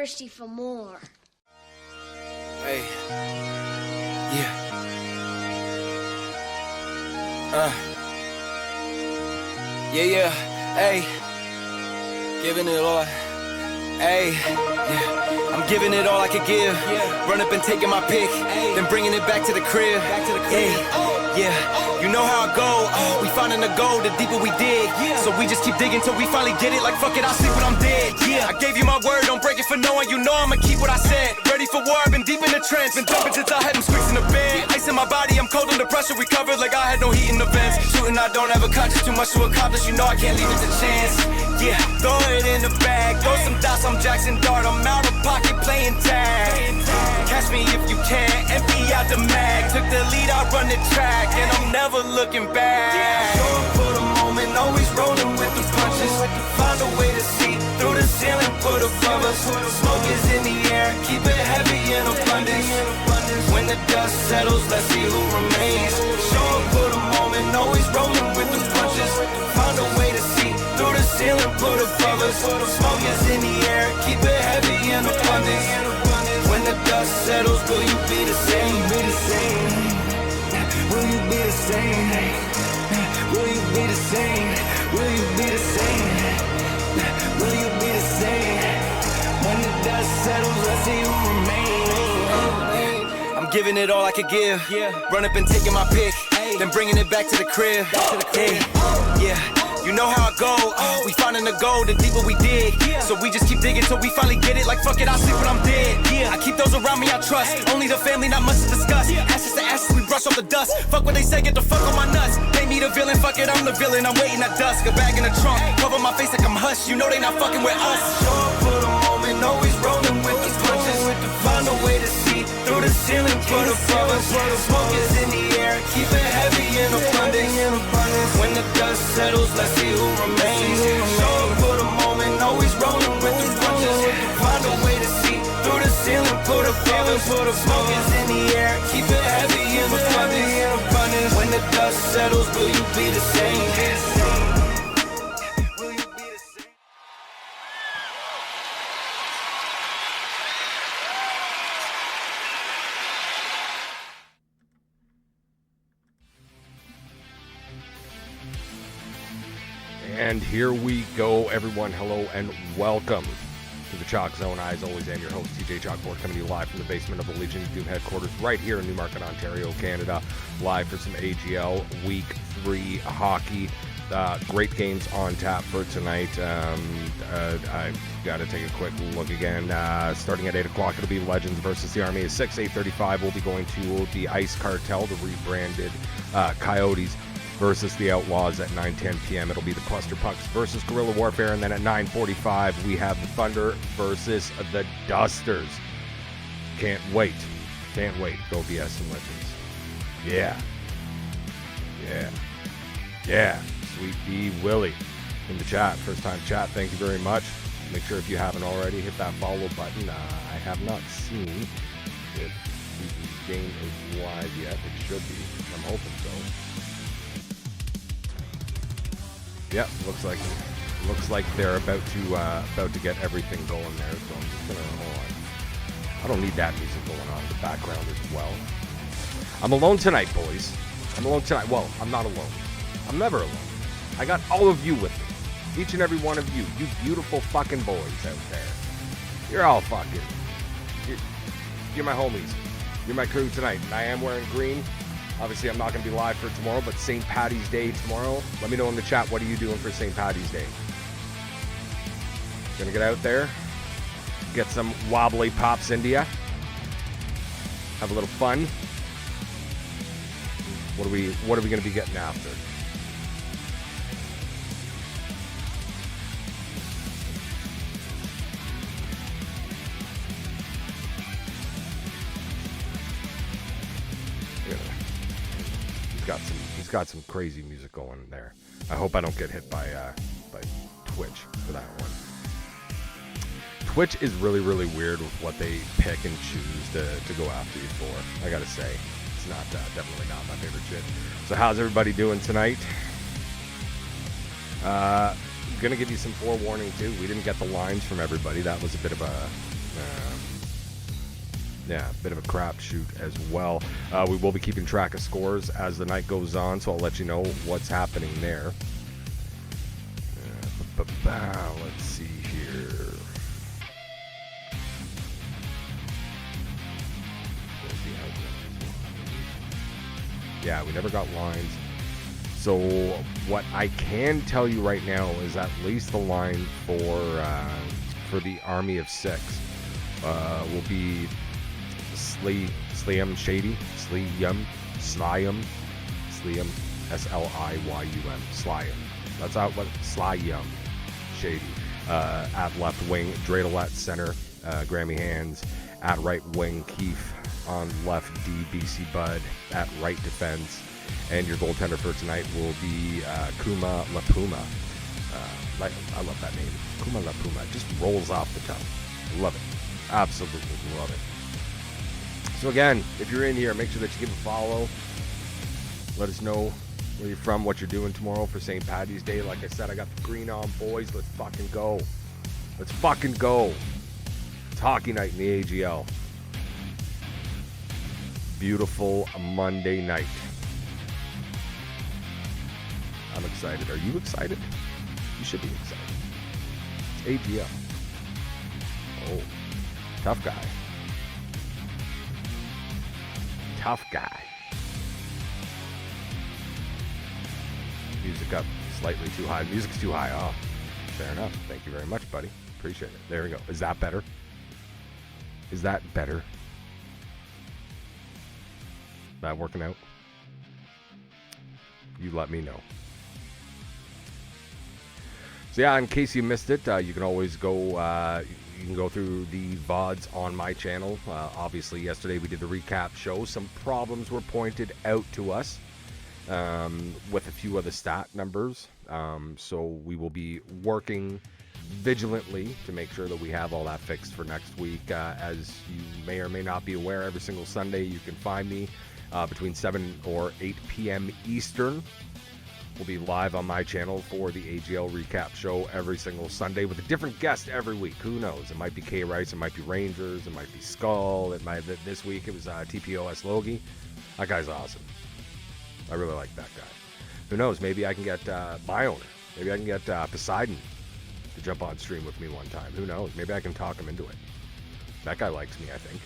thirsty for more. Hey. Yeah. Yeah. Hey. Giving it all. Hey. Yeah. I'm giving it all I could give. Run up and taking my pick. Then bringing it back to the crib. Hey. Yeah, you know how it go. We finding the gold, the deeper we dig. So we just keep digging till we finally get it. Like fuck it, I'll sleep when I'm dead. Yeah, I gave you my word, don't break it for no one. You know I'ma keep what I said. Ready for war, I've been deep in the trench. Been jumping since I had them squeaks in the bed. Ice in my body, I'm cold under pressure. Recovered like I had no heat in the vents. Shooting, I don't have a conscience, too much to accomplish. You know I can't leave it to chance. Yeah, throw it in the bag. Throw some dots, I'm Jackson Dart. I'm out of pocket playing tag. Catch me if you can, empty out the mag. Took the lead, I run the track. And I'm never looking back. Show up for the moment, always rolling with the punches. Find a way to see through the ceiling, put above us. Smoke is in the air, keep it heavy in abundance. When the dust settles, let's see who remains. Show up for the moment, always rolling with the punches. Find a way to see through the ceiling, put above us. Smoke is in the air, keep it heavy in abundance. When the dust settles, will you be the same? Will you be the same? Will you be the same? Will you be the same? Will you be the same? When the dust settles, let's see who remains. I'm giving it all I could give. Run up and taking my pick. Then bringing it back to the crib. Yeah. You know how it go, we finding the gold, the deeper we dig. So we just keep digging till we finally get it. Like fuck it, I'll sleep when I'm dead. I keep those around me I trust. Only the family, not much to discuss. Ashes to ashes, we brush off the dust. Fuck what they say, get the fuck on my nuts. They me the villain, fuck it, I'm the villain. I'm waiting at dusk, a bag in the trunk. Cover my face like I'm hush, you know they not fucking with us. Show up for the moment, always rolling with the punches. Find a way to see through the ceiling, put above us. Smoke is in the air, keep it heavy in abundance. When the dust settles, let's see who remains. Show up for the moment, always rolling with the punches. Find a way to see through the ceiling, put above us. Smoke is in the air, keep it heavy in abundance. When the dust settles, will you be the same? And here we go, everyone. Hello and welcome to the Chalkzone. I, as always, am your host, TJchalkboard, coming to you live from the basement of the Legion of Doom headquarters right here in Newmarket, Ontario, Canada. Live for some AGL Week 3 hockey. Great games on tap for tonight. I've got to take a quick look again. Starting at 8 o'clock, it'll be Legends versus the Army. At 8:35, we'll be going to the Ice Cartel, the rebranded Coyotes, versus the Outlaws. At 9:10 p.m. It'll be the Kluster Pucks versus Guerilla Warfare, and then at 9:45 we have the Thunder versus the Dusters. Can't wait. Go BS and Legends. Yeah. Sweet D Willie in the chat. First time chat, thank you very much. Make sure if you haven't already, hit that follow button. I have not seen if the game is live yet. It should be. I'm hoping so. Yeah, looks like they're about to get everything going there. So I'm just gonna hold on. I don't need that music going on in the background as well. I'm alone tonight, boys. I'm alone tonight. Well, I'm not alone. I'm never alone. I got all of you with me. Each and every one of you. You beautiful fucking boys out there. You're all fucking. You're my homies. You're my crew tonight. And I am wearing green. Obviously, I'm not going to be live for tomorrow, but St. Paddy's Day tomorrow. Let me know in the chat, what are you doing for St. Paddy's Day? Gonna get out there, get some wobbly pops into ya, have a little fun. What are we going to be getting after? He's got some crazy music going there. I hope I don't get hit by Twitch for that one. Twitch is really, really weird with what they pick and choose to go after you for. I gotta say, it's not definitely not my favorite shit. So how's everybody doing tonight? Gonna give you some forewarning too. We didn't get the lines from everybody. That was a bit of a Yeah, a bit of a crapshoot as well. We will be keeping track of scores as the night goes on, so I'll let you know what's happening there. Let's see here. Yeah, we never got lines. So what I can tell you right now is at least the line for the Army of Six will be Slium Shady, Slium, S-L-I-Y-U-M, Slium. That's out what Slium Shady. At left wing, Dreidel at center, Grammy Hands. At right wing, Keefe. On left D, BC Bud. At right defense. And your goaltender for tonight will be Kuma Lapuma. I love that name. Kuma Lapuma. Just rolls off the tongue. Love it. Absolutely love it. So again, if you're in here, make sure that you give a follow. Let us know where you're from, what you're doing tomorrow for St. Paddy's Day. Like I said, I got the green on, boys. Let's fucking go. Let's fucking go. It's hockey night in the AGL. Beautiful Monday night. I'm excited. Are you excited? You should be excited. It's AGL. Oh, tough guy. Tough guy. Music up slightly too high. Music's too high. Oh, fair enough. Thank you very much, buddy. Appreciate it. There we go. Is that better? Is that better? That working out? You let me know. So yeah, in case you missed it, you can always go. You can go through the VODs on my channel. Obviously, yesterday we did the recap show. Some problems were pointed out to us with a few of the stat numbers. So we will be working vigilantly to make sure that we have all that fixed for next week. As you may or may not be aware, every single Sunday you can find me between 7 or 8 p.m. Eastern. We'll be live on my channel for the AGL recap show every single Sunday with a different guest every week. Who knows? It might be K Rice, it might be Rangers, it might be Skull. It might this week it was TPOS Logie. That guy's awesome. I really like that guy. Who knows? Maybe I can get my owner. Maybe I can get Poseidon to jump on stream with me one time. Who knows? Maybe I can talk him into it. That guy likes me, I think.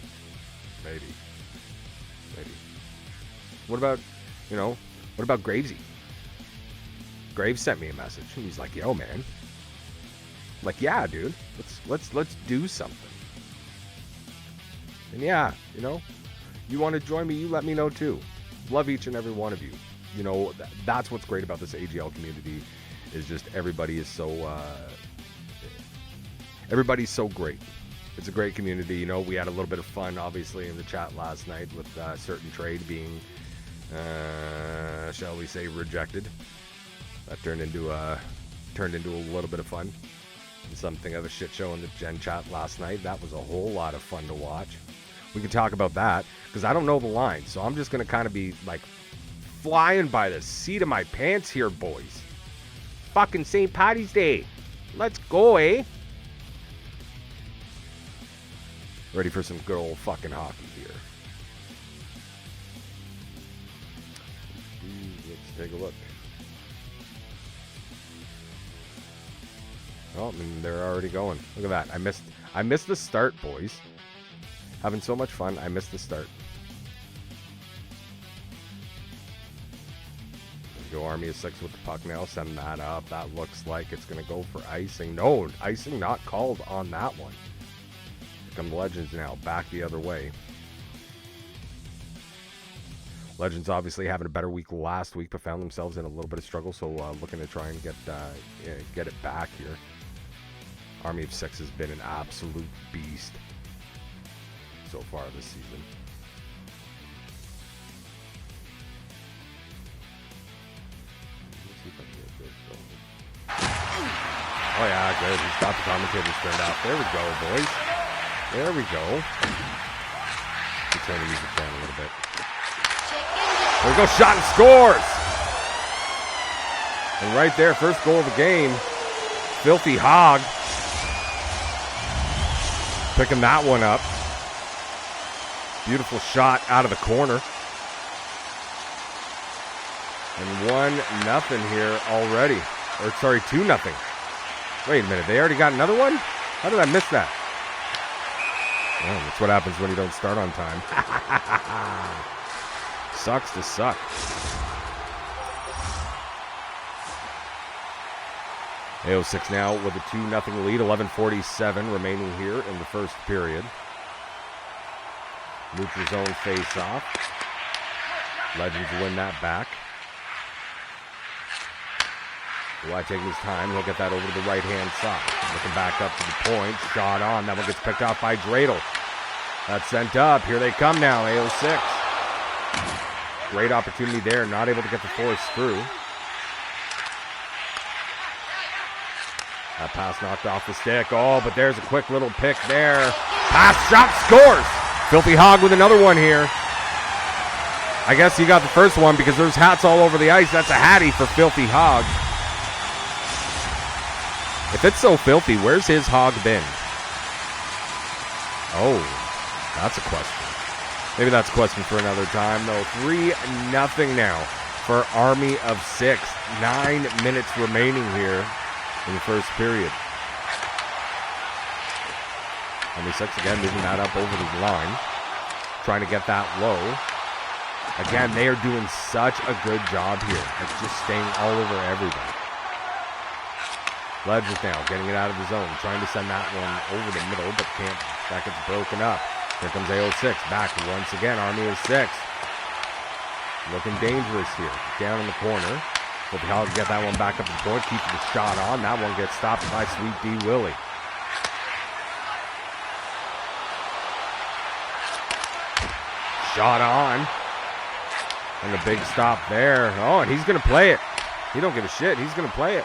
Maybe. What about Gravesy? Graves sent me a message and he's like, "Yo, man." I'm like, yeah, dude. Let's do something. And yeah, you want to join me, you let me know too. Love each and every one of you. That's what's great about this AGL community is just everybody's so great. It's a great community. We had a little bit of fun, obviously, in the chat last night with a certain trade being, shall we say, rejected. That turned into a little bit of fun. Something of a shit show in the Gen chat last night. That was a whole lot of fun to watch. We can talk about that because I don't know the line, so I'm just gonna kind of be like flying by the seat of my pants here, boys. Fucking St. Paddy's Day. Let's go, eh? Ready for some good old fucking hockey here. Let's take a look. Oh, and they're already going. Look at that. I missed the start, boys. Having so much fun. I missed the start. Go Army of Six with the puck now. Send that up. That looks like it's going to go for icing. No, icing not called on that one. Here come the Legends now. Back the other way. Legends obviously having a better week last week, but found themselves in a little bit of struggle. So looking to try and get it back here. Army of Six has been an absolute beast so far this season. Oh yeah, good. He's got the commentators turned off. There we go, boys. There we go. Let's turn the music down a little bit. There we go, shot and scores! And right there, first goal of the game. Filthy Hog. picking that one up. Beautiful shot out of the corner. And 1-0 here already. Or sorry, 2-0. Wait a minute, they already got another one? How did I miss that? Oh, that's what happens when you don't start on time. Sucks to suck. AO6 now with a 2-0 lead, 11:47 remaining here in the first period. Neutral zone face-off. Legends win that back. Why taking his time? He'll get that over to the right-hand side. Looking back up to the point. Shot on. That one gets picked off by Dreidel. That's sent up. Here they come now, AO6. Great opportunity there. Not able to get the force through. That pass knocked off the stick. Oh, but there's a quick little pick there. Pass, shot, scores! Filthy Hog with another one here. I guess he got the first one because there's hats all over the ice. That's a hattie for Filthy Hog. If it's so filthy, where's his hog been? Oh, that's a question. Maybe that's a question for another time, though. 3-0 now for Army of 6. 9 minutes remaining here in the first period. Army 6 again moving that up over the line. Trying to get that low. Again, they are doing such a good job here at just staying all over everybody. Legends now getting it out of the zone, trying to send that one over the middle, but can't. That gets broken up. Here comes AO6 back once again. Army of 6 looking dangerous here. Down in the corner. Hope Hog get that one back up to the point. Keep the shot on. That one gets stopped by Sweet D Willie. Shot on. And a big stop there. Oh, and he's going to play it. He don't give a shit. He's going to play it.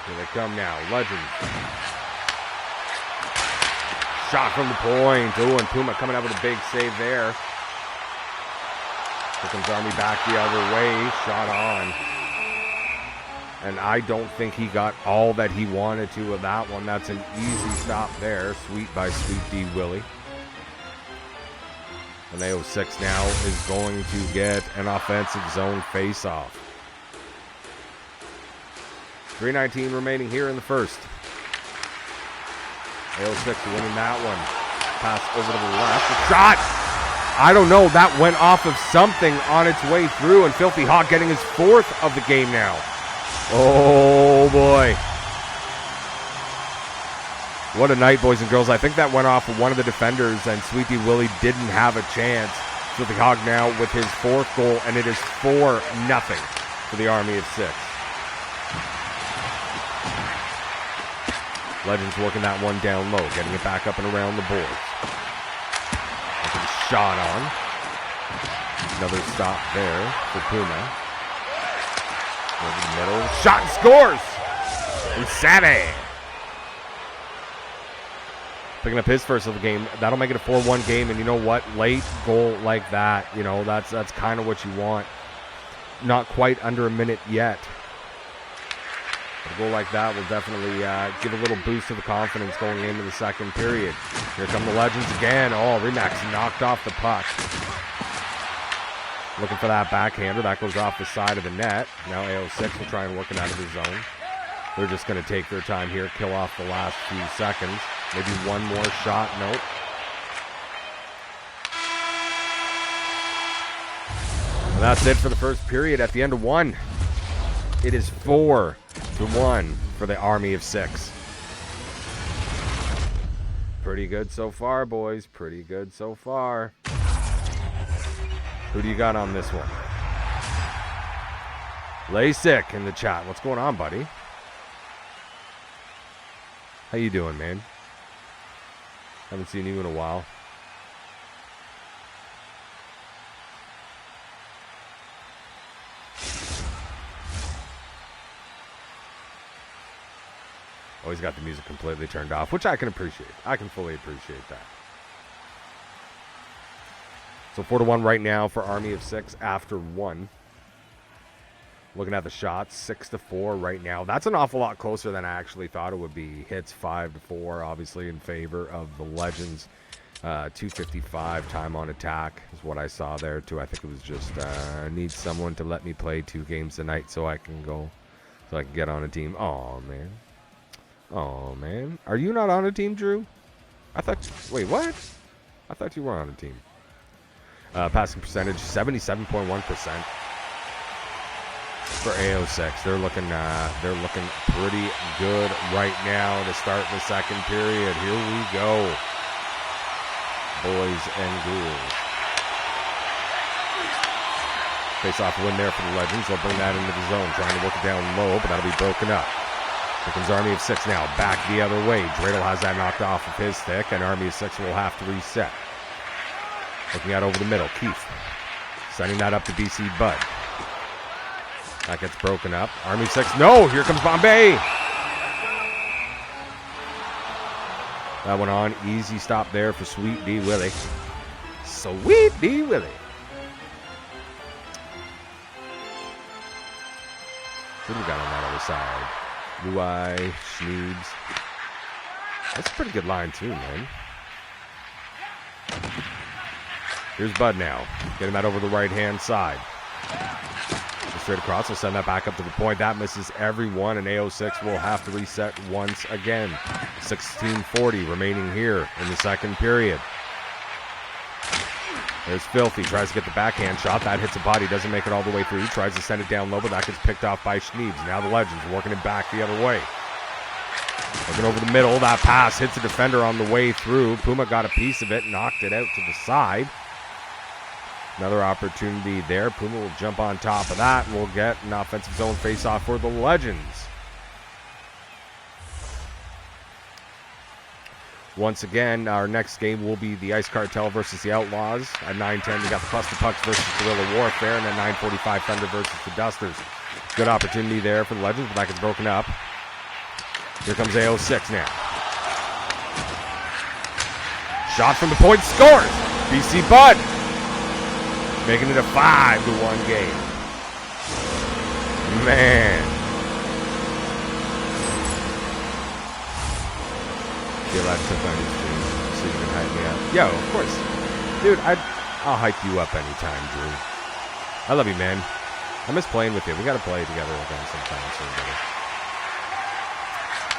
Here they come now. Legends. Shot from the point. Oh, and Puma coming out with a big save there. Here comes Army back the other way. Shot on. And I don't think he got all that he wanted to with that one. That's an easy stop there. Sweet by Sweet D Willie. And AO6 now is going to get an offensive zone face-off. 3:19 remaining here in the first. AO6 winning that one. Pass over to the left. A shot! I don't know. That went off of something on its way through. And Filthy Hawk getting his 4th of the game now. Oh, boy. What a night, boys and girls. I think that went off of one of the defenders, and Sweetie Willie didn't have a chance. Filthy Hog now with his 4th goal, and it is 4-0 for the Army of 6. Legends working that one down low, getting it back up and around the boards. Shot on. Another stop there for Puma. Over the middle. Shot and scores! And Savvy. Picking up his first of the game. That'll make it a 4-1 game. And you know what? Late goal like that, you know, that's kind of what you want. Not quite under a minute yet. But a goal like that will definitely give a little boost to the confidence going into the second period. Here come the Legends again. Oh, Remax knocked off the puck. Looking for that backhander. That goes off the side of the net. Now AO6 will try and work it out of the zone. They're just going to take their time here, kill off the last few seconds. Maybe one more shot. Nope. And that's it for the first period. At the end of one, it is 4-1 for the Army of 6. Pretty good so far, boys. Pretty good so far. Who do you got on this one? Lasik in the chat. What's going on, buddy? How you doing, man? Haven't seen you in a while. Always got the music completely turned off, which I can appreciate. I can fully appreciate that. So 4-1 right now for Army of 6 after 1. Looking at the shots, 6-4 right now. That's an awful lot closer than I actually thought it would be. Hits 5-4, obviously in favor of the Legends. 2:55 time on attack is what I saw there too. I think it was just need someone to let me play 2 games tonight so I can get on a team. Oh man, are you not on a team, Drew? Wait, what? I thought you were on a team. Passing percentage 77.1% for AO6. They're looking pretty good right now to start the second period. Here we go. Boys and ghouls. Face-off win there for the Legends. They'll bring that into the zone, trying to work it down low, but that'll be broken up. Here comes Army of 6 now, back the other way. Dreidel has that knocked off of his stick, and Army of 6 will have to reset. Looking out over the middle, Keith. Sending that up to BC Bud. That gets broken up. Army 6, no! Here comes Bombay! That went on. Easy stop there for Sweet D Willie. Sweet D Willie. What do we got on that other side? Blue Eye, Schneebs. That's a pretty good line too, man. Here's Bud now. Getting that over the right-hand side. Straight across. We'll send that back up to the point. That misses everyone, and AO6 will have to reset once again. 16:40 remaining here in the second period. There's Filthy. Tries to get the backhand shot. That hits a body. Doesn't make it all the way through. Tries to send it down low, but that gets picked off by Schneebs. Now the Legends working it back the other way. Looking over the middle. That pass hits a defender on the way through. Puma got a piece of it. Knocked it out to the side. Another opportunity there. Puma will jump on top of that, and we'll get an offensive zone face-off for the Legends. Once again, our next game will be the Ice Cartel versus the Outlaws. At 9:10, we got the Kluster Pucks versus Guerilla Warfare, and at 9:45, Thunder versus the Dusters. Good opportunity there for the Legends, but that gets broken up. Here comes AO6 now. Shot from the point, scores! BC Bud! Making it a 5-1 game. Man. Feel like took on his stream so you can hype me up. Yo, of course. Dude, I'll hype you up anytime, Drew. I love you, man. I miss playing with you. We got to play together again sometime soon, buddy.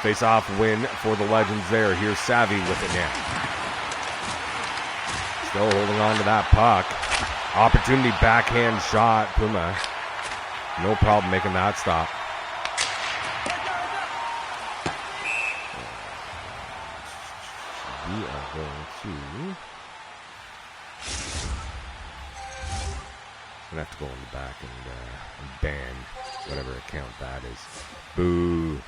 Face-off win for the Legends there. Here's Savvy with it now. Still holding on to that puck. Opportunity backhand shot. Puma, no problem making that stop. We are going to have to go in the back and ban whatever account that is. Boo.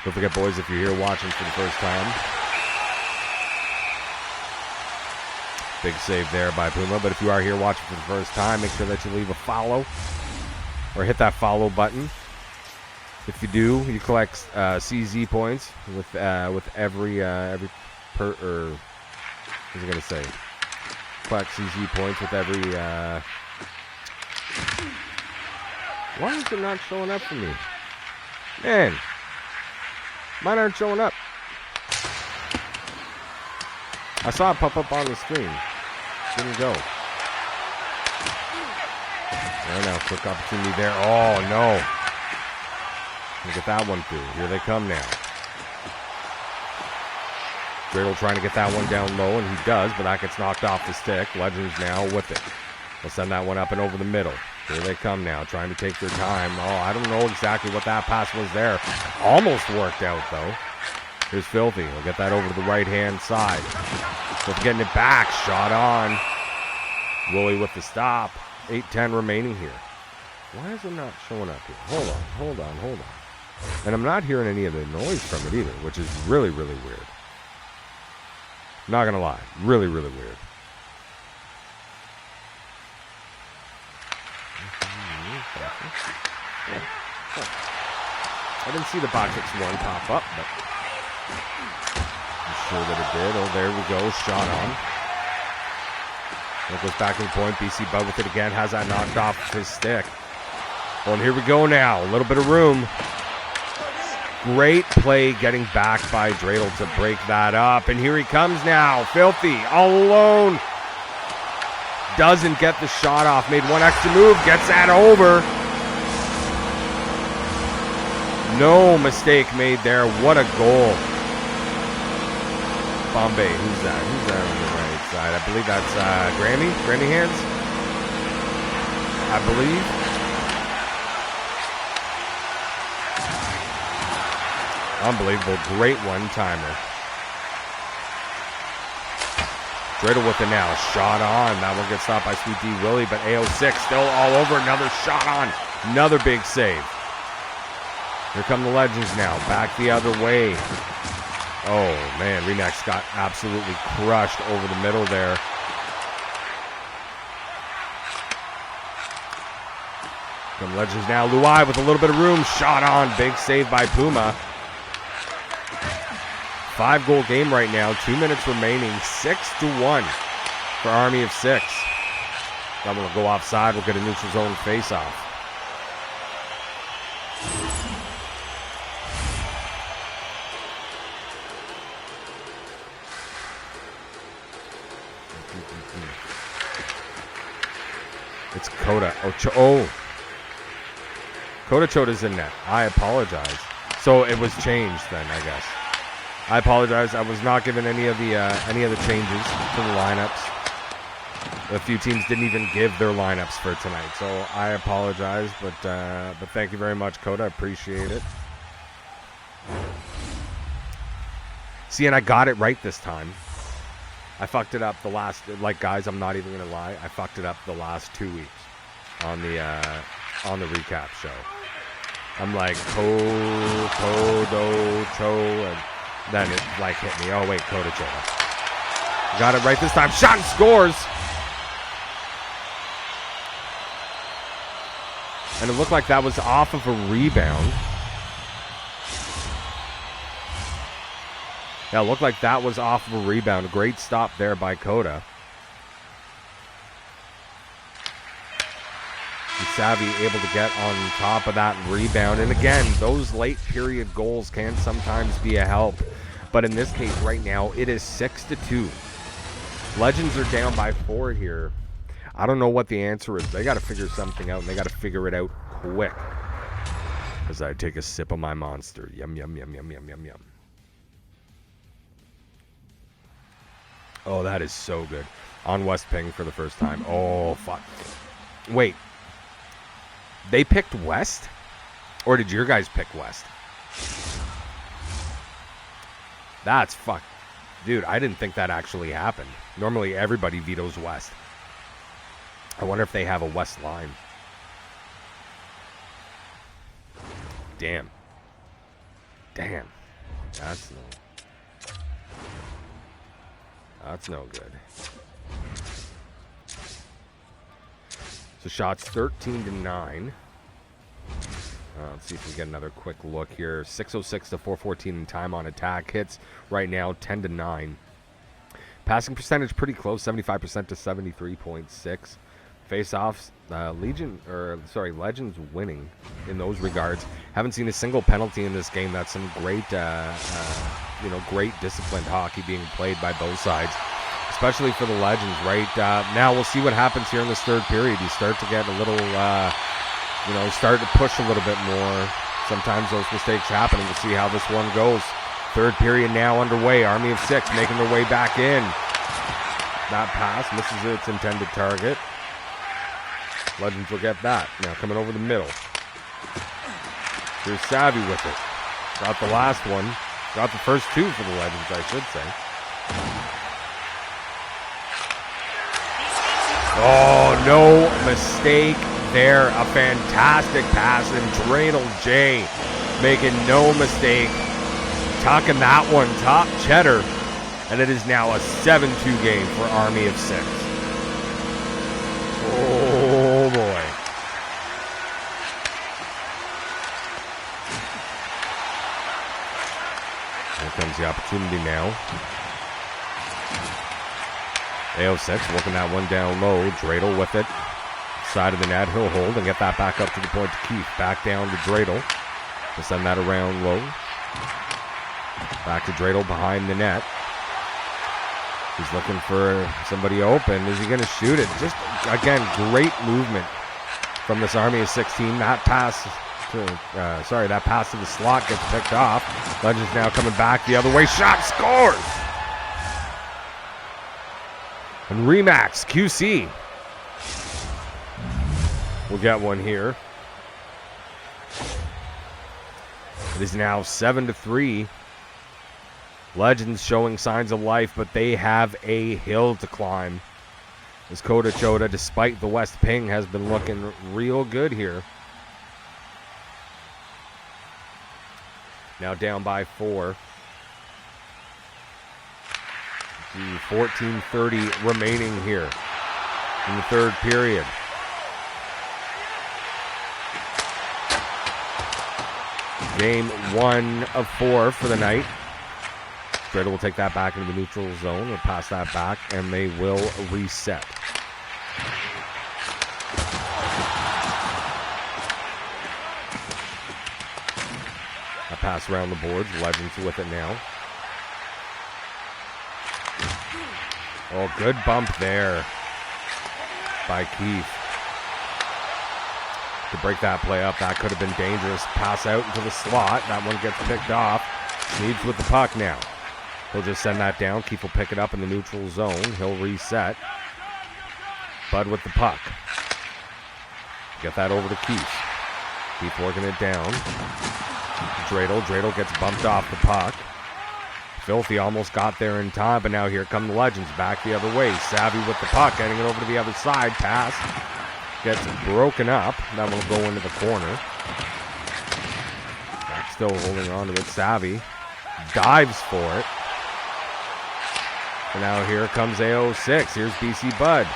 Don't forget, boys, if you're here watching for the first time, big save there by Puma. But if you are here watching for the first time, make sure that you leave a follow or hit that follow button. If you do, you collect CZ points with every what was I gonna say? Collect CZ points with every. Why is it not showing up for me? Man, mine aren't showing up. I saw it pop up on the screen. Didn't go. Right now, quick opportunity there. Oh, no. Look at that one through. Here they come now. Dreidel trying to get that one down low, and he does, but that gets knocked off the stick. Legends now with it. They'll send that one up and over the middle. Here they come now, trying to take their time. Oh, I don't know exactly what that pass was there. Almost worked out, though. Here's Filthy. He'll get that over to the right-hand side. Filthy getting it back. Shot on. Wooly with the stop. 8:10 remaining here. Why is it not showing up here? Hold on. And I'm not hearing any of the noise from it either, which is really, really weird. Not going to lie. Really, really weird. I didn't see the box X1 pop up, but I'm sure that it did. Oh, there we go. Shot on. It goes back to the point. BC Bud with it again. Has that knocked off his stick. Well, and here we go now. A little bit of room. Great play getting back by Dreidel to break that up. And here he comes now. Filthy. All alone. Doesn't get the shot off. Made one extra move. Gets that over. No mistake made there. What a goal. Bombay. Who's that? Who's that on the right side? I believe that's Grammy. Grammy hands. I believe. Unbelievable. Great one-timer. Dreidel with it now. Shot on. That one gets stopped by Sweet D Willie, but AO6 still all over. Another shot on. Another big save. Here come the Legends now. Back the other way. Oh, man. Remax got absolutely crushed over the middle there. Come Legends now. Luai with a little bit of room. Shot on. Big save by Puma. 5-goal game right now. 2 minutes remaining. 6-1 for Army of 6. That one will go offside. We'll get a neutral zone face-off. It's Coda. Coda Choda's in net. I apologize. So it was changed then, I guess. I apologize. I was not given any of the changes to the lineups. A few teams didn't even give their lineups for tonight, so I apologize. But thank you very much, Coda. I appreciate it. See, and I got it right this time. I fucked it up the last, guys, I'm not even gonna lie. I fucked it up the last 2 weeks on the recap show. I'm like Kodo Cho, and then it hit me. Oh wait, Koda Choda. Got it right this time. Shot and scores. And it looked like that was off of a rebound. Yeah, it looked like that was off of a rebound. Great stop there by Coda. And Savvy able to get on top of that rebound. And again, those late period goals can sometimes be a help. But in this case right now, it is 6-2. Legends are down by 4 here. I don't know what the answer is. They got to figure something out, and they got to figure it out quick. As I take a sip of my Monster. Yum, yum, yum, yum, yum, yum, yum. Oh, that is so good. On West Ping for the first time. Oh, fuck. Wait. They picked West? Or did your guys pick West? That's fuck. Dude, I didn't think that actually happened. Normally, everybody vetoes West. I wonder if they have a West line. Damn. Damn. That's no good. So shots 13-9. Let's see if we get another quick look here. 6:06 to 4:14 in time on attack. Hits right now 10-9. Passing percentage pretty close, 75% to 73.6. Face-offs, Legends winning in those regards. Haven't seen a single penalty in this game. That's some great, great disciplined hockey being played by both sides, especially for the Legends. Right now, we'll see what happens here in this third period. You start to get a little, start to push a little bit more. Sometimes those mistakes happen, and we'll see how this one goes. Third period now underway. Army of 6 making their way back in. That pass misses its intended target. Legends will get that. Now coming over the middle. Here's Savvy with it. Got the last one. Got the first two for the Legends, I should say. Oh, no mistake there. A fantastic pass. And Dreidel J making no mistake. Tucking that one top cheddar. And it is now a 7-2 game for Army of 6. Oh, boy. Here comes the opportunity now. AO6 working that one down low. Dreidel with it. Side of the net. He'll hold and get that back up to the point to Keith. Back down to Dreidel. To send that around low. Back to Dreidel behind the net. He's looking for somebody open. Is he going to shoot it? Just, again, great movement from this Army of 16. That pass to the slot gets picked off. Legends now coming back the other way. Shot scores! And Remax, QC. We'll get one here. It is now 7-3. Legends showing signs of life, but they have a hill to climb. As Kota Chota, despite the West ping, has been looking real good here. Now down by 4. The 14:30 remaining here in the third period. Game 1 of 4 for the night. Dreidel will take that back into the neutral zone. They'll pass that back, and they will reset. A pass around the boards. Legends with it now. Oh, good bump there by Keith. To break that play up, that could have been dangerous. Pass out into the slot. That one gets picked off. Sneeds with the puck now. He'll just send that down. Keith will pick it up in the neutral zone. He'll reset. Bud with the puck. Get that over to Keith. Keith working it down. Dreidel gets bumped off the puck. Filthy almost got there in time, but now here come the Legends back the other way. Savvy with the puck, getting it over to the other side. Pass gets broken up. That one will go into the corner. Back still holding on to it. Savvy dives for it. And now here comes AO6. Here's BC Bud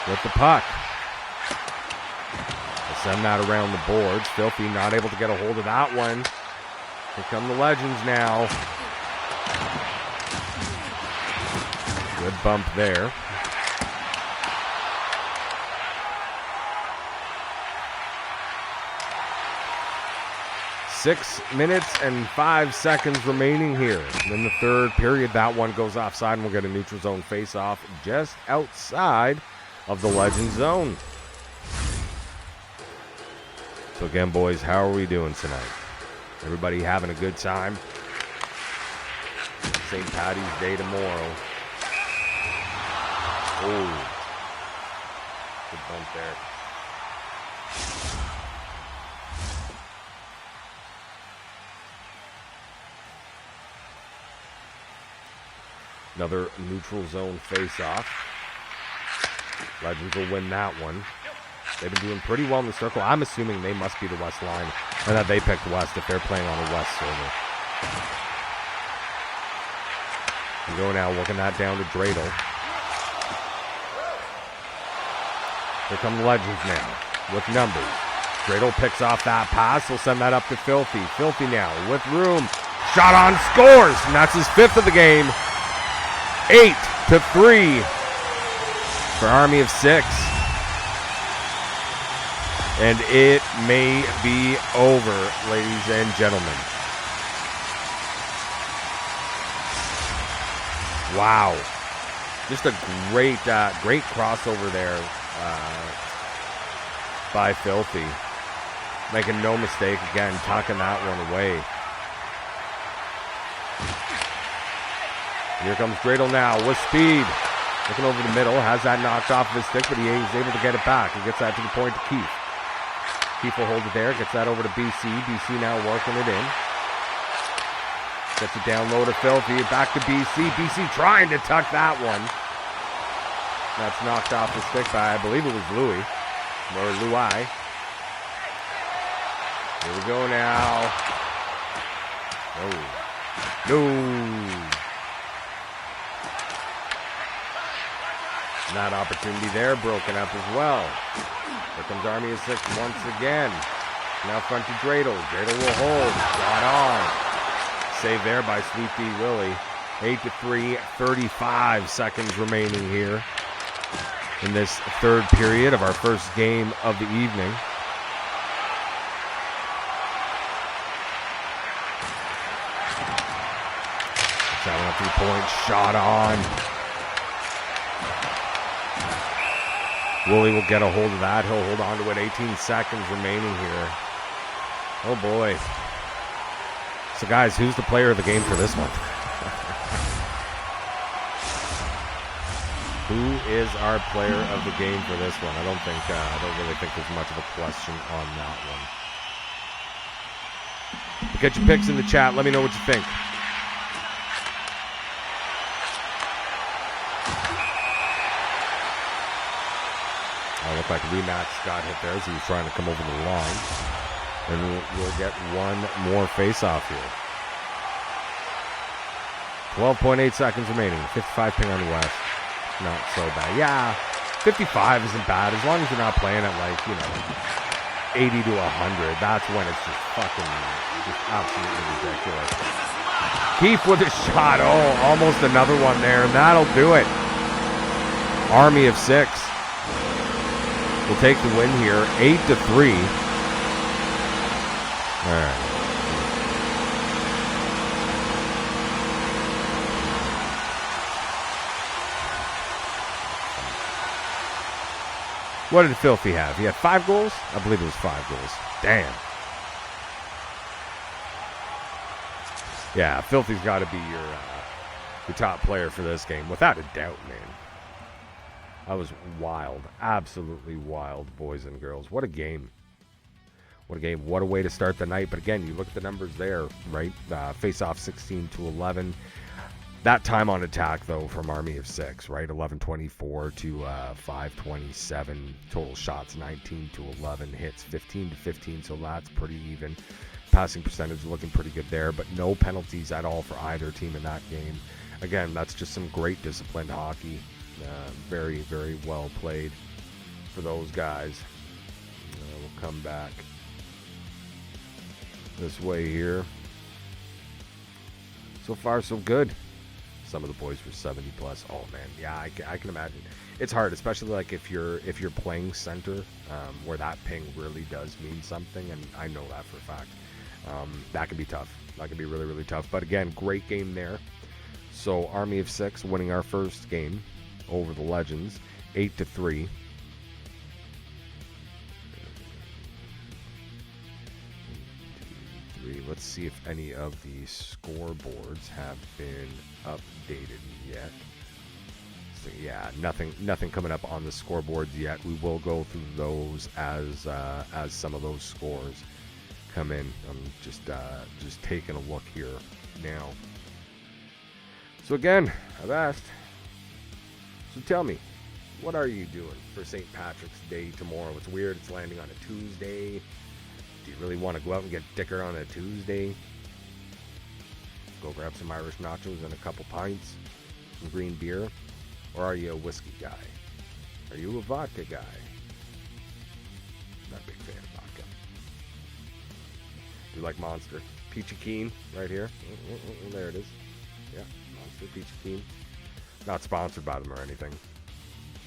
with the puck. They'll send that around the boards. Filthy not able to get a hold of that one. Here come the Legends now. Good bump there. Six minutes and 5 seconds remaining here. In the third period, that one goes offside, and we'll get a neutral zone face-off just outside of the Legend zone. So again, boys, how are we doing tonight? Everybody having a good time? St. Patty's Day tomorrow. Oh, good bump there. Another neutral zone face-off. Legends will win that one. They've been doing pretty well in the circle. I'm assuming they must be the West line, and that they picked West if they're playing on the West server. We go now, working that down to Dreidel. Here come the Legends now with numbers. Dreidel picks off that pass. He'll send that up to Filthy. Filthy now with room. Shot on, scores, and that's his 5th of the game. 8-3 for Army of 6. And it may be over, ladies and gentlemen. Wow. Just a great crossover there by Filthy. Making no mistake again, tucking that one away. Here comes Dreidel now with speed. Looking over the middle, has that knocked off of his stick, but he is able to get it back. He gets that to the point to Keith. Keith will hold it there, gets that over to BC. BC now working it in. Gets it down low to Filthy, back to BC. BC trying to tuck that one. That's knocked off the stick by, I believe it was Louis. Or Louis. Here we go now. Oh. No. That opportunity there broken up as well. Here comes Army of 6 once again. Now front to Dreidel. Dreidel will hold. Shot on. Save there by Sweet D Willie. 8-3, 35 seconds remaining here in this third period of our first game of the evening. That 3-point shot on. Willie will get a hold of that. He'll hold on to it. 18 seconds remaining here. Oh boy. So guys, who's the player of the game for this one? Who is our player of the game for this one? I don't really think there's much of a question on that one. But get your picks in the chat. Let me know what you think. Looked like Remax got hit there as he was trying to come over the line. And we'll get one more face-off here. 12.8 seconds remaining. 55 ping on the West. Not so bad. Yeah, 55 isn't bad. As long as you're not playing at 80 to 100. That's when it's just absolutely ridiculous. Keith with a shot. Oh, almost another one there. And that'll do it. Army of 6. We'll take the win here, 8-3. All right. What did Filthy have? He had 5 goals? I believe it was 5 goals. Damn. Yeah, Filthy's got to be your top player for this game, without a doubt, man. That was wild. Absolutely wild, boys and girls. What a game. What a game. What a way to start the night. But again, you look at the numbers there, right? Face-off 16-11. That time on attack, though, from Army of 6, right? 11-24 to 5-27. Total shots 19-11. Hits 15-15, so that's pretty even. Passing percentage looking pretty good there, but no penalties at all for either team in that game. Again, that's just some great disciplined hockey. Very, very well played for those guys. We'll come back this way here. So far, so good. Some of the boys were 70 plus. Oh man, yeah, I can imagine. It's hard, especially if you're playing center, where that ping really does mean something, and I know that for a fact. That can be tough. That can be really, really tough. But again, great game there. So Army of 6 winning our first game over the Legends, 8-3. Let's see if any of the scoreboards have been updated yet. So yeah, nothing coming up on the scoreboards yet. We will go through those as some of those scores come in. I'm just taking a look here now. So again, I've asked. So tell me, what are you doing for St. Patrick's Day tomorrow? It's weird. It's landing on a Tuesday. Do you really want to go out and get dicker on a Tuesday? Go grab some Irish nachos and a couple pints, some green beer? Or are you a whiskey guy? Are you a vodka guy? Not a big fan of vodka. Do you like Monster? Peachy Keen right here. There it is. Yeah, Monster Peachy Keen. Not sponsored by them or anything.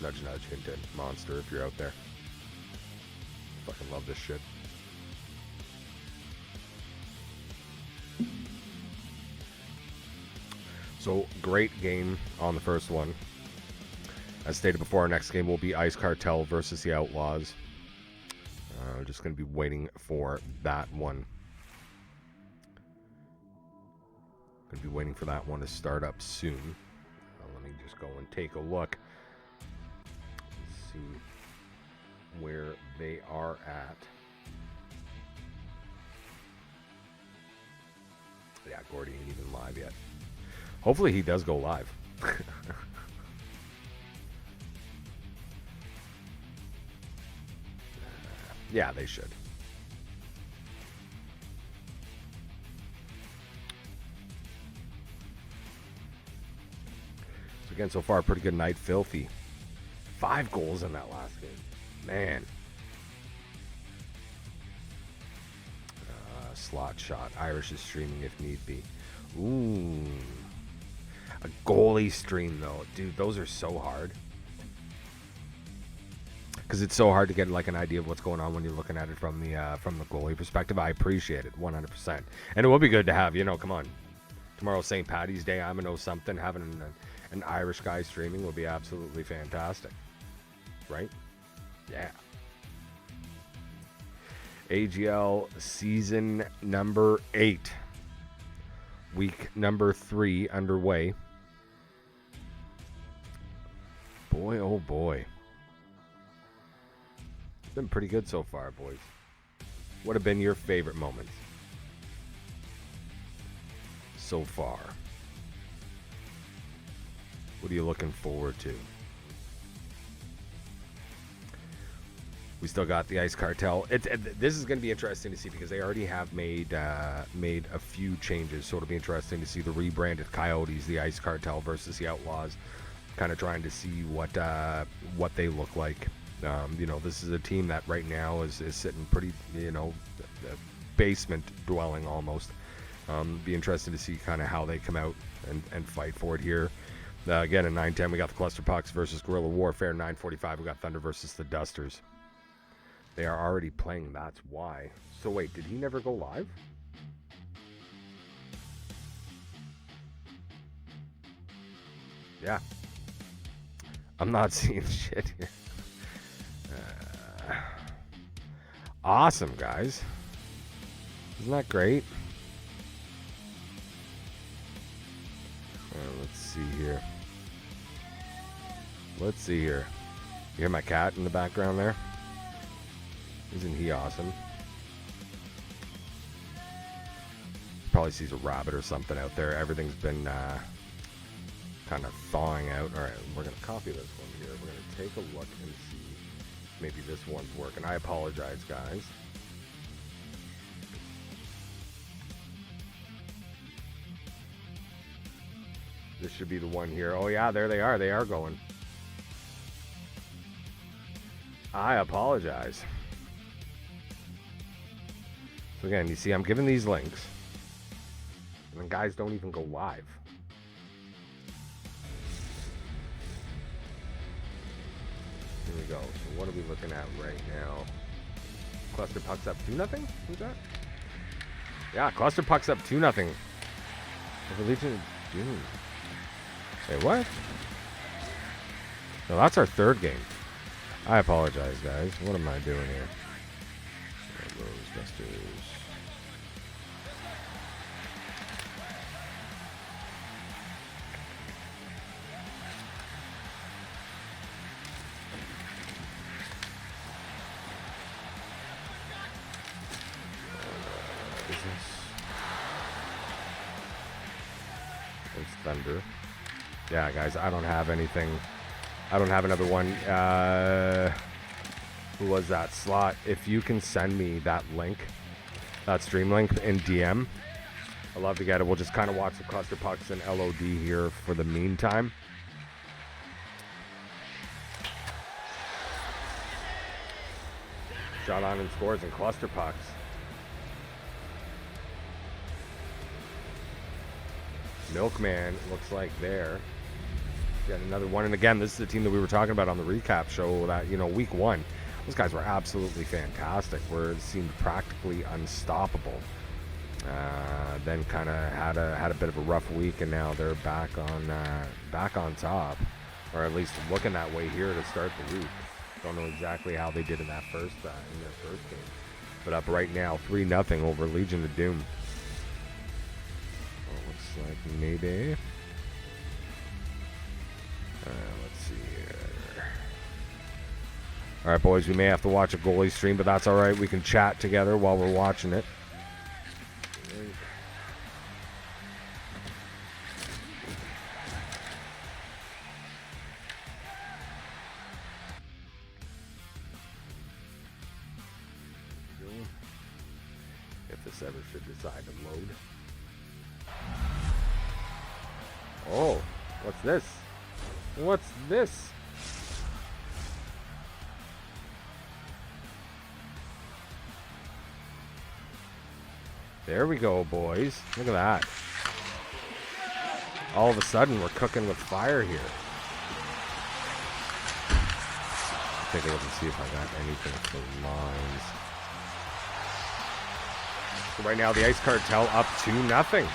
Nudge, nudge, hint, hint. Monster, if you're out there. Fucking love this shit. So, great game on the first one. As stated before, our next game will be Ice Cartel versus the Outlaws. We're just going to be waiting for that one. Going to be waiting for that one to start up soon. Let me just go and take a look. Let's see where they are at. Yeah, Gordy ain't even live yet. Hopefully he does go live. Yeah, they should. So again, so far, a pretty good night. Filthy. 5 goals in that last game. Man. Slot shot. Irish is streaming if need be. Ooh. A goalie stream, though. Dude, those are so hard. Because it's so hard to get like an idea of what's going on when you're looking at it from the goalie perspective. I appreciate it 100%. And it will be good to have, come on. Tomorrow's St. Paddy's Day. I'm going to know something. Having an Irish guy streaming will be absolutely fantastic. Right? Yeah. AGL season number 8. Week number 3 underway. Boy, oh boy. It's been pretty good so far, boys. What have been your favorite moments so far? What are you looking forward to? We still got the Ice Cartel. This is going to be interesting to see because they already have made a few changes. So it'll be interesting to see the rebranded Coyotes, the Ice Cartel versus the Outlaws. Kind of trying to see what they look like. This is a team that right now is sitting pretty, basement dwelling almost. Be interested to see kind of how they come out and fight for it here. Again, at 9:10, we got the Kluster Pucks versus Guerilla Warfare. 9:45, we got Thunder versus the Dusters. They are already playing, that's why. So wait, did he never go live? Yeah. I'm not seeing shit here. Awesome, guys. Isn't that great? Let's see here. You hear my cat in the background there? Isn't he awesome? Probably sees a rabbit or something out there. Everything's been kind of thawing out. All right, we're going to copy this one here. We're going to take a look and see. Maybe this one's working. I apologize, guys. This should be the one here. Oh, yeah, there they are. They are going. I apologize. So again, you see, I'm giving these links. And then guys don't even go live. Here we go. So what are we looking at right now? Kluster Pucks up 2-0? Who's that? Yeah, Kluster Pucks up 2-0. Over Legion of Doom. Wait, what? No, that's our third game. I apologize, guys. What am I doing here? Those Dusters. It's Thunder. Yeah, guys, I don't have anything. I don't have another one. Who was that? Slot. If you can send me that link, that stream link in DM, I'd love to get it. We'll just kind of watch the Kluster Pucks and LOD here for the meantime. Shot on and scores and Kluster Pucks. Milkman looks like there. Got another one. And again, this is the team that we were talking about on the recap show that, week 1. Those guys were absolutely fantastic. It seemed practically unstoppable. Then kind of had a bit of a rough week, and now they're back on top, or at least looking that way here to start the week. Don't know exactly how they did in their first game, but up right now 3-0 over Legion of Doom. Looks like maybe. Let's see here. All right, boys, we may have to watch a goalie stream, but that's all right. We can chat together while we're watching it. If this ever should decide to load. Oh, what's this? What's this? There we go, boys. Look at that. All of a sudden, we're cooking with fire here. Take a look and see if I got anything for lines. So right now, the Ice Cartel up 2-0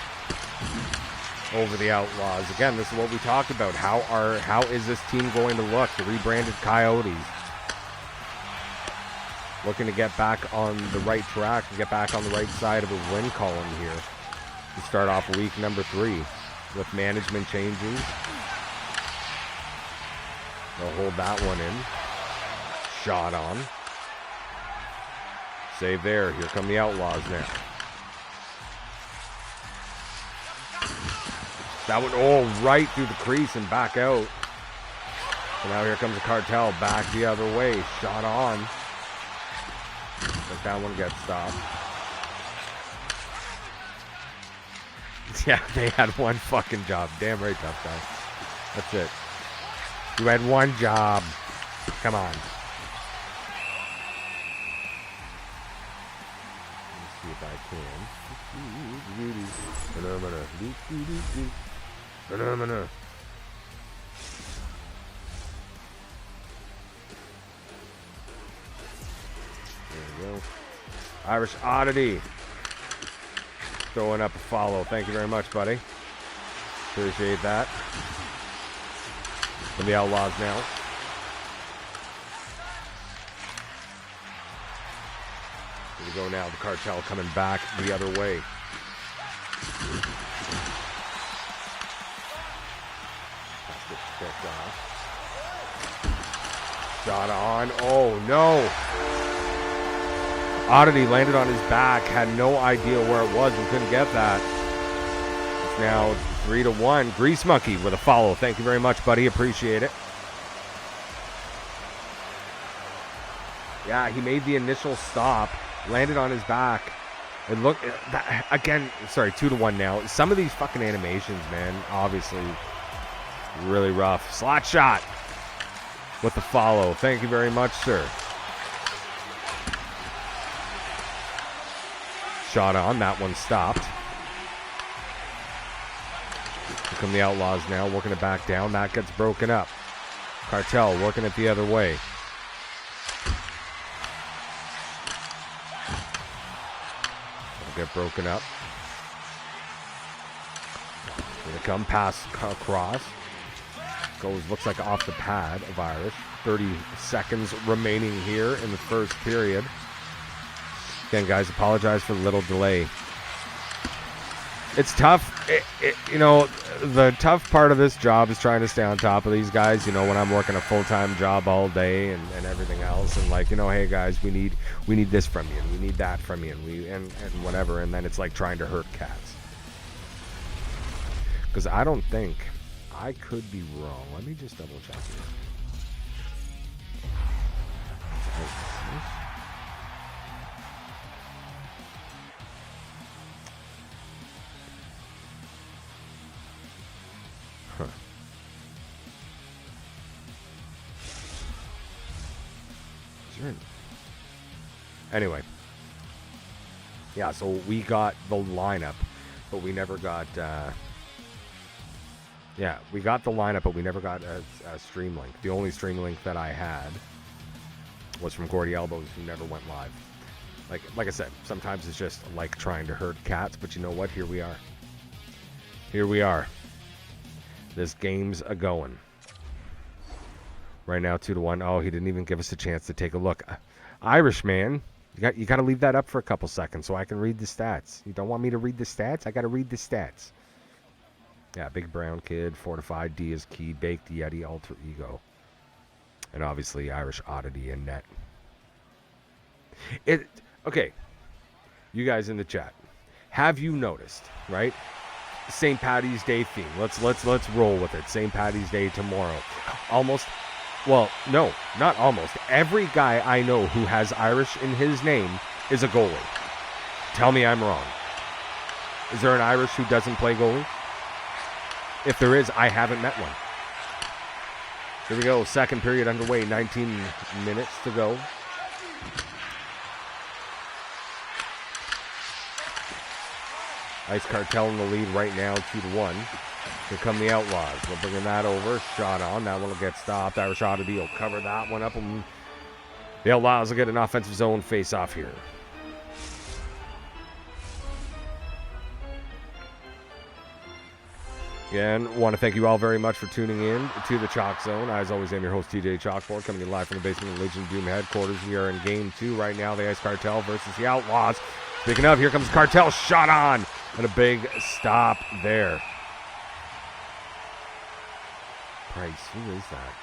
over the Outlaws. Again, this is what we talked about. How is this team going to look? The rebranded Coyotes looking to get back on the right track and get back on the right side of a win column here to start off week number 3 with management changes. They'll hold that one in. Shot on. Save there. Here come the Outlaws now. That one, oh, right through the crease and back out. So now here comes the Cartel back the other way. Shot on. But that one gets stopped. Yeah, they had one fucking job. Damn right, tough guy. That's it. You had one job. Come on. Let me see if I can. Phenomena. There we go. Irish Oddity. Throwing up a follow. Thank you very much, buddy. Appreciate that. From the Outlaws now. Here we go now. The Cartel coming back the other way. Shot on. Oh, no. Oddity landed on his back. Had no idea where it was and couldn't get that. It's now 3-1. Grease Monkey with a follow. Thank you very much, buddy. Appreciate it. Yeah, he made the initial stop. Landed on his back. And look, again, sorry, 2-1 now. Some of these fucking animations, man, obviously really rough. Slot shot with the follow. Thank you very much, sir. Shot on. That one stopped. Here come the Outlaws now, working it back down. That gets broken up. Cartel working it the other way. It'll get broken up. Here they come. Pass across. Goes, looks like off the pad of Irish. 30 seconds remaining here in the first period. Again, guys, apologize for the little delay. It's tough. You know, the tough part of this job is trying to stay on top of these guys. You know, when I'm working a full-time job all day and everything else, and like, you know, hey guys, we need this from you, and we need that from you, and whatever. And then it's like trying to hurt cats. Because I don't think, I could be wrong. Let me just double check here. Huh. Anyway. Yeah, so we got the lineup, but we never got... yeah, we got the lineup, but we never got a stream link. The only stream link that I had was from Gordy Elbows, who never went live. Like I said, sometimes it's just like trying to herd cats, but you know what? Here we are. Here we are. This game's a-going. Right now, 2-1. Oh, he didn't even give us a chance to take a look. Irish, man. You got to leave that up for a couple seconds so I can read the stats. You don't want me to read the stats? I got to read the stats. Yeah, big brown kid, fortified, D is key, baked Yeti, alter ego. And obviously Irish Oddity and net. Okay, you guys in the chat, have you noticed, right? St. Paddy's Day theme. Let's roll with it. St. Paddy's Day tomorrow. Almost, well, no, not almost. Every guy I know who has Irish in his name is a goalie. Tell me I'm wrong. Is there an Irish who doesn't play goalie? If there is, I haven't met one. Here we go. Second period underway. 19 minutes to go. Ice Cartel in the lead right now, 2-1. Here come the Outlaws. They're bringing that over. Shot on. That one will get stopped. Irish Oddity will cover that one up. And the Outlaws will get an offensive zone face-off here. Again, want to thank you all very much for tuning in to the Chalk Zone. As always, I'm your host, TJ Chalkboard, coming in live from the basement of the Legion of Doom headquarters. We are in Game 2 right now, the Ice Cartel versus the Outlaws. Speaking of, here comes Cartel, shot on, and a big stop there. Price, who is that?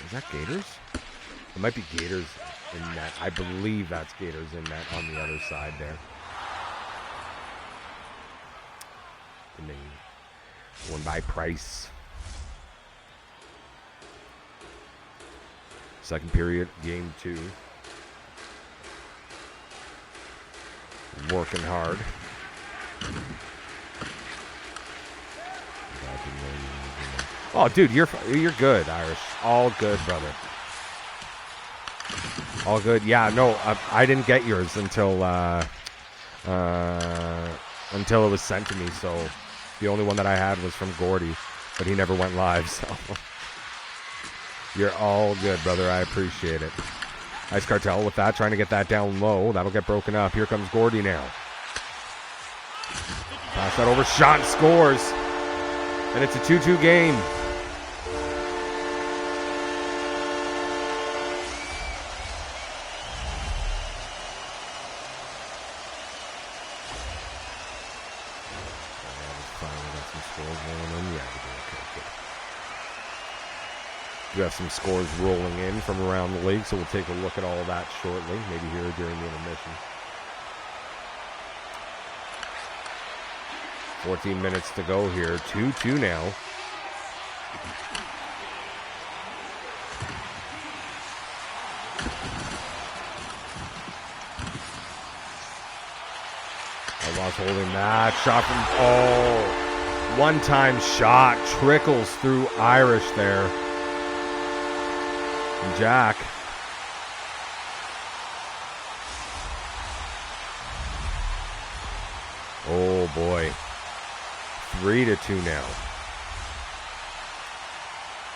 Is that Gators? It might be Gators in that. I believe that's Gators in that on the other side there. And then one by Price. Second period, Game 2. Working hard. Oh, dude, you're good, Irish. All good, brother. All good. Yeah, no, I didn't get yours until it was sent to me. So the only one that I had was from Gordy, but he never went live. So you're all good, brother. I appreciate it. Ice Cartel with that, trying to get that down low. That'll get broken up. Here comes Gordy now. Pass that over. Shot, scores. And it's a 2-2 game. We have some scores rolling in from around the league, so we'll take a look at all of that shortly, maybe here during the intermission. 14 minutes to go here. 2-2 now. Outlaws holding that. Shot from, one-time shot. Trickles through Irish there. And Jack. Oh boy. 3-2 now.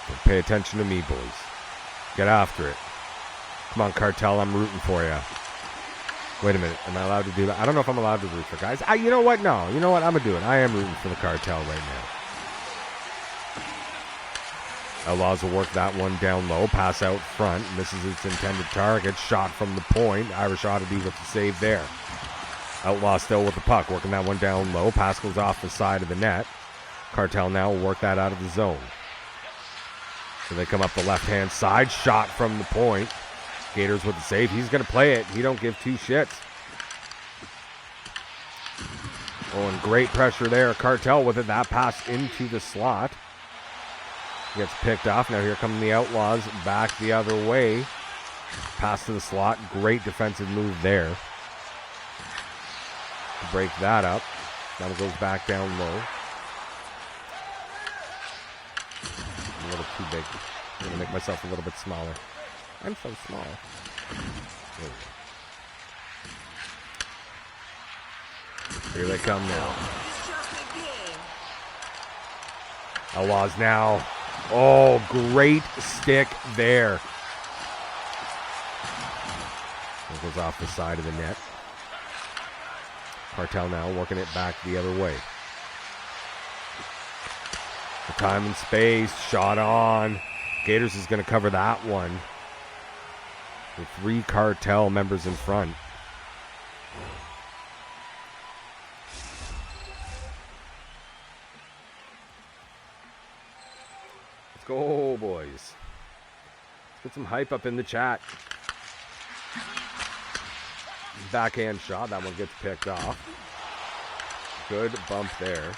So pay attention to me, boys. Get after it. Come on, Cartel, I'm rooting for you. Wait a minute. Am I allowed to do that? I don't know if I'm allowed to root for guys. You know what? No. You know what? I'm going to do it. I am rooting for the Cartel right now. Outlaws will work that one down low. Pass out front. Misses its intended target. Shot from the point. Irish Oddity with the save there. Outlaw still with the puck. Working that one down low. Pass goes off the side of the net. Cartel now will work that out of the zone. So they come up the left-hand side. Shot from the point. Gators with the save. He's going to play it. He don't give two shits. Oh, and great pressure there. Cartel with it. That pass into the slot. Gets picked off. Now here come the Outlaws back the other way. Pass to the slot. Great defensive move there. To break that up. That one goes back down low. A little too big. I'm going to make myself a little bit smaller. I'm so small. Here they come now. Outlaws now. Oh, great stick there. It goes off the side of the net. Cartel now working it back the other way. The time and space. Shot on. Gators is going to cover that one. With 3 Cartel members in front. Let's go, boys. Let's get some hype up in the chat. Backhand shot. That one gets picked off. Good bump there.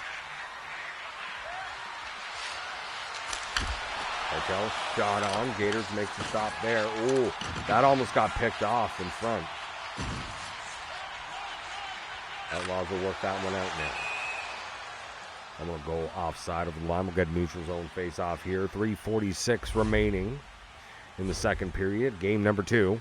Cartel shot on. Gators makes the stop there. Ooh, that almost got picked off in front. Outlaws will work that one out now. I'm going to go offside of the line. We'll get neutral zone face off here. 3:46 remaining in the second period. Game number 2.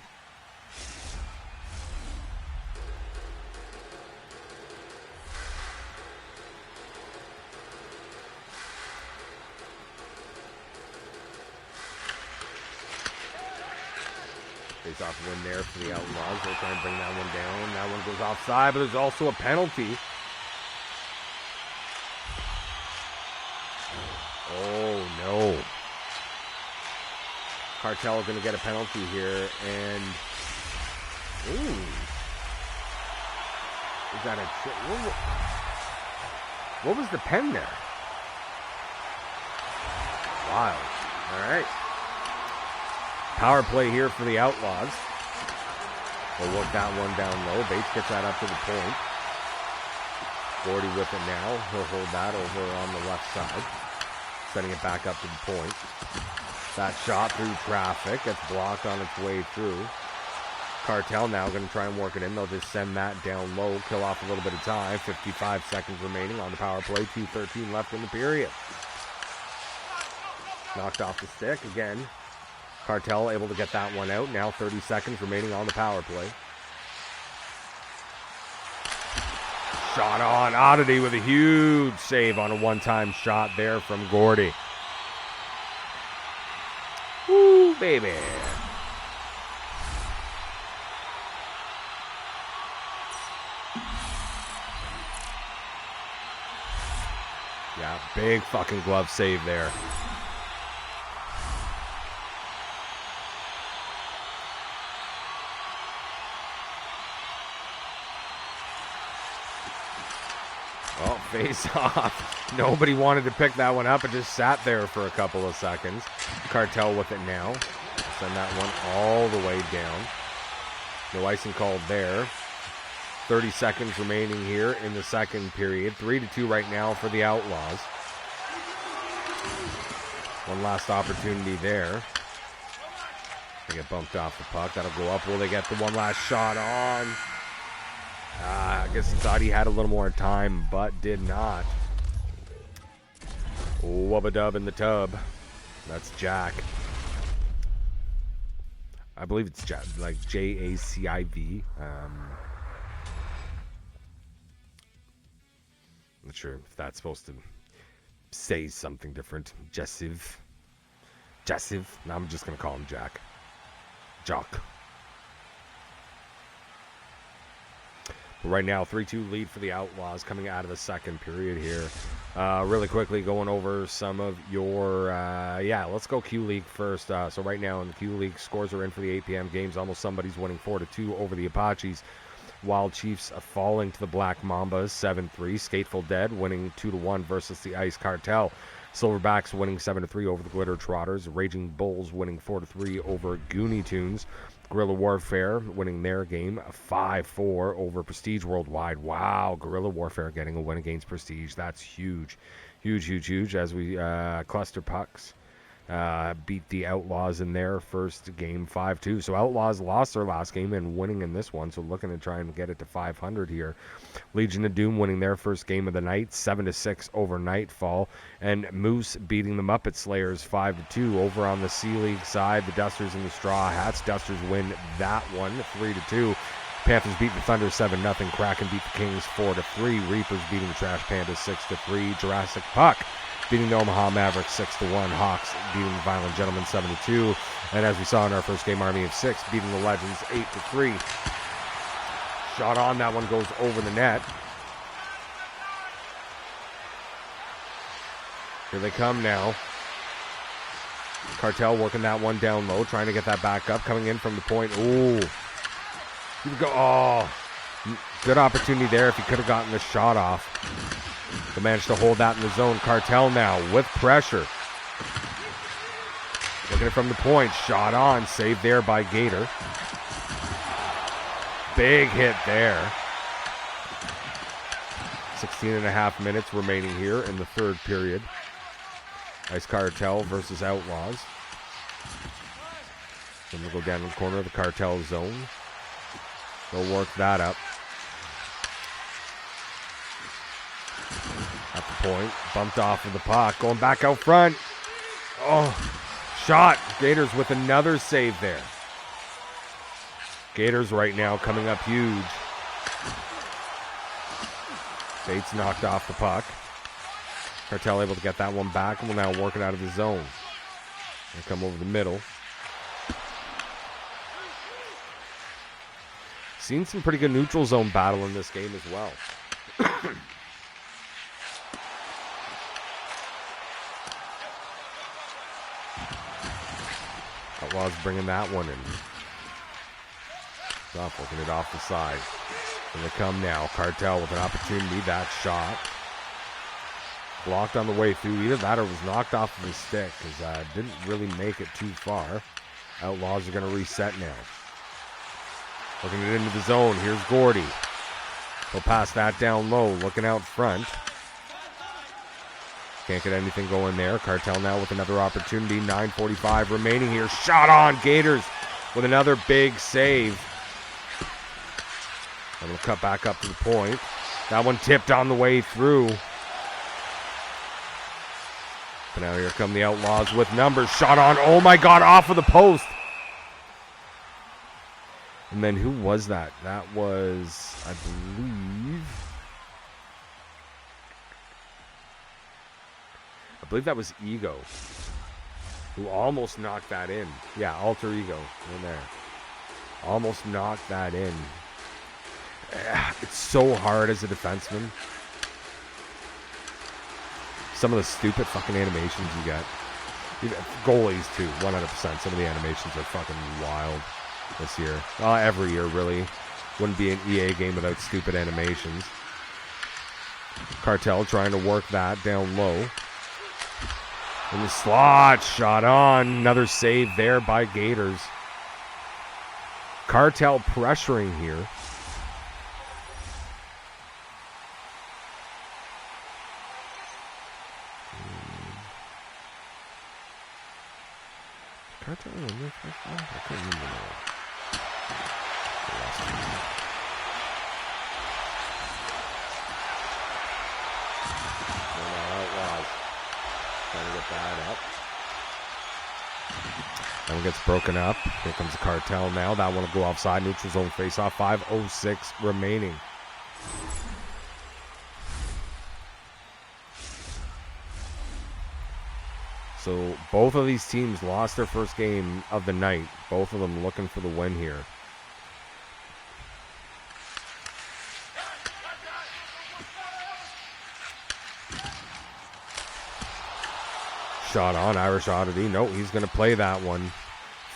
Face-off win there for the Outlaws. They'll try and bring that one down. That one goes offside, but there's also a penalty. Oh, no. Cartel going to get a penalty here, and... Ooh. Is that a... What was the pen there? Wild. All right. Power play here for the Outlaws. They'll work that one down low. Bates gets that up to the point. Gordy with it now. He'll hold that over on the left side. Sending it back up to the point. That shot through traffic. Gets blocked on its way through. Cartel now going to try and work it in. They'll just send that down low. Kill off a little bit of time. 55 seconds remaining on the power play. 2:13 left in the period. Knocked off the stick again. Cartel able to get that one out. Now 30 seconds remaining on the power play. Shot on. Oddity with a huge save on a one-time shot there from Gordy. Woo, baby. Yeah, big fucking glove save there. Oh, face off. Nobody wanted to pick that one up. It just sat there for a couple of seconds. Cartel with it now. Send that one all the way down. No icing called there. 30 seconds remaining here in the second period. 3-2 right now for the Outlaws. One last opportunity there. They get bumped off the puck. That'll go up. Will they get the one last shot on? I guess he thought he had a little more time, but did not. Wubba-dub in the tub. That's Jack. I believe it's Jack, like Jaciv. Not sure if that's supposed to say something different. Jessiv. No, I'm just going to call him Jack. Jock. But right now, 3-2 lead for the Outlaws coming out of the second period here. Really quickly going over some of your, let's go Q League first. So right now in the Q League, scores are in for the 8 p.m. games. Almost somebody's winning 4-2 over the Apaches. Wild Chiefs falling to the Black Mambas 7-3. Skateful Dead winning 2-1 versus the Ice Cartel. Silverbacks winning 7-3 over the Glitter Trotters. Raging Bulls winning 4-3 over Goonie Tunes. Guerilla Warfare winning their game 5-4 over Prestige Worldwide. Wow, Guerilla Warfare getting a win against Prestige. That's huge. Huge. As we Kluster Pucks beat the Outlaws in their first game 5-2. So Outlaws lost their last game and winning in this one. So looking to try and get it to 500 here. Legion of Doom winning their first game of the night 7-6 over Nightfall. And Moose beating the Muppet Slayers 5-2 over on the C League side. The Dusters and the Straw Hats. Dusters win that one 3-2. Panthers beat the Thunder 7-0. Kraken beat the Kings 4-3. Reapers beating the Trash Pandas 6-3. Jurassic Puck beating the Omaha Mavericks 6-1. Hawks beating the Violent Gentlemen 7-2. And as we saw in our first game, Army of 6 beating the Legends 8-3. Shot on, that one goes over the net. Here they come now. Cartel working that one down low, trying to get that back up, coming in from the point. Ooh. Here we go. Oh, good opportunity there if he could have gotten the shot off. They managed to hold that in the zone. Cartel now with pressure. Looking at it from the point. Shot on. Saved there by Gator. Big hit there. 16.5 minutes remaining here in the third period. Ice Cartel versus Outlaws. Then we'll go down in the corner of the Cartel zone. They'll work that up. At the point. Bumped off of the puck. Going back out front. Oh. shot. Gators with another save there. Gators right now coming up huge. Bates knocked off the puck. Cartel able to get that one back and will now work it out of the zone. They come over the middle. Seen some pretty good neutral zone battle in this game as well. Outlaws bringing that one in. Stop working it off the side. And they come now. Cartel with an opportunity. That shot. Blocked on the way through. Either that or was knocked off of his stick because didn't really make it too far. Outlaws are going to reset now. Looking it into the zone. Here's Gordy. He'll pass that down low. Looking out front. Can't get anything going there. Cartel now with another opportunity. 9:45 remaining here. Shot on. Gators with another big save. And we'll cut back up to the point. That one tipped on the way through. But now here come the Outlaws with numbers. Shot on. Oh my God, off of the post. And then who was that? That was, I believe that was Ego, who almost knocked that in. Yeah, Alter Ego in there. Almost knocked that in. It's so hard as a defenseman. Some of the stupid fucking animations you get. Goalies too, 100%. Some of the animations are fucking wild this year. Every year, really. Wouldn't be an EA game without stupid animations. Cartel trying to work that down low. In the slot, shot on. Another save there by Gators. Cartel pressuring here. Cartel in the first one? I can't remember now. Outlaws trying to get that up. That one gets broken up. Here comes the Cartel now. That one will go offside. Neutral zone face-off. 5:06 remaining. So both of these teams lost their first game of the night. Both of them looking for the win here. Shot on, Irish Oddity. No, he's going to play that one.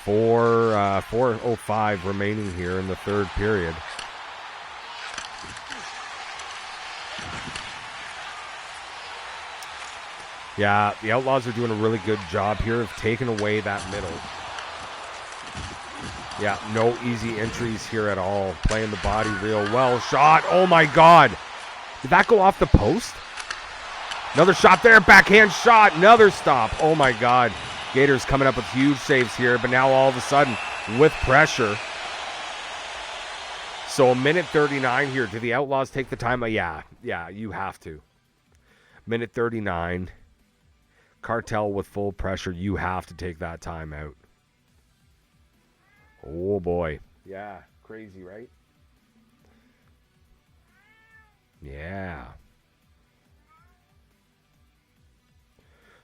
4:05 remaining here in the third period. Yeah, the Outlaws are doing a really good job here of taking away that middle. Yeah, no easy entries here at all. Playing the body real well. Shot. Oh, my God. Did that go off the post? Another shot there. Backhand shot. Another stop. Oh, my God. Gators coming up with huge saves here, but now all of a sudden with pressure. So 1:39 here. Do the Outlaws take the time? Yeah, you have to. 1:39. Cartel with full pressure. You have to take that time out. Oh, boy. Yeah, crazy, right? Yeah.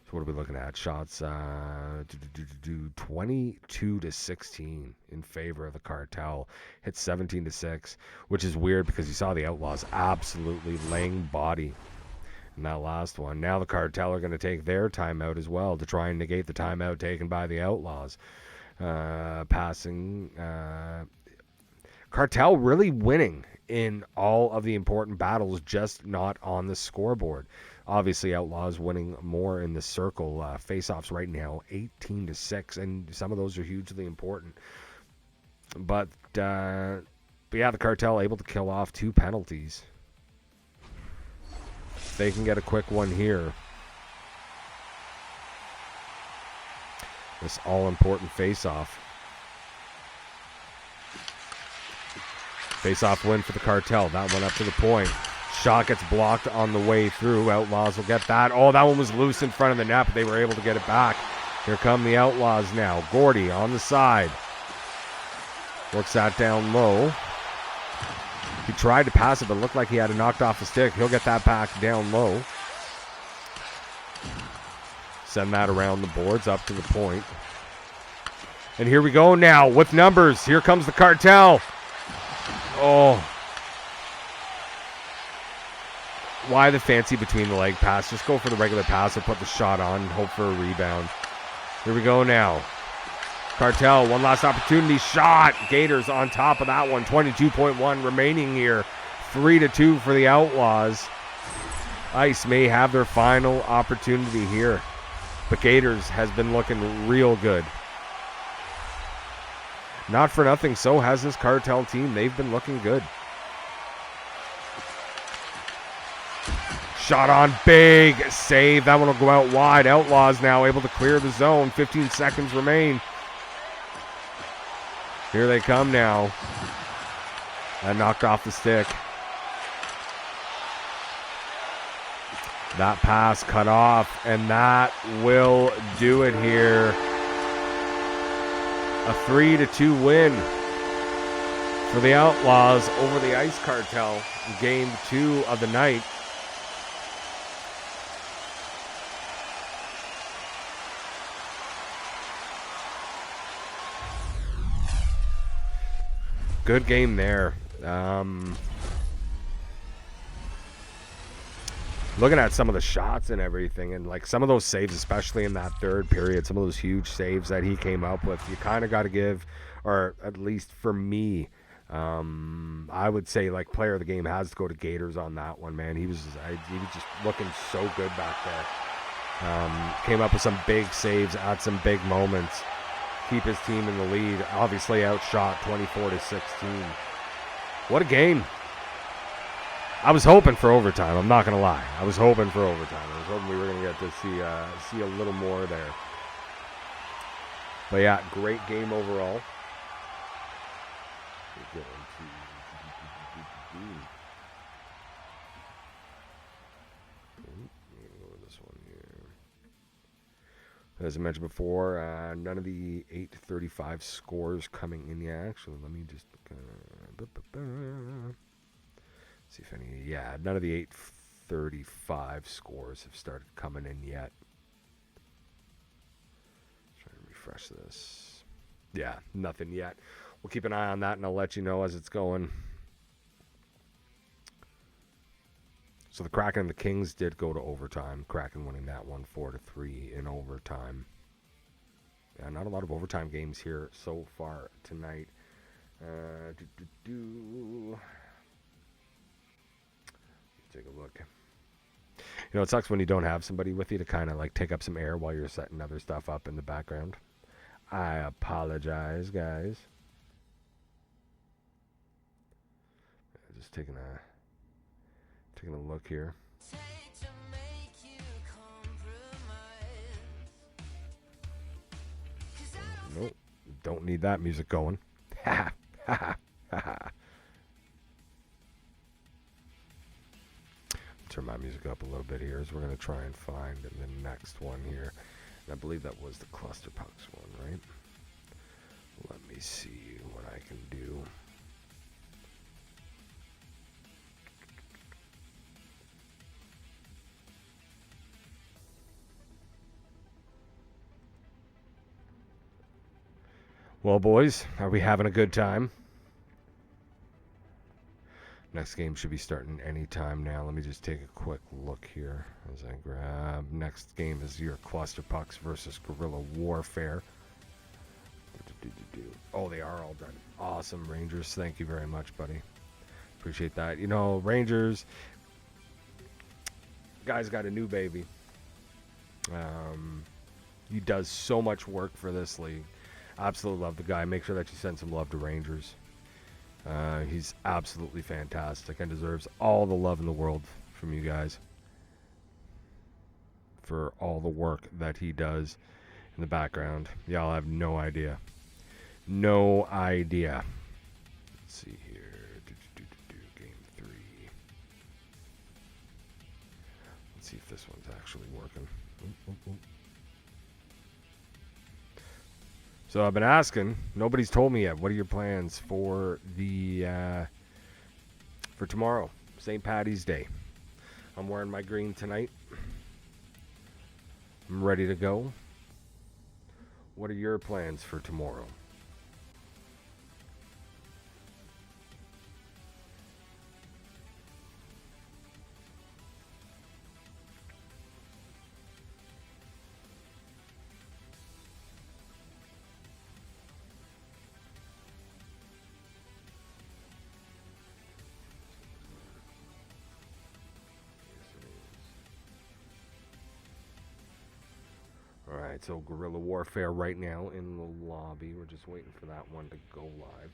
So what are we looking at? Shots 22-16 in favor of the Cartel. Hit 17-6, which is weird because you saw the Outlaws absolutely laying body in that last one. Now the Cartel are going to take their timeout as well to try and negate the timeout taken by the Outlaws. Passing. Cartel really winning in all of the important battles, just not on the scoreboard. Obviously, Outlaws winning more in the circle. Face-offs right now, 18-6, and some of those are hugely important. But yeah, the Cartel able to kill off 2 penalties. They can get a quick one here. This all-important face-off. Face-off win for the Cartel. That one up to the point. Shot gets blocked on the way through. Outlaws will get that. Oh, that one was loose in front of the net, but they were able to get it back. Here come the Outlaws now. Gordy on the side. Works that down low. He tried to pass it, but it looked like he had it knocked off the stick. He'll get that back down low. Send that around the boards up to the point. And here we go now with numbers. Here comes the Cartel. Oh. Why the fancy between the leg pass? Just go for the regular pass or put the shot on and hope for a rebound. Here we go now. Cartel, one last opportunity. Shot. Gators on top of that one. 22.1 remaining here. 3-2 for the Outlaws. Ice may have their final opportunity here. But Gators has been looking real good. Not for nothing, so has this Cartel team. They've been looking good. Shot on, big save. That one will go out wide. Outlaws now able to clear the zone. 15 seconds remain. Here they come now. That knocked off the stick. That pass cut off, and that will do it here. A 3-2 win for the Outlaws over the Ice Cartel in Game 2 of the night. Good game there. Looking at some of the shots and everything, and like some of those saves, especially in that third period, some of those huge saves that he came up with, you kind of got to give, or at least for me, I would say like player of the game has to go to Gators on that one, man. He was just looking so good back there. Came up with some big saves at some big moments. Keep his team in the lead. Obviously outshot 24-16. What a game. I was hoping for overtime. I'm not going to lie. I was hoping for overtime. I was hoping we were going to get to see a little more there. But yeah, great game overall. Go with this one here. As I mentioned before, none of the 8:35 scores coming in yet. Actually, let me just see if any. Yeah, none of the 8:35 scores have started coming in yet. Try to refresh this. Yeah, nothing yet. We'll keep an eye on that, and I'll let you know as it's going. So the Kraken and the Kings did go to overtime. Kraken winning that one 4-3 in overtime. Yeah, not a lot of overtime games here so far tonight. Take a look. You know, it sucks when you don't have somebody with you to kind of like take up some air while you're setting other stuff up in the background. I apologize, guys. Just taking a look here. Nope, don't need that music going. Ha ha ha ha. Turn my music up a little bit here as we're going to try and find the next one here. And I believe that was the Kluster Pucks one, right? Let me see what I can do. Well, boys, are we having a good time? Next game should be starting any time now. Let me just take a quick look here as I grab. Next game is your Kluster Pucks versus Guerilla Warfare. Oh, they are all done. Awesome, Rangers. Thank you very much, buddy. Appreciate that. You know, Rangers, guy's got a new baby. He does so much work for this league. Absolutely love the guy. Make sure that you send some love to Rangers. He's absolutely fantastic and deserves all the love in the world from you guys for all the work that he does in the background. Y'all have no idea. No idea. Let's see here. Game 3. Let's see if this one's actually working. So I've been asking. Nobody's told me yet. What are your plans for the for tomorrow, St. Paddy's Day? I'm wearing my green tonight. I'm ready to go. What are your plans for tomorrow? Alright, so Guerilla Warfare right now in the lobby. We're just waiting for that one to go live.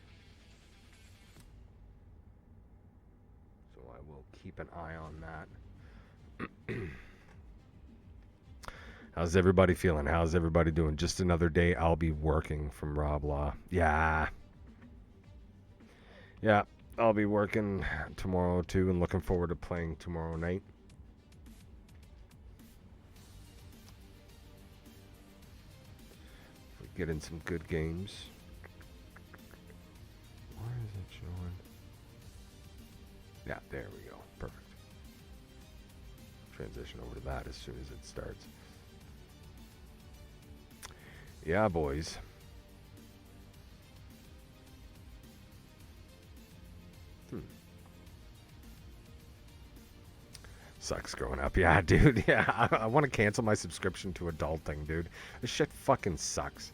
So I will keep an eye on that. How's everybody feeling? How's everybody doing? Just another day I'll be working from Rob Law. Yeah, I'll be working tomorrow too and looking forward to playing tomorrow night. Get in some good games. Why is it showing? Yeah, there we go. Perfect. Transition over to that as soon as it starts. Yeah, boys. Sucks growing up. Yeah, dude. Yeah, I want to cancel my subscription to Adulting, dude. This shit fucking sucks.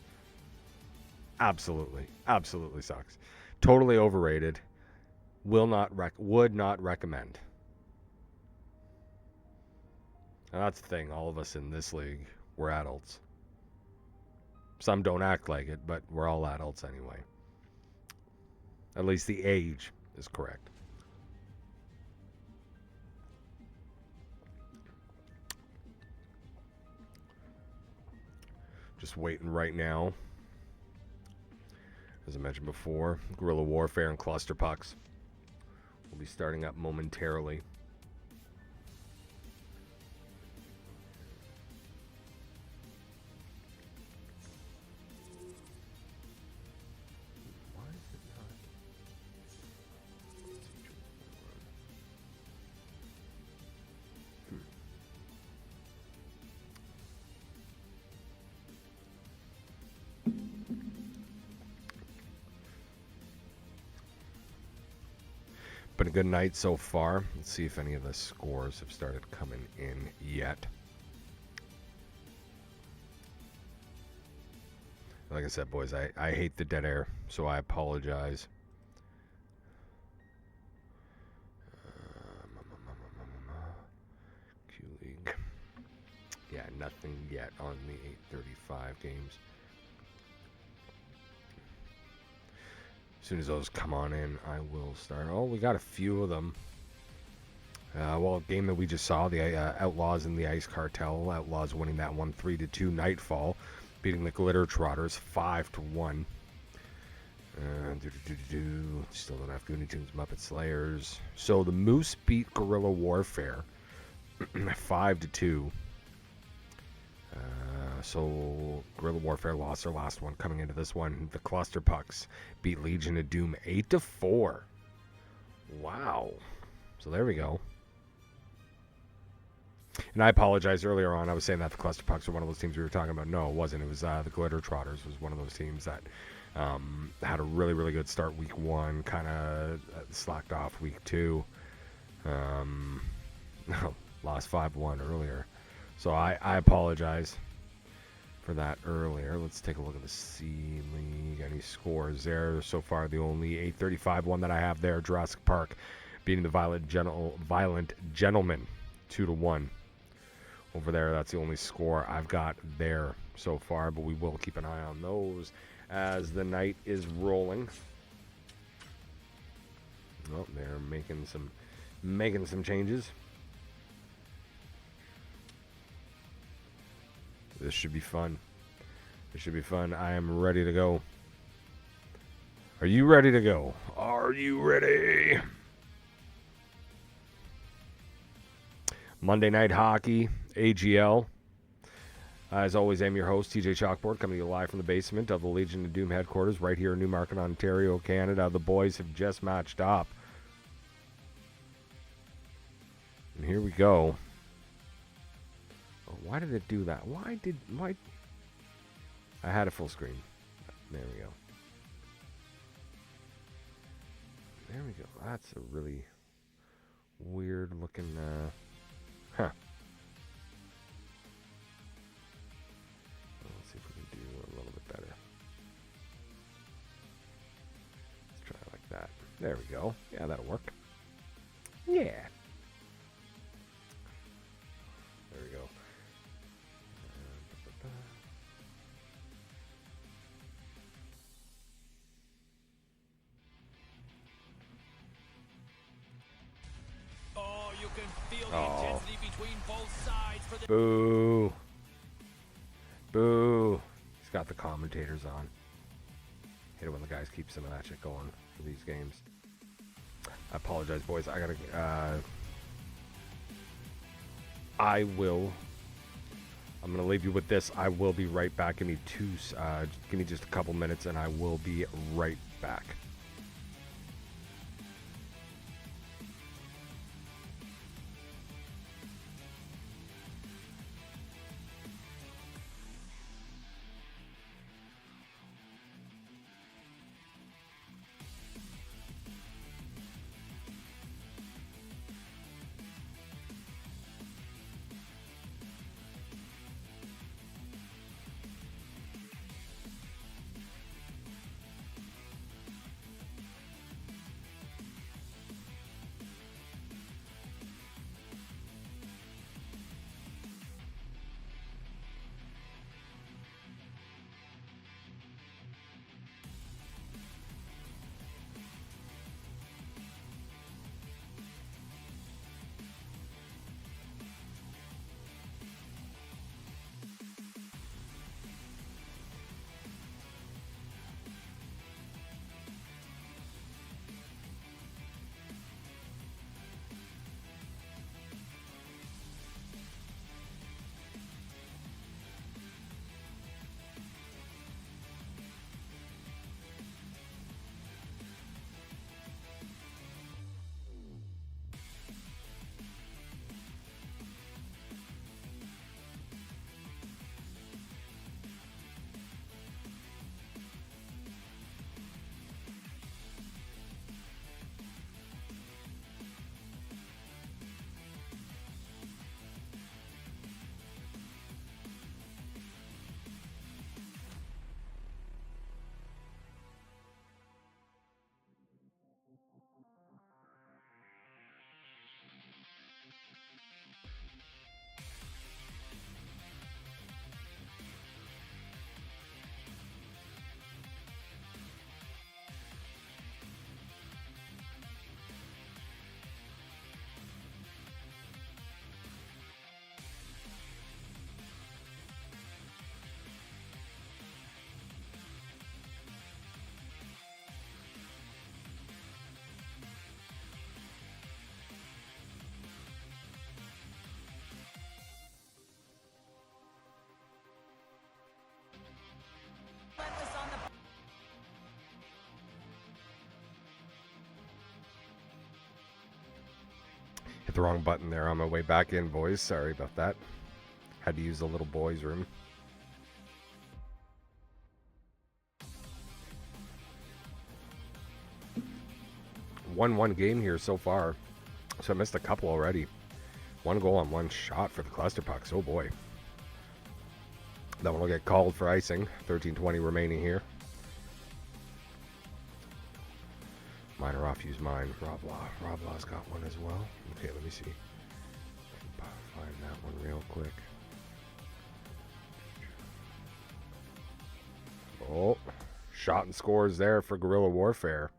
Absolutely sucks. Totally overrated. Would not recommend. And that's the thing. All of us in this league, we're adults. Some don't act like it, but we're all adults anyway. At least the age is correct. Just waiting right now. As I mentioned before, Guerilla Warfare and Kluster Pucks will be starting up momentarily. Why is it not? Been a good night so far. Let's see if any of the scores have started coming in yet. Like I said, boys, I hate the dead air, so I apologize. Q-League. Yeah, nothing yet on the 8:35 games. As soon as those come on in, I will start. Oh, we got a few of them. Well, a game that we just saw, the Outlaws and the Ice Cartel. Outlaws winning that one 3-2 Nightfall, beating the Glitter Trotters 5-1. Still don't have Goonie Tunes, Muppet Slayers. So the Moose beat Guerilla Warfare 5-2. So Guerilla Warfare lost their last one. Coming into this one, the Kluster Pucks beat Legion of Doom 8-4. Wow. So there we go. And I apologize earlier on. I was saying that the Kluster Pucks were one of those teams we were talking about. No, it wasn't. It was the Glitter Trotters was one of those teams that had a really, really good start week one, kind of slacked off week two. Lost 5-1 earlier. So I apologize for that earlier. Let's take a look at the C League. Any scores there? So far, the only 8:35 one that I have there, Jurassic Park beating the Violent Gentlemen 2-1. Over there, that's the only score I've got there so far, but we will keep an eye on those as the night is rolling. Oh, they're making some changes. This should be fun. This should be fun. I am ready to go. Are you ready to go? Are you ready? Monday Night Hockey, AGL. As always, I'm your host, TJ Chalkboard, coming to you live from the basement of the Legion of Doom headquarters right here in Newmarket, Ontario, Canada. The boys have just matched up. And here we go. Oh, why did it do that? Why? I had a full screen. There we go. There we go. That's a really weird looking, huh. Let's see if we can do a little bit better. Let's try it like that. There we go. Yeah, that'll work. Yeah. There we go. Oh, you can feel the intensity between both sides for the Boo. Boo. He's got the commentators on. Hate it when the guys keep some of that shit going for these games. I apologize, boys. I gotta, I'm gonna leave you with this. I will be right back. Give me just a couple minutes and I will be right back. Hit the wrong button there on my way back in, boys. Sorry about that. Had to use the little boys' room. 1-1 game here so far. So I missed a couple already. 1 goal on 1 shot for the Kluster Pucks. Oh boy. That one will get called for icing. 13:20 remaining here. Mine are off, use mine. Rob Law's got one as well. Okay, let me see. Find that one real quick. Oh, shot and scores there for Guerilla Warfare.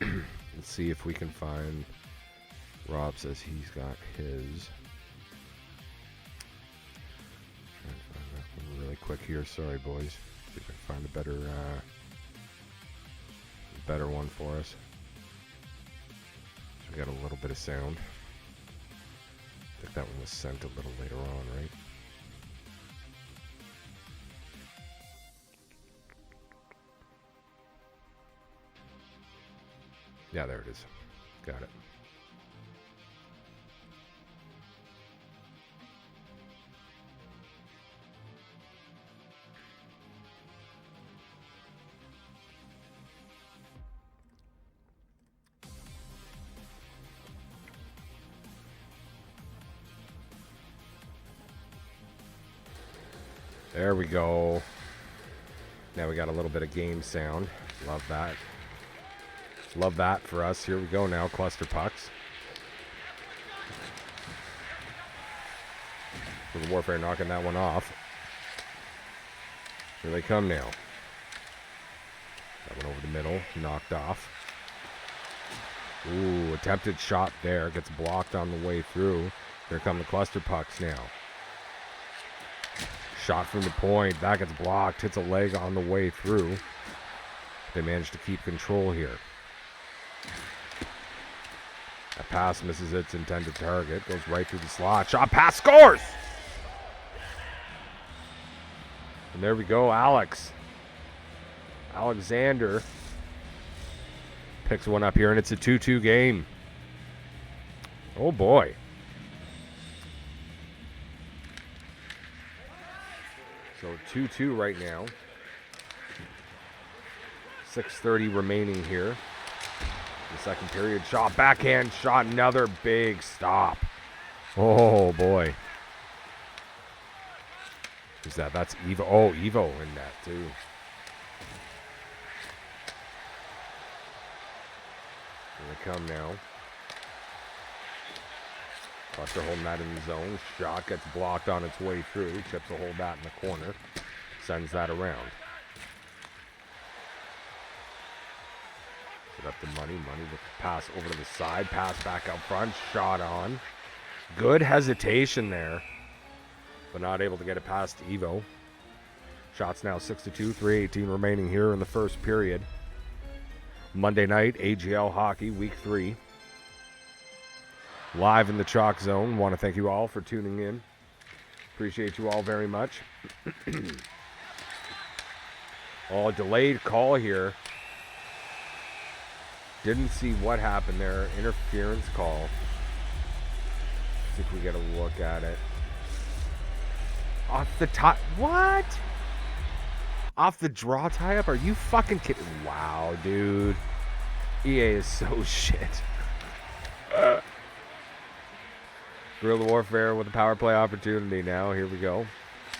Let's see if we can find. Rob says he's got his. Trying to find that one really quick here. Sorry, boys. See if I can find a better one for us. So we got a little bit of sound. I think that one was sent a little later on, right? Yeah, there it is. Got it. There we go. Now we got a little bit of game sound. Love that. Love that for us. Here we go now. Kluster Pucks. Guerilla Warfare knocking that one off. Here they come now. That one over the middle. Knocked off. Ooh, attempted shot there. Gets blocked on the way through. Here come the Kluster Pucks now. Shot from the point. That gets blocked. Hits a leg on the way through. They managed to keep control here. That pass misses its intended target. Goes right through the slot. Shot pass. Scores! And there we go. Alexander picks one up here, and it's a 2-2 game. Oh, boy. So 2-2 right now. 6:30 remaining here. The second period. Shot, backhand shot, another big stop. Oh, boy. Who's that? That's Evo. Oh, Evo in that, too. Here they come now. Kluster holding that in the zone. Shot gets blocked on its way through. Chips will hold that in the corner. Sends that around. Set up the money. Money with the pass over to the side. Pass back out front. Shot on. Good hesitation there. But not able to get it past Evo. Shots now 6-2. 3:18 remaining here in the first period. Monday night, AGL hockey, week 3. Live in the Chalk Zone. Want to thank you all for tuning in. Appreciate you all very much. Oh, delayed call here. Didn't see what happened there. Interference call. See if we get a look at it. Off the top. What? Off the draw tie-up? Are you fucking kidding? Wow, dude. EA is so shit. Guerilla Warfare with a power play opportunity now. Here we go.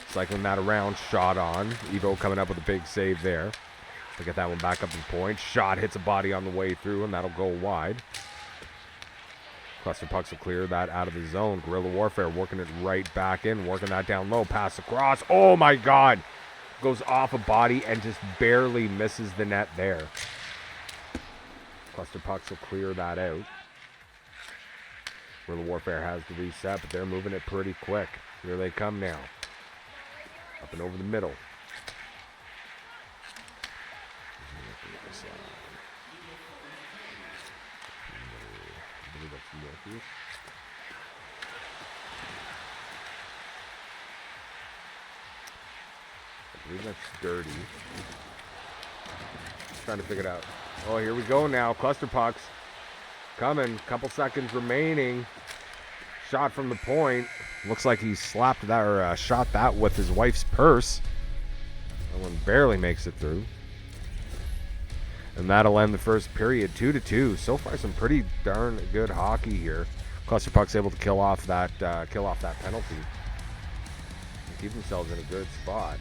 Cycling that around. Shot on. Evo coming up with a big save there. To get that one back up in point. Shot hits a body on the way through, and that'll go wide. Kluster Pucks will clear that out of the zone. Guerilla Warfare working it right back in. Working that down low. Pass across. Oh, my God. Goes off a body and just barely misses the net there. Kluster Pucks will clear that out. Guerilla Warfare has the reset, but they're moving it pretty quick. Here they come now. Up and over the middle. I believe that's dirty. Trying to figure it out. Oh, here we go now. Kluster Pucks coming. Couple seconds remaining. Shot from the point. Looks like he slapped that or shot that with his wife's purse. That one barely makes it through. And that'll end the first period, 2-2. So far, some pretty darn good hockey here. Kluster Pucks able to kill off that penalty. And keep themselves in a good spot.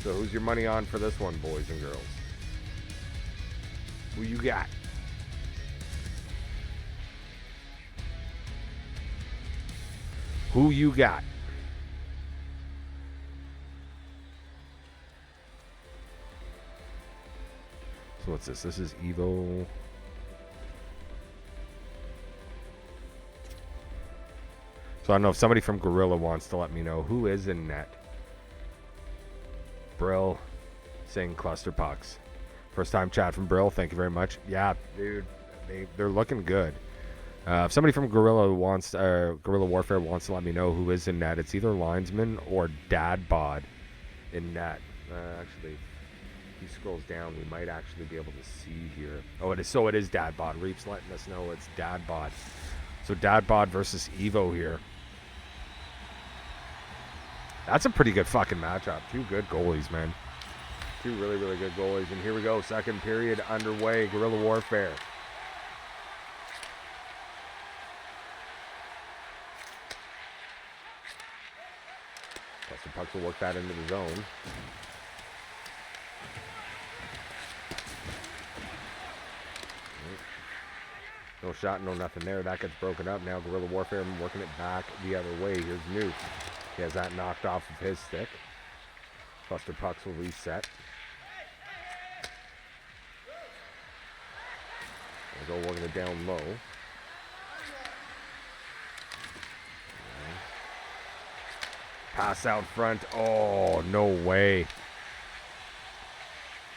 So who's your money on for this one, boys and girls? Who you got? Who you got? So what's this? This is Evo. So I don't know if somebody from Guerilla wants to let me know who is in net. Brill saying Kluster Pucks. First time chat from Brill. Thank you very much. Yeah, dude, they're looking good. If somebody from Guerilla Warfare wants to let me know who is in net, it's either linesman or dad bod in net. Actually, if he scrolls down, we might actually be able to see here. Oh, it is. So it is dad bod. Reap's letting us know it's dad bod. So dad bod versus Evo here. That's a pretty good fucking matchup. Two good goalies, man. Two really, really good goalies. And here we go. Second period underway. Guerilla Warfare. Kluster Pucks will work that into the zone. No shot, no nothing there. That gets broken up. Now Guerilla Warfare working it back the other way. Here's Nuke. He has that knocked off of his stick. Kluster Pucks will reset. We'll go working it down low. Pass out front. Oh, no way.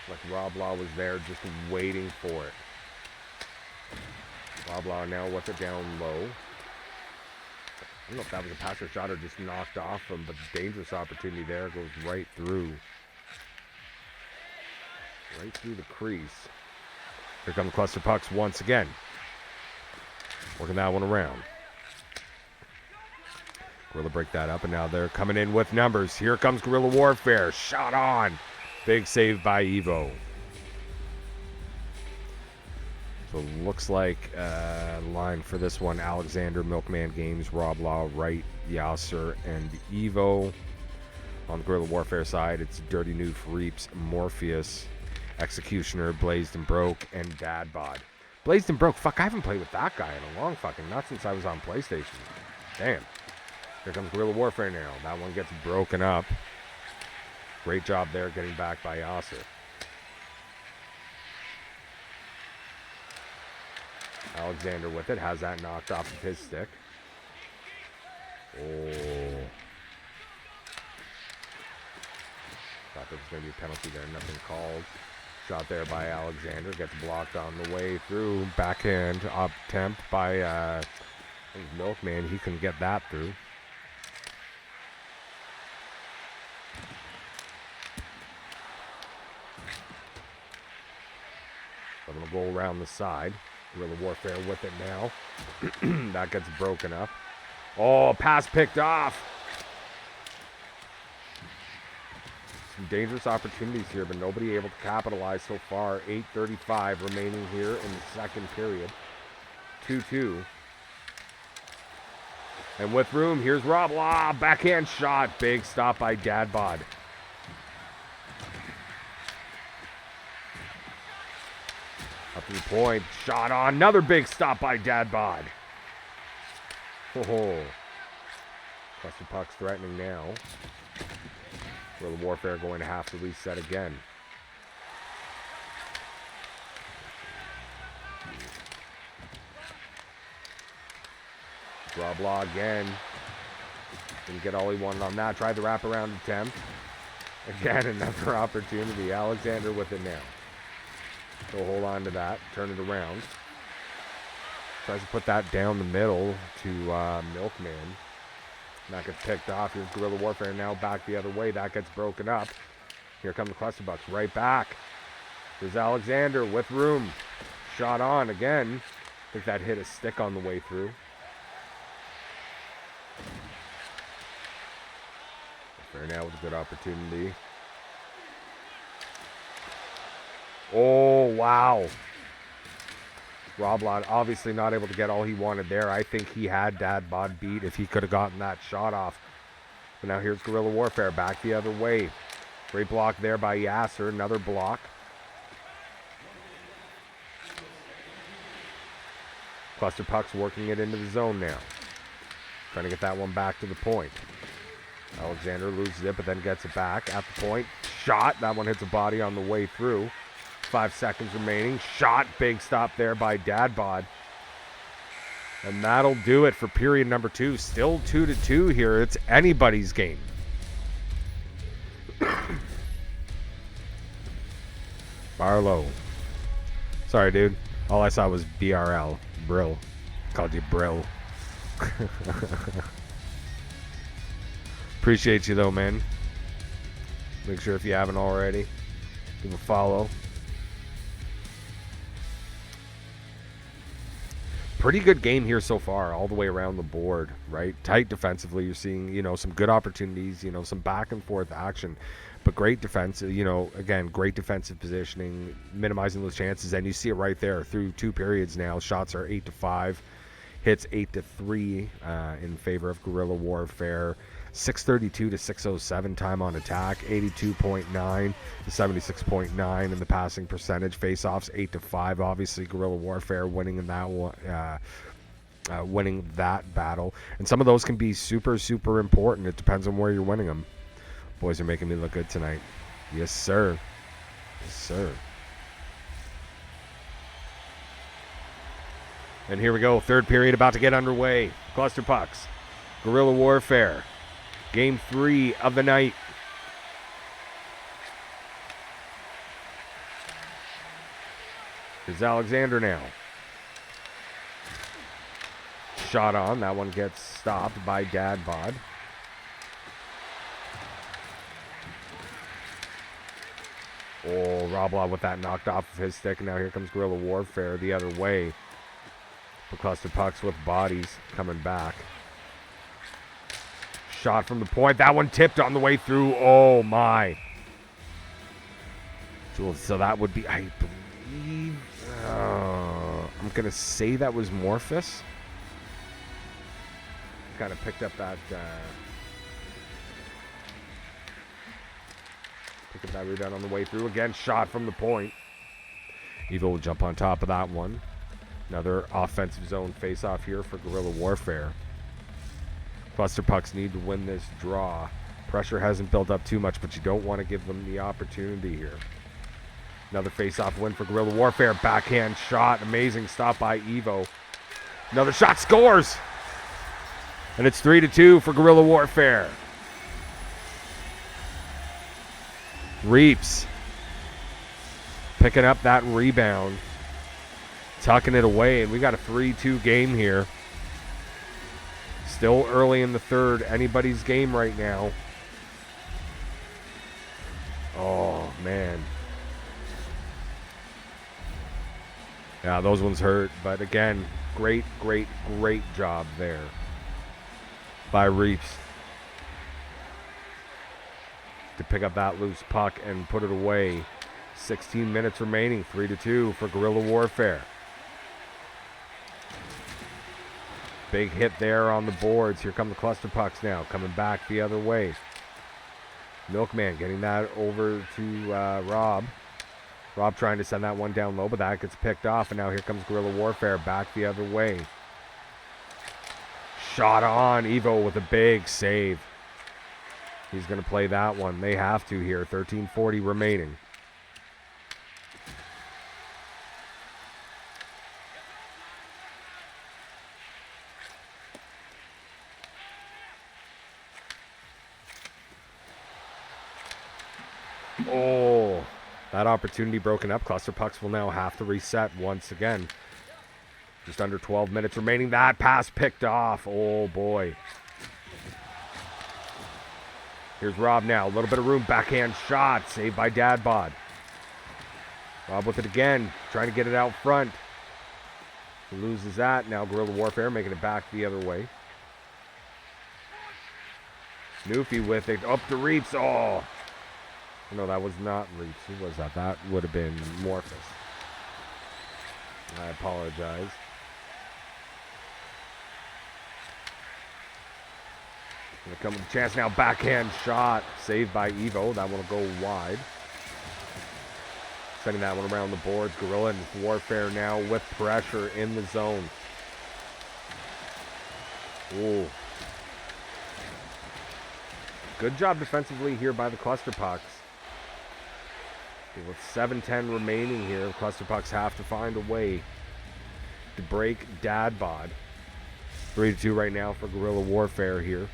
Like Rob Law was there just waiting for it. Rob Law now with it down low. I don't know if that was a pass or shot or just knocked off him, but dangerous opportunity there. Goes right through. Right through the crease. Here come the Kluster Pucks once again. Working that one around. Guerilla break that up, and now they're coming in with numbers. Here comes Guerilla Warfare. Shot on. Big save by Evo. So looks like line for this one: Alexander, Milkman Games, Rob Law, Wright, Yasser, and Evo. On the Guerilla Warfare side, it's Dirty Noof, Reaps, Morpheus, Executioner, Blazed and Broke, and Dadbod. Blazed and Broke. Fuck, I haven't played with that guy in a long fucking, not since I was on PlayStation. Damn. Here comes Guerilla Warfare now. That one gets broken up. Great job there getting back by Yasser. Alexander with it. Has that knocked off of his stick. Oh. Thought there was going to be a penalty there. Nothing called. Shot there by Alexander. Gets blocked on the way through. Backhand up temp by Milkman. He couldn't get that through. So I'm going to go around the side. Guerilla Warfare with it now. That gets broken up. Oh, pass picked off. Some dangerous opportunities here, but nobody able to capitalize so far. 8:35 remaining here in the second period. 2-2. And with room, here's Rob Law. Backhand shot. Big stop by Dadbod. Up to the point. Shot on. Another big stop by Dadbod. Oh. Kluster Pucks threatening now. Guerilla Warfare going to have to reset again. Rob Law again. Didn't get all he wanted on that. Tried the wraparound attempt. Again, another opportunity. Alexander with it now. So hold on to that. Turn it around. Tries to put that down the middle to Milkman. That gets picked off. Here's Guerilla Warfare now back the other way. That gets broken up. Here come the Kluster Pucks right back. There's Alexander with room. Shot on again. I think that hit a stick on the way through. Fair now with a good opportunity. Oh, wow. Roblot obviously not able to get all he wanted there. I think he had Dadbod beat if he could have gotten that shot off. But now here's Guerilla Warfare back the other way. Great block there by Yasser. Another block. Kluster Pucks working it into the zone now. Trying to get that one back to the point. Alexander loses it, but then gets it back at the point. Shot. That one hits a body on the way through. 5 seconds remaining. Shot. Big stop there by Dadbod. And that'll do it for period number 2. Still 2-2 here. It's anybody's game. Barlow. Sorry, dude. All I saw was BRL. Brill. Called you Brill. Appreciate you, though, man. Make sure if you haven't already, give a follow. Pretty good game here so far, all the way around the board, right? Tight defensively. You're seeing, some good opportunities, some back and forth action. But great defense, again, great defensive positioning, minimizing those chances. And you see it right there through 2 periods now. Shots are 8-5, hits 8-3 in favor of Guerilla Warfare. 632 to 607 time on attack, 82.9 to 76.9 in the passing percentage. Face-offs 8-5. Obviously, Guerilla Warfare winning in that one. Winning that battle. And some of those can be super, super important. It depends on where you're winning them. Boys are making me look good tonight. Yes, sir. Yes, sir. And here we go. 3rd period about to get underway. Kluster Pucks. Guerilla Warfare. Game 3 of the night. Here's Alexander now. Shot on. That one gets stopped by Dadbod. Oh, Roblaw with that knocked off of his stick. And now here comes Guerilla Warfare the other way. For Kluster Pucks with bodies coming back. Shot from the point. That one tipped on the way through. Oh, my. So that would be, I believe, I'm going to say that was Morphus. Kind of picked up that rebound on the way through. Again, shot from the point. Evo will jump on top of that one. Another offensive zone face-off here for Guerilla Warfare. Kluster Pucks need to win this draw. Pressure hasn't built up too much, but you don't want to give them the opportunity here. Another face-off win for Guerilla Warfare. Backhand shot. Amazing stop by Evo. Another shot. Scores! And it's 3-2 for Guerilla Warfare. Reaps picking up that rebound. Tucking it away, and we got a 3-2 game here. Still early in the 3rd. Anybody's game right now. Oh, man. Yeah, those ones hurt. But again, great job there by Reaps to pick up that loose puck and put it away. 16 minutes remaining. 3-2 for Guerilla Warfare. Big hit there on the boards. Here come the Kluster Pucks now, coming back the other way. Milkman getting that over to Rob. Rob trying to send that one down low, but that gets picked off, and now here comes Guerilla Warfare back the other way. Shot on. Evo with a big save. He's going to play that one. They have to here. 13:40 remaining. Oh, that opportunity broken up. Kluster Pucks will now have to reset once again. Just under 12 minutes remaining. That pass picked off. Oh, boy. Here's Rob now. A little bit of room. Backhand shot. Saved by Dadbod. Rob with it again. Trying to get it out front. He loses that. Now Guerilla Warfare making it back the other way. Snoopy with it. Up to Reaps. Oh. No, that was not Reaps. Who was that? That would have been Morphus. I apologize. Gonna come with a chance now. Backhand shot. Saved by Evo. That one will go wide. Sending that one around the boards. Guerilla and Warfare now with pressure in the zone. Ooh. Good job defensively here by the Kluster Pucks. With 7:10 remaining here, Kluster Pucks have to find a way to break Dadbod. 3-2 right now for Guerilla Warfare here.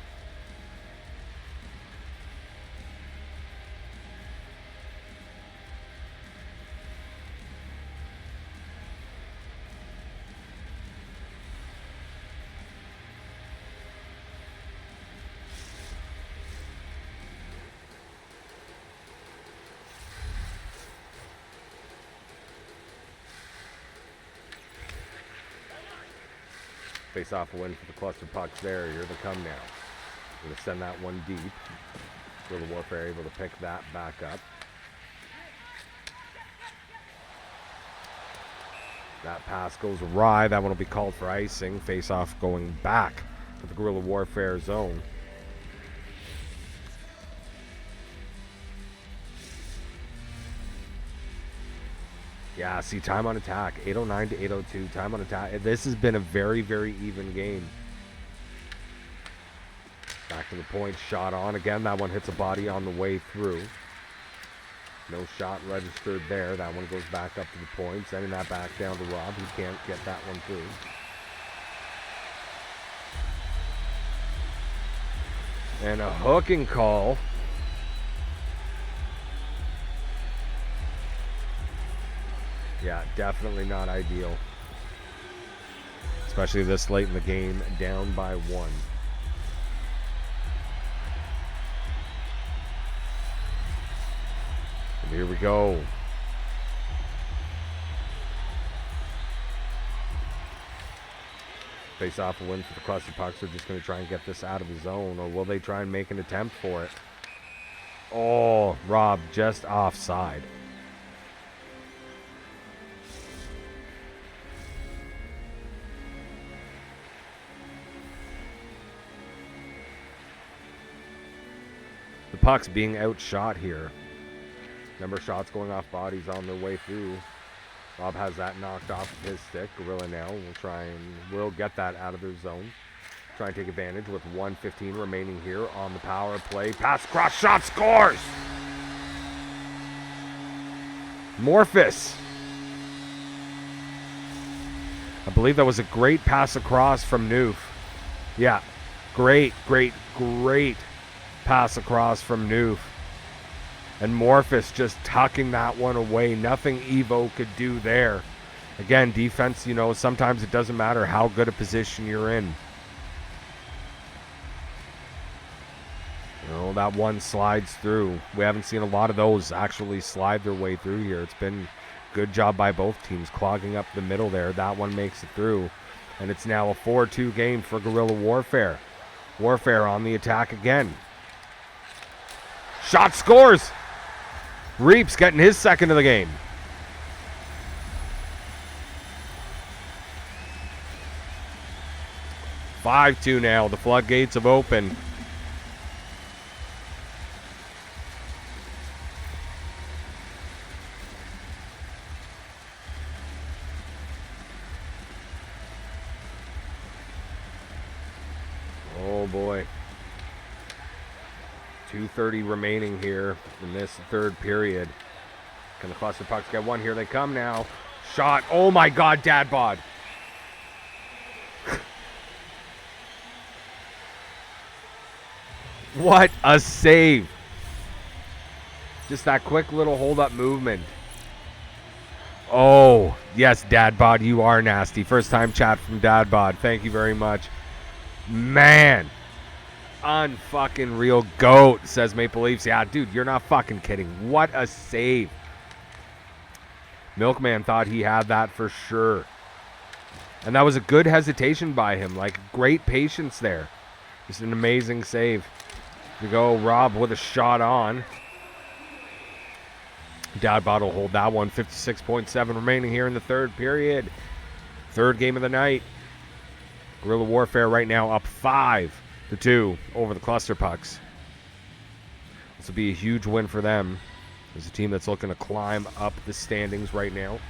Face off a win for the Kluster Pucks there. Here they come now. Going to send that one deep. Guerilla Warfare able to pick that back up. That pass goes awry. That one will be called for icing. Face off going back to the Guerilla Warfare zone. Yeah, see, time on attack. 8:09 to 8:02. Time on attack. This has been a very, very even game. Back to the point. Shot on again. That one hits a body on the way through. No shot registered there. That one goes back up to the point. Sending that back down to Rob. He can't get that one through. And a hooking call. Yeah, definitely not ideal. Especially this late in the game, down by 1. And here we go. Face off a win for the Kluster Pucks. They're just going to try and get this out of the zone, or will they try and make an attempt for it? Oh, Rob just offside. The Pucks being outshot here. Number of shots going off bodies on their way through. Rob has that knocked off of his stick. Guerilla now will get that out of their zone. Try and take advantage with 1:15 remaining here on the power play. Pass, cross, shot, scores! Morphus. I believe that was a great pass across from Noof. Yeah, great pass across from Noof. And Morphus just tucking that one away. Nothing Evo could do there. Again, defense, sometimes it doesn't matter how good a position you're in. That one slides through. We haven't seen a lot of those actually slide their way through here. It's been good job by both teams clogging up the middle there. That one makes it through. And it's now a 4-2 game for Guerilla Warfare. Warfare on the attack again. Shot, scores! Reeps getting his second of the game. (5-2) now. The floodgates have opened. Oh boy. 2:30 remaining here in this third period. Can the Kluster Pucks get one? Here they come now. Shot. Oh my God, dad bod. What a save. Just that quick little hold-up movement. Oh, yes, dad bod, you are nasty. First time chat from dad bod. Thank you very much. Man. Unfucking real goat, says Maple Leafs. Yeah, dude, you're not fucking kidding. What a save. Milkman thought he had that for sure. And that was a good hesitation by him. Like, great patience there. Just an amazing save. Here we go, Rob with a shot on. Dadbot will hold that one. 56.7 remaining here in the third period. Third game of the night. Guerilla Warfare right now up 5-2 over the Kluster Pucks. This will be a huge win for them. There's a team that's looking to climb up the standings right now.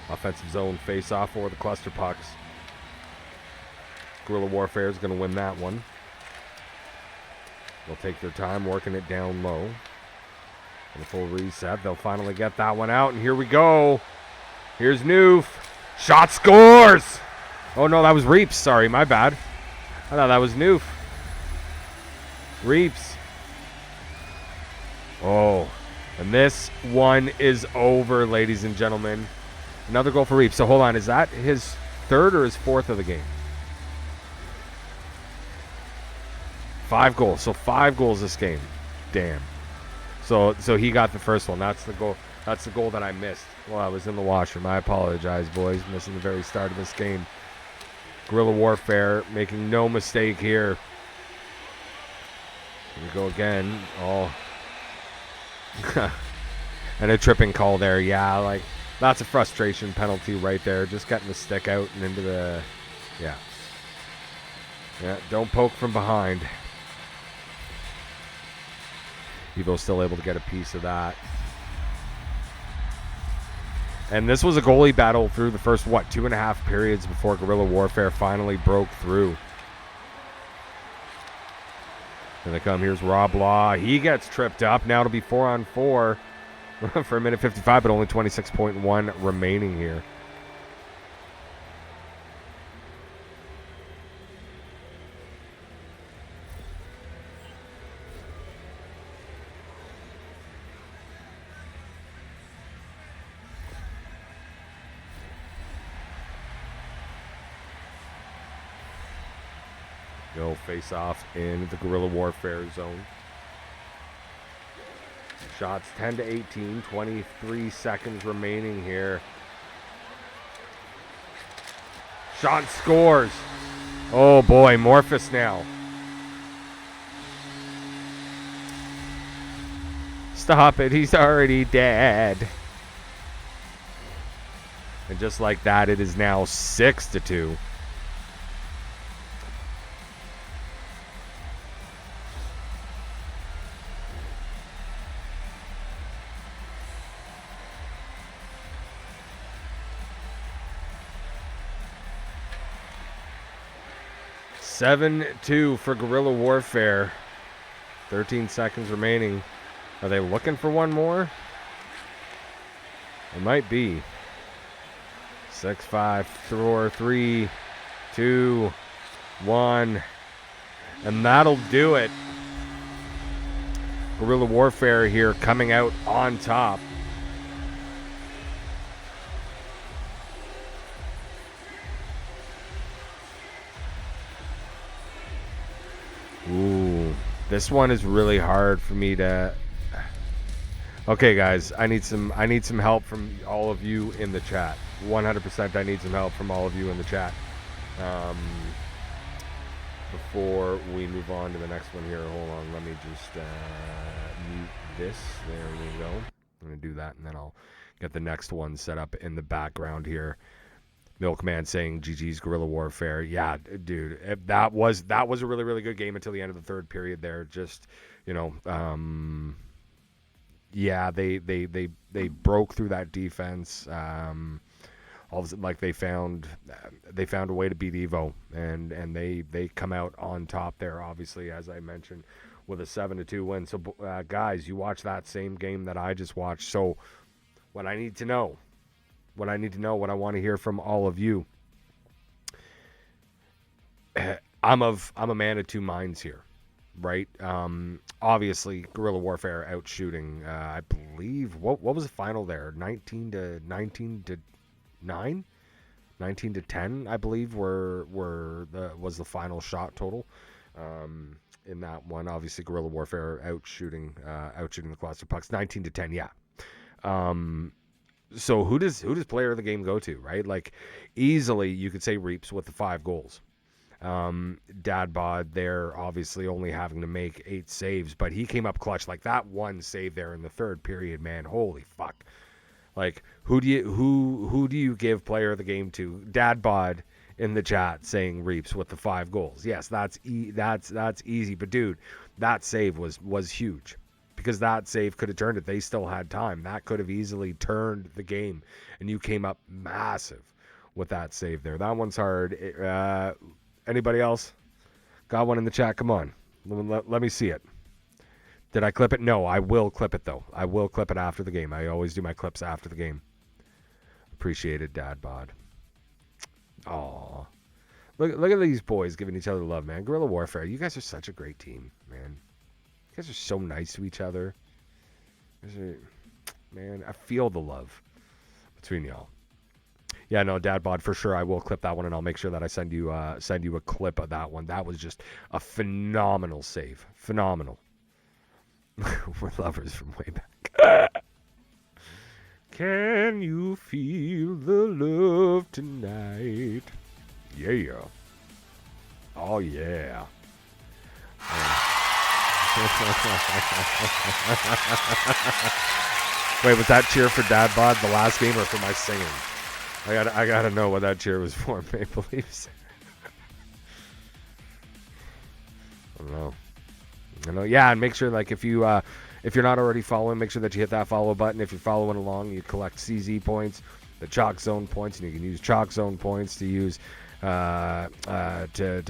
Offensive zone face-off for the Kluster Pucks. Guerilla Warfare is going to win that one. They'll take their time working it down low. And a full reset. They'll finally get that one out. And here we go. Here's Noof. Shot, scores! Oh, no, that was Reeps. Sorry, my bad. I thought that was Noof. Reeps. Oh, and this one is over, ladies and gentlemen. Another goal for Reeps. So hold on, is that his third or his fourth of the game? 5 goals. So 5 goals this game. Damn. So he got the first one. That's the goal. That's the goal that I missed while I was in the washroom. I apologize, boys. Missing the very start of this game. Guerilla Warfare making no mistake here. Here we go again. Oh. And a tripping call there. Yeah, like, that's a frustration penalty right there. Just getting the stick out and into the... Yeah. Yeah, don't poke from behind. Evo's still able to get a piece of that. And this was a goalie battle through the first, 2.5 periods before Guerilla Warfare finally broke through. Here they come. Here's Rob Law. He gets tripped up. Now it'll be 4-on-4 for 1:55, but only 26.1 remaining here. Go face off in the Guerilla Warfare zone. Shots 10-18, 23 seconds remaining here. Shot scores. Oh boy, Morphus now. Stop it, he's already dead. And just like that, it is now 6-2. (7-2) for Guerilla Warfare. 13 seconds remaining. Are they looking for one more? It might be. 6-5, 4, 3, 2, 1. And that'll do it. Guerilla Warfare here coming out on top. Ooh, this one is really hard for me to... Okay, guys, I need some help from all of you in the chat. 100% I need some help from all of you in the chat. Before we move on to the next one here, hold on, let me just mute this. There we go. I'm going to do that, and then I'll get the next one set up in the background here. Milkman saying GG's Guerilla Warfare. Yeah, dude, that was a really, really good game until the end of the third period there. Just, you know, yeah, they broke through that defense. All of a sudden, like they found a way to beat Evo, and they come out on top there, obviously, as I mentioned, with a 7-2 win. So, guys, you watch that same game that I just watched. So what I need to know, what I want to hear from all of you. I'm a man of two minds here, right? Obviously, Guerilla Warfare out shooting. I believe what was the final there? 19-9, 19-10. I believe was the final shot total. In that one, obviously, Guerilla Warfare out shooting the Kluster Pucks 19-10. Yeah. So who does player of the game go to, right? Like, easily you could say Reaps with the 5 goals. Dadbod there, obviously only having to make 8 saves, but he came up clutch. Like, that one save there in the third period, man, holy fuck. Like, who do you give player of the game to? Dadbod in the chat saying Reaps with the 5 goals. Yes, that's easy, but dude, that save was huge. Because that save could have turned it. They still had time. That could have easily turned the game. And you came up massive with that save there. That one's hard. Anybody else got one in the chat? Come on. Let me see it. Did I clip it? No, I will clip it, though. I will clip it after the game. I always do my clips after the game. Appreciate it, Dad Bod. Aw. Look at these boys giving each other love, man. Guerilla Warfare, you guys are such a great team, man. You guys are so nice to each other. Man, I feel the love between y'all. Yeah, no, Dad Bod, for sure. I will clip that one, and I'll make sure that I send you a clip of that one. That was just a phenomenal save. Phenomenal. We're lovers from way back. Can you feel the love tonight? Yeah. Oh, yeah. Wait, was that cheer for Dad Bod the last game or for my singing? I gotta know what that cheer was for, Maple Leafs. I don't know. Yeah, and make sure, like, if you're not already following, make sure that you hit that follow button. If you're following along, you collect CZ points, the Chalkzone points, and you can use Chalkzone points to use to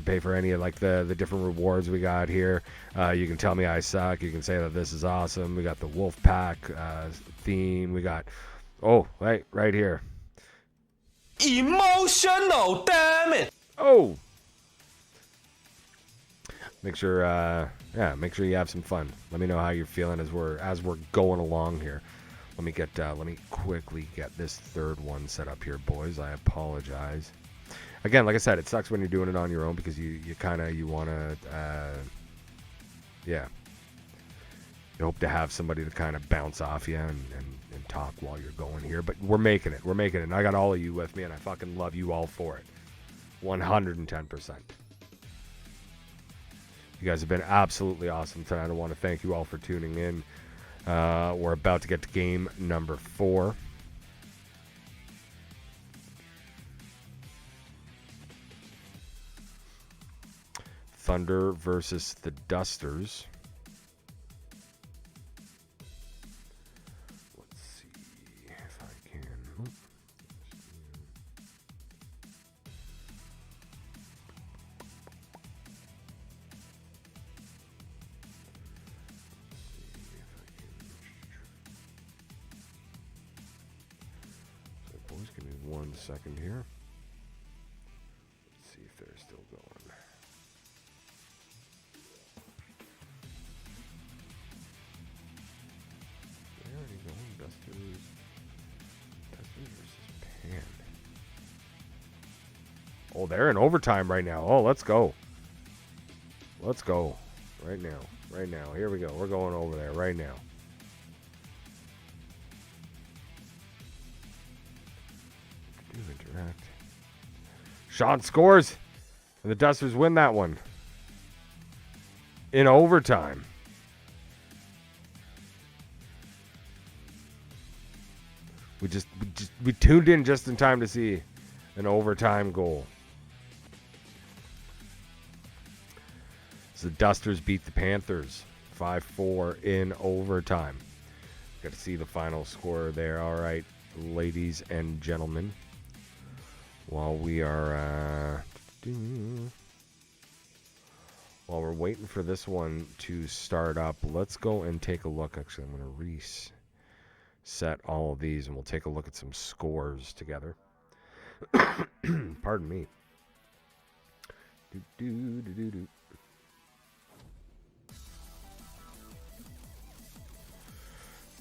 pay for any of, like, the different rewards we got here. You can tell me I suck. You can say that this is awesome. We got the Wolf Pack theme. We got right here. Emotional, damn it! Oh. Make sure you have some fun. Let me know how you're feeling as we're going along here. Let me quickly get this third one set up here, boys. I apologize. Again, like I said, it sucks when you're doing it on your own because you want to, you hope to have somebody to kind of bounce off you and talk while you're going here. But we're making it. And I got all of you with me, and I fucking love you all for it. 110%. You guys have been absolutely awesome tonight. I want to thank you all for tuning in. We're about to get to game number 4. Thunder versus the Dusters. Let's see if I can. So, boys, give me 1 second here. Let's see if they're still going. Dusters versus Pan. Oh, they're in overtime right now. Oh, let's go. Let's go. Right now. Here we go. We're going over there right now. Do interact. Sean scores. And the Dusters win that one. In overtime. We tuned in just in time to see an overtime goal. So the Dusters beat the Panthers 5-4 in overtime. Got to see the final score there. All right, ladies and gentlemen. While we're waiting for this one to start up, let's go and take a look. Actually, I'm going to reset all of these, and we'll take a look at some scores together. Pardon me.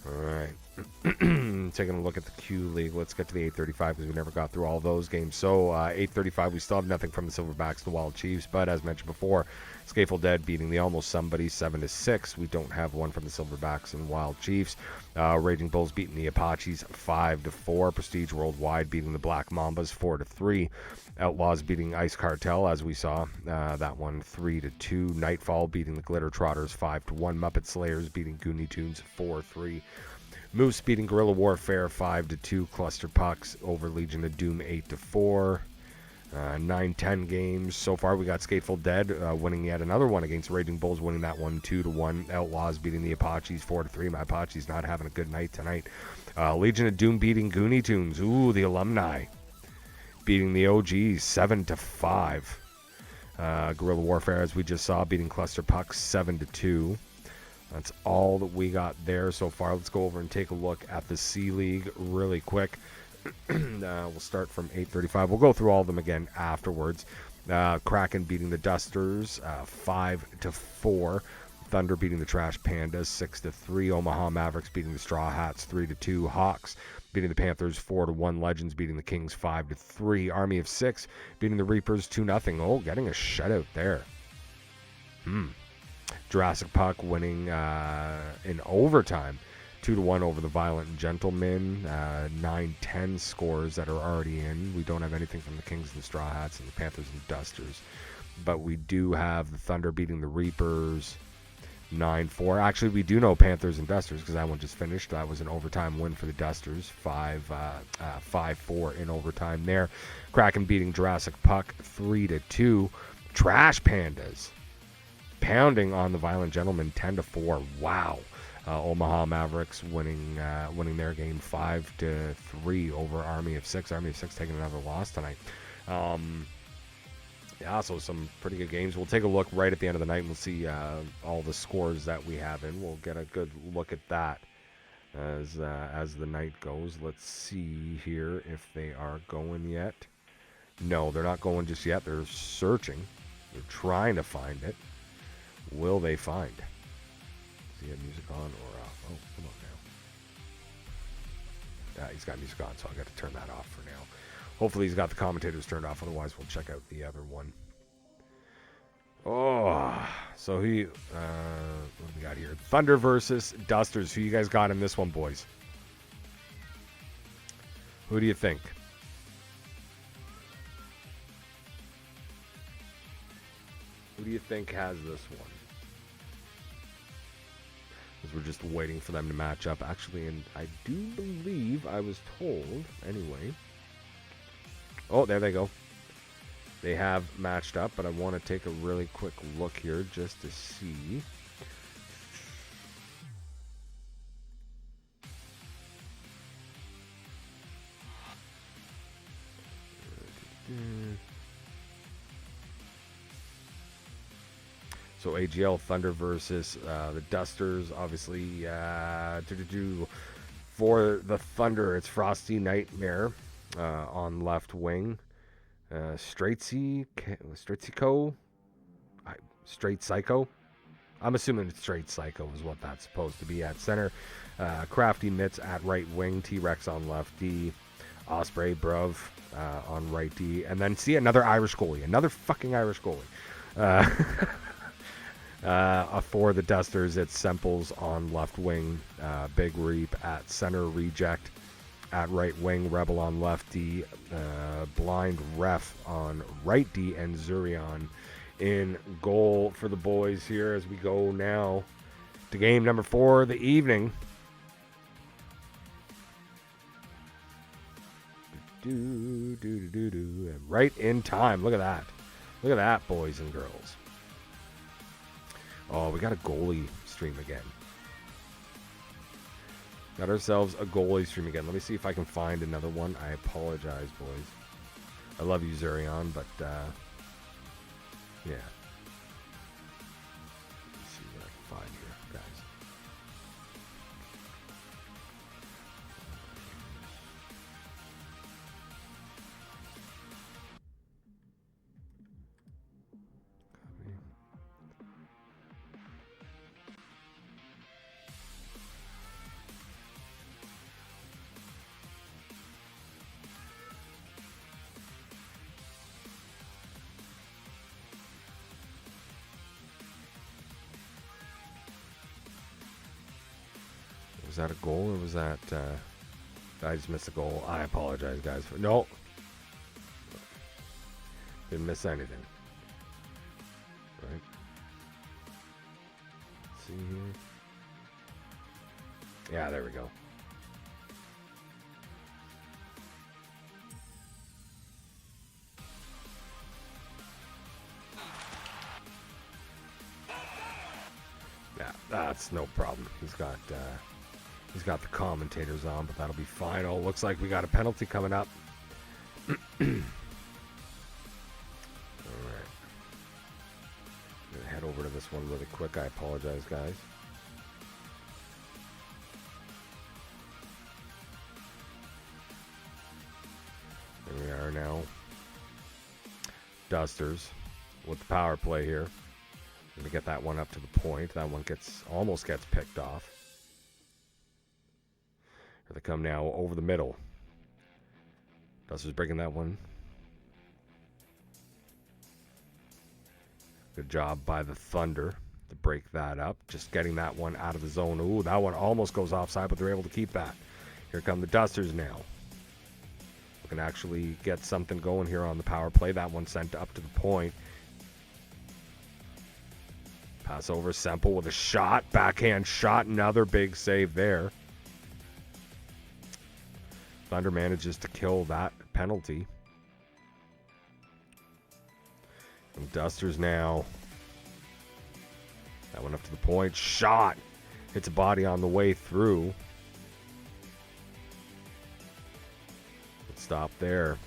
All right. Taking a look at the Q League. Let's get to the 835 because we never got through all those games. So 835, we still have nothing from the Silverbacks, the Wild Chiefs. But as mentioned before, Scaffold Dead beating the Almost Somebody 7-6. We don't have one from the Silverbacks and Wild Chiefs. Raging Bulls beating the Apaches 5-4. Prestige Worldwide beating the Black Mambas 4-3. Outlaws beating Ice Cartel, as we saw. That one 3-2. Nightfall beating the Glitter Trotters 5-1. Muppet Slayers beating Goonie Tunes 4-3. Moose beating Guerilla Warfare 5-2. Kluster Pucks over Legion of Doom 8-4. 9-10 games. So far we got Scaffold Dead winning yet another one against Raging Bulls, winning that one 2-1. Outlaws beating the Apaches 4-3. My Apaches not having a good night tonight. Legion of Doom beating Goonie Tunes. Ooh, the alumni. Beating the OGs 7-5. Guerilla Warfare, as we just saw, beating Kluster Pucks 7-2. That's all that we got there so far. Let's go over and take a look at the C League really quick. We'll start from 835. We'll go through all of them again afterwards. Kraken beating the Dusters 5-4. Thunder beating the Trash Pandas 6-3. Omaha Mavericks beating the Straw Hats 3-2. Hawks beating the Panthers 4-1. Legends beating the Kings 5-3. Army of 6 beating the Reapers 2-0. Oh, getting a shutout there. Jurassic Puck winning in overtime 2-1 over the Violent Gentlemen. 9-10 scores that are already in. We don't have anything from the Kings and Straw Hats and the Panthers and Dusters. But we do have the Thunder beating the Reapers 9-4. Actually, we do know Panthers and Dusters because that one just finished. That was an overtime win for the Dusters. 5-4 in overtime there. Kraken beating Jurassic Puck 3-2. Trash Pandas pounding on the Violent Gentlemen 10-4. Wow. Omaha Mavericks winning their game 5-3 over Army of Six. Army of Six taking another loss tonight. Yeah, so some pretty good games. We'll take a look right at the end of the night, and we'll see all the scores that we have in. We'll get a good look at that as the night goes. Let's see here if they are going yet. No, they're not going just yet. They're searching. They're trying to find it. Will they find? Does he have music on or off? Oh, come on now. He's got music on, so I've got to turn that off for now. Hopefully he's got the commentators turned off. Otherwise, we'll check out the other one. Oh, so what do we got here? Thunder versus Dusters. Who you guys got in this one, boys? Who do you think? Who do you think has this one? Because we're just waiting for them to match up. Actually, and I do believe I was told, anyway. Oh, there they go. They have matched up, but I want to take a really quick look here just to see. So AGL Thunder versus the Dusters. Obviously, for the Thunder, it's Frosty Nightmare on left wing. Straight Psycho. I'm assuming it's Straight Psycho is what that's supposed to be at center. Crafty Mitts at right wing. T-Rex on left D. Osprey Bruv on right D. And then see another Irish goalie. Another fucking Irish goalie. For the Dusters, it's Semples on left wing. Big Reap at center. Reject at right wing. Rebel on left D. Blind Ref on right D. And Zurion in goal for the boys here as we go now to game number 4 of the evening. And right in time. Look at that. Look at that, boys and girls. Oh, we got a goalie stream again. Got ourselves a goalie stream again. Let me see if I can find another one. I apologize, boys. I love you, Zurion, but yeah. Let's see what I can find here, guys. Was that a goal or was that I just missed a goal? I apologize, guys. No. Didn't miss anything. Right. Let's see here. Yeah, there we go. Yeah, that's no problem. He's got the commentators on, but that'll be fine. Oh, looks like we got a penalty coming up. All right. I'm going to head over to this one really quick. I apologize, guys. There we are now. Dusters with the power play here. Going to get that one up to the point. That one almost gets picked off. Here they come now over the middle. Dusters breaking that one. Good job by the Thunder. to break that up. Just getting that one out of the zone. Ooh, that one almost goes offside, but they're able to keep that. Here come the Dusters now. We can actually get something going here on the power play. That one sent up to the point. Pass over, Semple with a shot. Backhand shot. Another big save there. Thunder manages to kill that penalty. And Dusters now. That one up to the point. Shot. Hits a body on the way through. Let's stop there.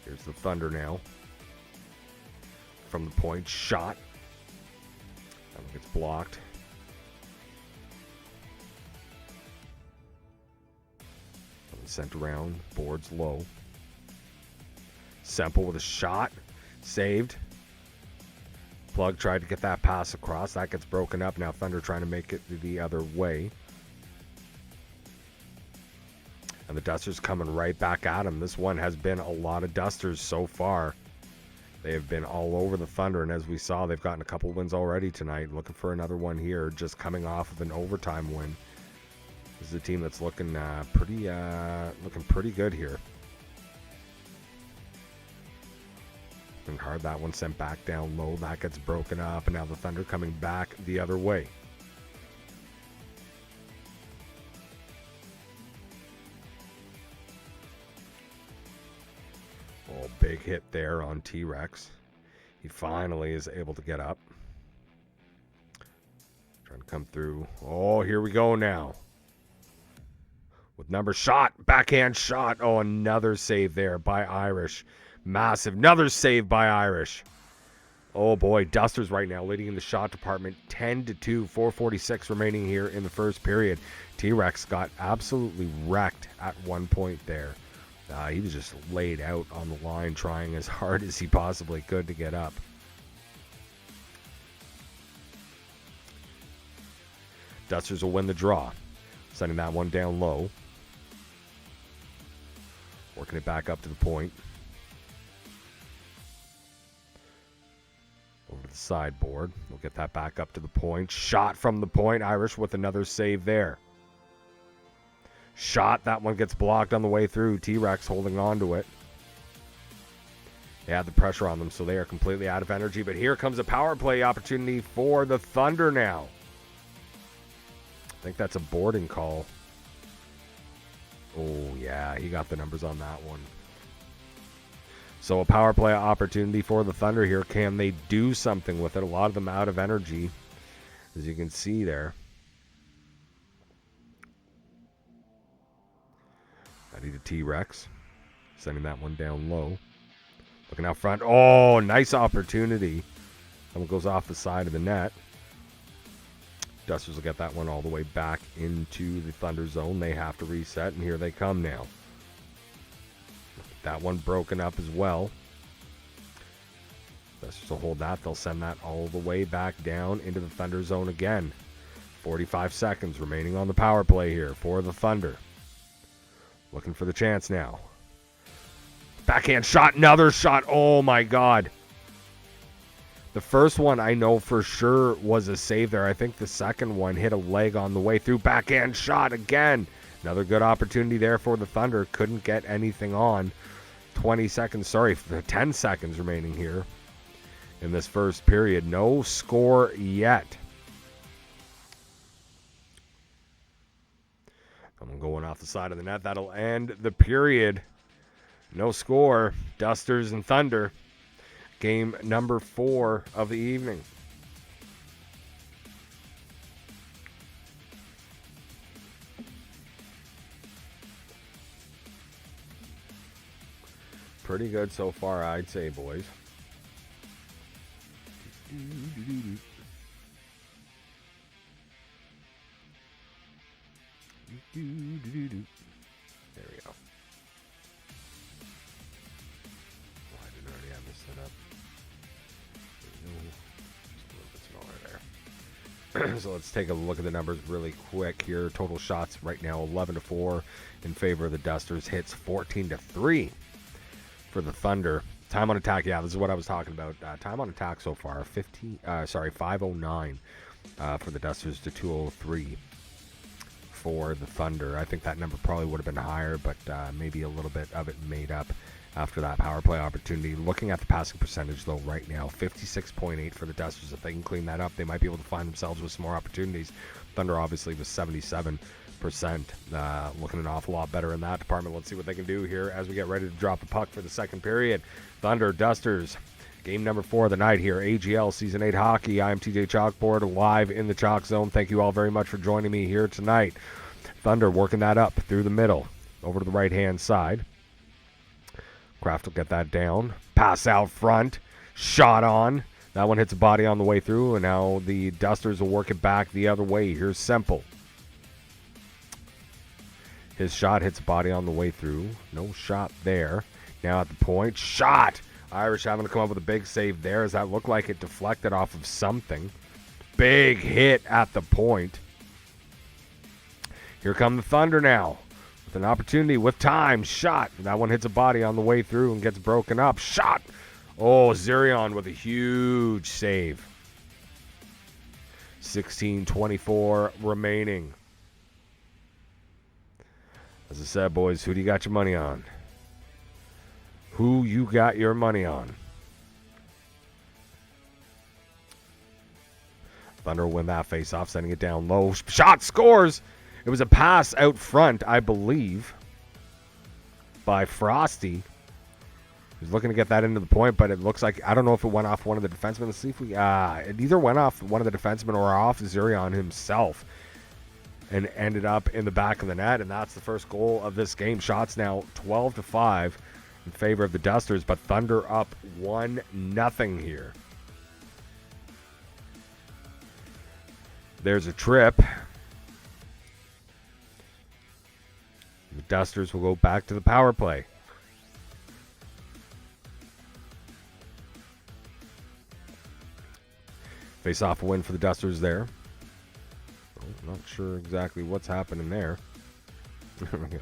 Here's the Thunder now. From the point. Shot. That one gets blocked. Sent around. Boards low. Semple with a shot. Saved. Plug tried to get that pass across. That gets broken up. Now Thunder trying to make it the other way. And the Dusters coming right back at him. This one has been a lot of Dusters so far. They have been all over the Thunder. And as we saw, they've gotten a couple wins already tonight. Looking for another one here. Just coming off of an overtime win. This is a team that's looking pretty good here. And hard, that one sent back down low. That gets broken up, and now the Thunder coming back the other way. Oh, big hit there on T-Rex. He finally is able to get up. Trying to come through. Oh, here we go now. With number shot, backhand shot. Oh, another save there by Irish. Massive. Another save by Irish. Oh boy, Dusters right now leading in the shot department 10-2, 4:46 remaining here in the first period. T-Rex got absolutely wrecked at one point there. He was just laid out on the line trying as hard as he possibly could to get up. Dusters will win the draw. Sending that one down low. Working it back up to the point. Over to the sideboard. We'll get that back up to the point. Shot from the point. Irish with another save there. Shot. That one gets blocked on the way through. T-Rex holding on to it. They had the pressure on them, so they are completely out of energy. But here comes a power play opportunity for the Thunder now. I think that's a boarding call. Oh, yeah, he got the numbers on that one. So a power play opportunity for the Thunder here. Can they do something with it? A lot of them out of energy, as you can see there. Ready to T-Rex. Sending that one down low. Looking out front. Oh, nice opportunity. That one goes off the side of the net. Dusters will get that one all the way back into the Thunder zone. They have to reset, and here they come now. That one broken up as well. Dusters will hold that. They'll send that all the way back down into the Thunder zone again. 45 seconds remaining on the power play here for the Thunder. Looking for the chance now. Backhand shot. Another shot. Oh, my God. The first one I know for sure was a save there. I think the second one hit a leg on the way through. Backhand shot again. Another good opportunity there for the Thunder. Couldn't get anything on. 10 seconds remaining here in this first period. No score yet. I'm going off the side of the net. That'll end the period. No score. Dusters and Thunder. Game number 4 of the evening. Pretty good so far, I'd say, boys. There we go. Oh, I didn't already have this set up. Just a little bit smaller there. So let's take a look at the numbers really quick here. Total shots right now 11-4 in favor of the Dusters. Hits 14-3 for the Thunder. Time on attack, yeah, this is what I was talking about. Time on attack so far, 509 for the Dusters to 203 for the Thunder. I think that number probably would have been higher, but maybe a little bit of it made up after that power play opportunity. Looking at the passing percentage, though, right now, 56.8 for the Dusters. If they can clean that up, they might be able to find themselves with some more opportunities. Thunder, obviously, was 77%. Looking an awful lot better in that department. Let's see what they can do here as we get ready to drop the puck for the second period. Thunder, Dusters, game number 4 of the night here. AGL Season 8 Hockey. I am TJ Chalkboard, live in the Chalk Zone. Thank you all very much for joining me here tonight. Thunder working that up through the middle, over to the right-hand side. Kraft will get that down. Pass out front. Shot on. That one hits a body on the way through, and now the Dusters will work it back the other way. Here's Semple. His shot hits a body on the way through. No shot there. Now at the point. Shot! Irish having to come up with a big save there, as that looked like it deflected off of something. Big hit at the point. Here come the Thunder now. With an opportunity, with time. Shot. That one hits a body on the way through and gets broken up. Shot! Oh, Zirion with a huge save. 16:24 remaining. As I said, boys, who do you got your money on? Who you got your money on? Thunder will win that face-off, sending it down low. Shot, scores! It was a pass out front, I believe, by Frosty. He's looking to get that into the point, but it looks like, I don't know if it went off one of the defensemen. Let's see if we, it either went off one of the defensemen or off Zirion himself and ended up in the back of the net, and that's the first goal of this game. Shots now 12-5 in favor of the Dusters, but Thunder up 1-0 here. There's a trip. The Dusters will go back to the power play. Face-off win for the Dusters there. Oh, not sure exactly what's happening there. There we go.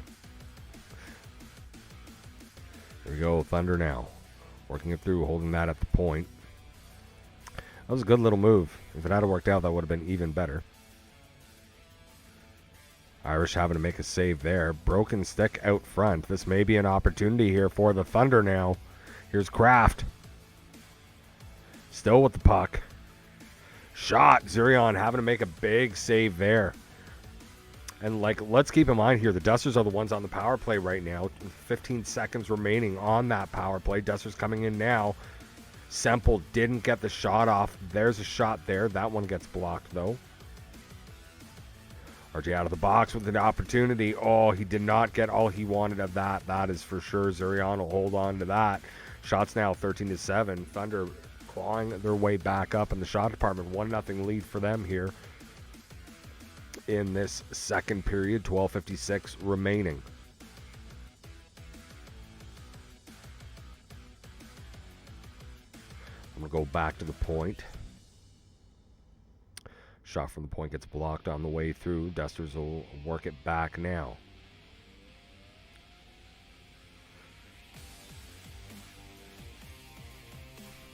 There we go, Thunder now. Working it through, holding that at the point. That was a good little move. If it had worked out, that would have been even better. Irish having to make a save there. Broken stick out front. This may be an opportunity here for the Thunder now. Here's Kraft. Still with the puck. Shot. Zirion having to make a big save there. And, let's keep in mind here, the Dusters are the ones on the power play right now. 15 seconds remaining on that power play. Dusters coming in now. Semple didn't get the shot off. There's a shot there. That one gets blocked, though. RJ out of the box with an opportunity. Oh, he did not get all he wanted of that. That is for sure. Zirion will hold on to that. Shots now 13-7. Thunder clawing their way back up in the shot department. 1-0 lead for them here in this second period. 12:56 remaining. I'm going to go back to the point. Shot from the point gets blocked on the way through. Dusters will work it back now.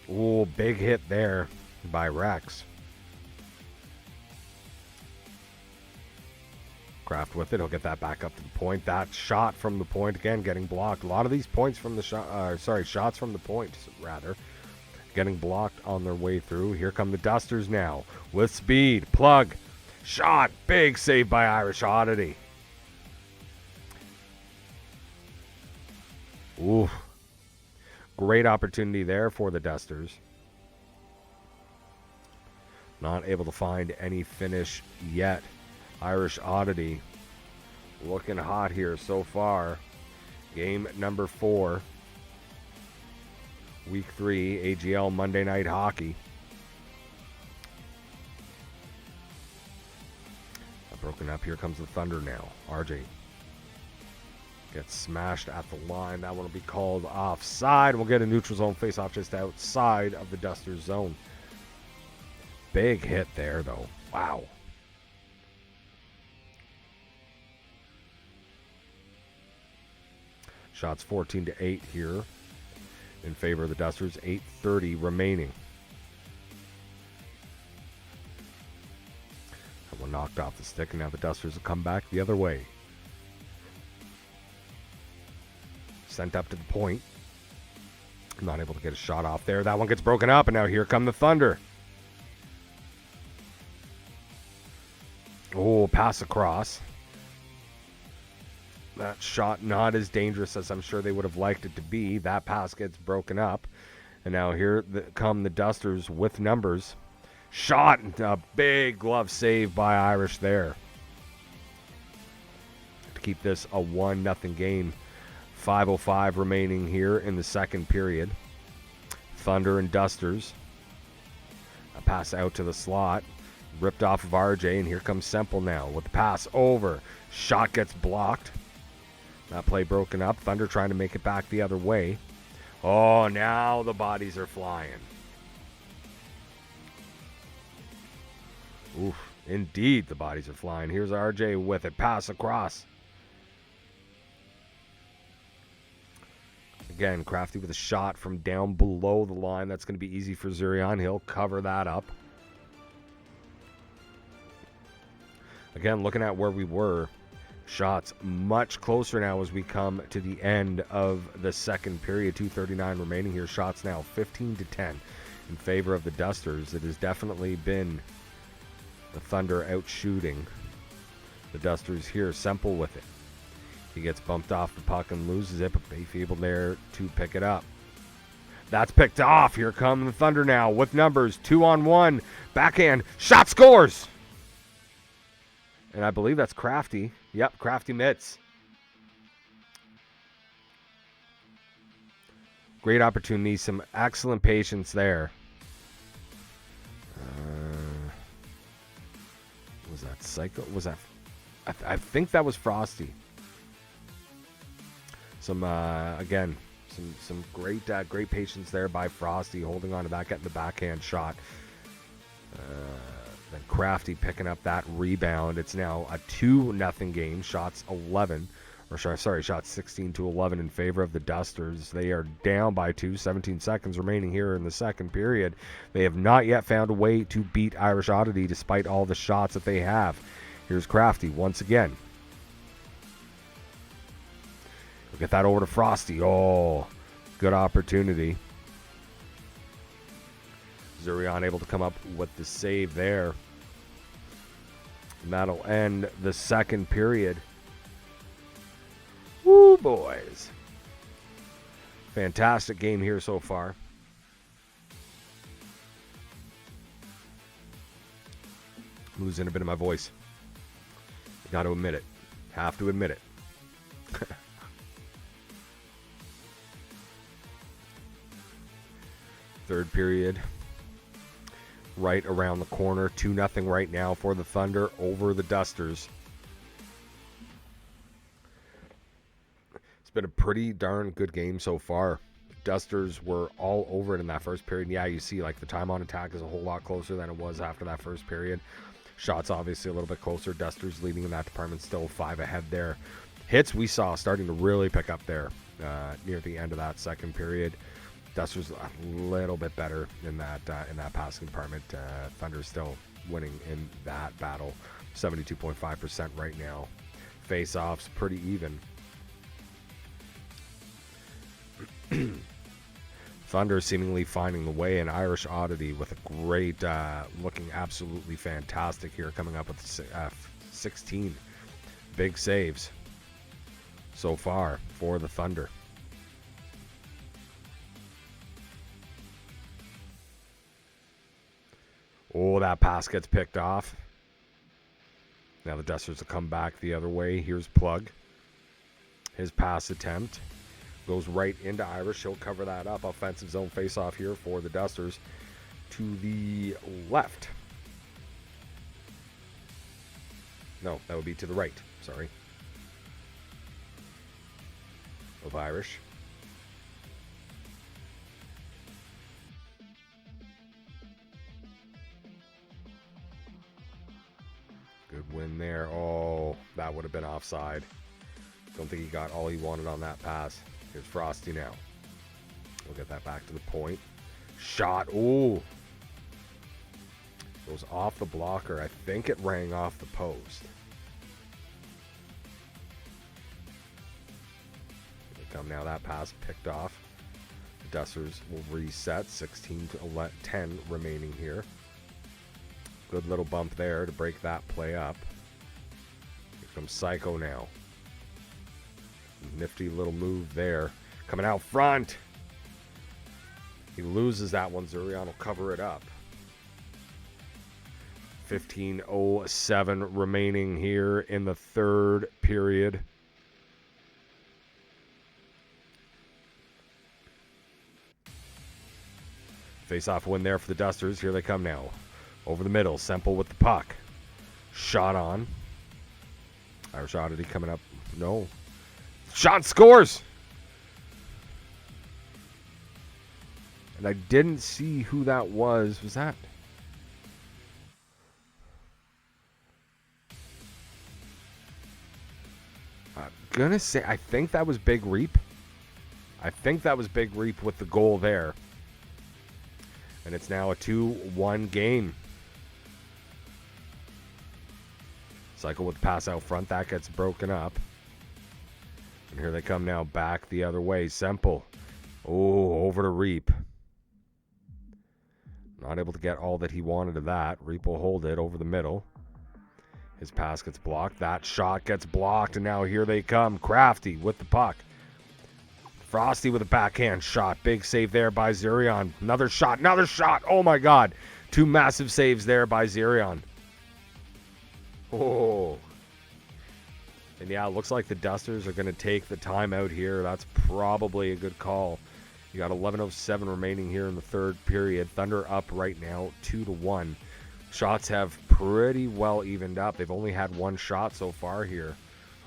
Ooh, big hit there by Rex. Kraft with it. He'll get that back up to the point. That shot from the point, again, getting blocked. A lot of these points from the shot, shots from the point, rather, getting blocked on their way through. Here come the Dusters now with speed. Plug. Shot. Big save by Irish Oddity. Ooh. Great opportunity there for the Dusters. Not able to find any finish yet. Irish Oddity looking hot here so far. Game number 4. Week 3, AGL Monday Night Hockey. Broken up. Here comes the Thunder now. RJ gets smashed at the line. That one will be called offside. We'll get a neutral zone face-off just outside of the Dusters zone. Big hit there, though. Wow. Shots 14-8 here in favor of the Dusters. 8:30 remaining. That one knocked off the stick, and now the Dusters will come back the other way. Sent up to the point. Not able to get a shot off there. That one gets broken up, and now here come the Thunder. Oh, pass across. That shot not as dangerous as I'm sure they would have liked it to be. That pass gets broken up. And now here come the Dusters with numbers. Shot, a big glove save by Irish there to keep this a 1-0 game. 5:05 remaining here in the second period. Thunder and Dusters. A pass out to the slot. Ripped off of RJ, and here comes Semple now with the pass over. Shot gets blocked. That play broken up. Thunder trying to make it back the other way. Oh, now the bodies are flying. Oof, indeed the bodies are flying. Here's RJ with it. Pass across. Again, Crafty with a shot from down below the line. That's going to be easy for Zurion. He'll cover that up. Again, looking at where we were, shots much closer now as we come to the end of the second period. 2:39 remaining here. Shots now 15-10 in favor of the Dusters. It has definitely been the Thunder out shooting the Dusters here. Semple with it. He gets bumped off the puck and loses it, but Bayfield there to pick it up. That's picked off. Here come the Thunder now with numbers. 2-on-1. Backhand. Shot scores. And I believe that's Crafty. Yep, Crafty mitts. Great opportunity. Some excellent patience there. Was that Psycho? Was that... I think that was Frosty. Some again, some great great patience there by Frosty, holding on to that, getting the backhand shot. Then Crafty picking up that rebound. It's now a 2-0 game. Shots 16-11 in favor of the Dusters. They are down by 2. 17 seconds remaining here in the second period. They have not yet found a way to beat Irish Oddity despite all the shots that they have. Here's Crafty once again. We'll get that over to Frosty. Oh, good opportunity. Zurion able to come up with the save there. And that'll end the second period. Woo, boys. Fantastic game here so far. I'm losing a bit of my voice. Got to admit it. Have to admit it. Third period. Right around the corner. 2-0 right now for the Thunder over the Dusters. It's been a pretty darn good game so far. Dusters were all over it in that first period. Yeah, you see like the time on attack is a whole lot closer than it was after that first period. Shots obviously a little bit closer. Dusters leading in that department, still 5 ahead there. Hits we saw starting to really pick up there near the end of that second period. Dusters a little bit better in that passing department. Thunder still winning in that battle. 72.5% right now. Face-offs pretty even. Thunder seemingly finding the way, and Irish Oddity with a great, looking absolutely fantastic here, coming up with 16 big saves so far for the Thunder. Oh, that pass gets picked off. Now the Dusters will come back the other way. Here's Plug. His pass attempt goes right into Irish. He'll cover that up. Offensive zone face-off here for the Dusters to the left. No, that would be to the right. Sorry. Of Irish. Good win there. Oh, that would have been offside. Don't think he got all he wanted on that pass. Here's Frosty now. We'll get that back to the point. Shot. Ooh. Goes off the blocker. I think it rang off the post. Here they come now. That pass picked off. The Dusters will reset. 16 to 10 remaining here. Good little bump there to break that play up. Here comes Psycho now. Nifty little move there. Coming out front. He loses that one. Zurion will cover it up. 15:07 remaining here in the third period. Face-off win there for the Dusters. Here they come now. Over the middle. Semple with the puck. Shot on. Irish Oddity coming up. No. Shot scores! And I didn't see who that was. Was that? I'm gonna say, I think that was Big Reap. I think that was Big Reap with the goal there. And it's now a 2-1 game. Cycle with the pass out front. That gets broken up. And here they come now back the other way. Semple. Oh, over to Reap. Not able to get all that he wanted of that. Reap will hold it over the middle. His pass gets blocked. That shot gets blocked. And now here they come. Crafty with the puck. Frosty with a backhand shot. Big save there by Zurion. Another shot. Another shot. Oh, my God. Two massive saves there by Zurion. Oh. And yeah, it looks like the Dusters are going to take the timeout here. That's probably a good call. You got 11:07 remaining here in the third period. Thunder up right now, 2-1. Shots have pretty well evened up. They've only had one shot so far here.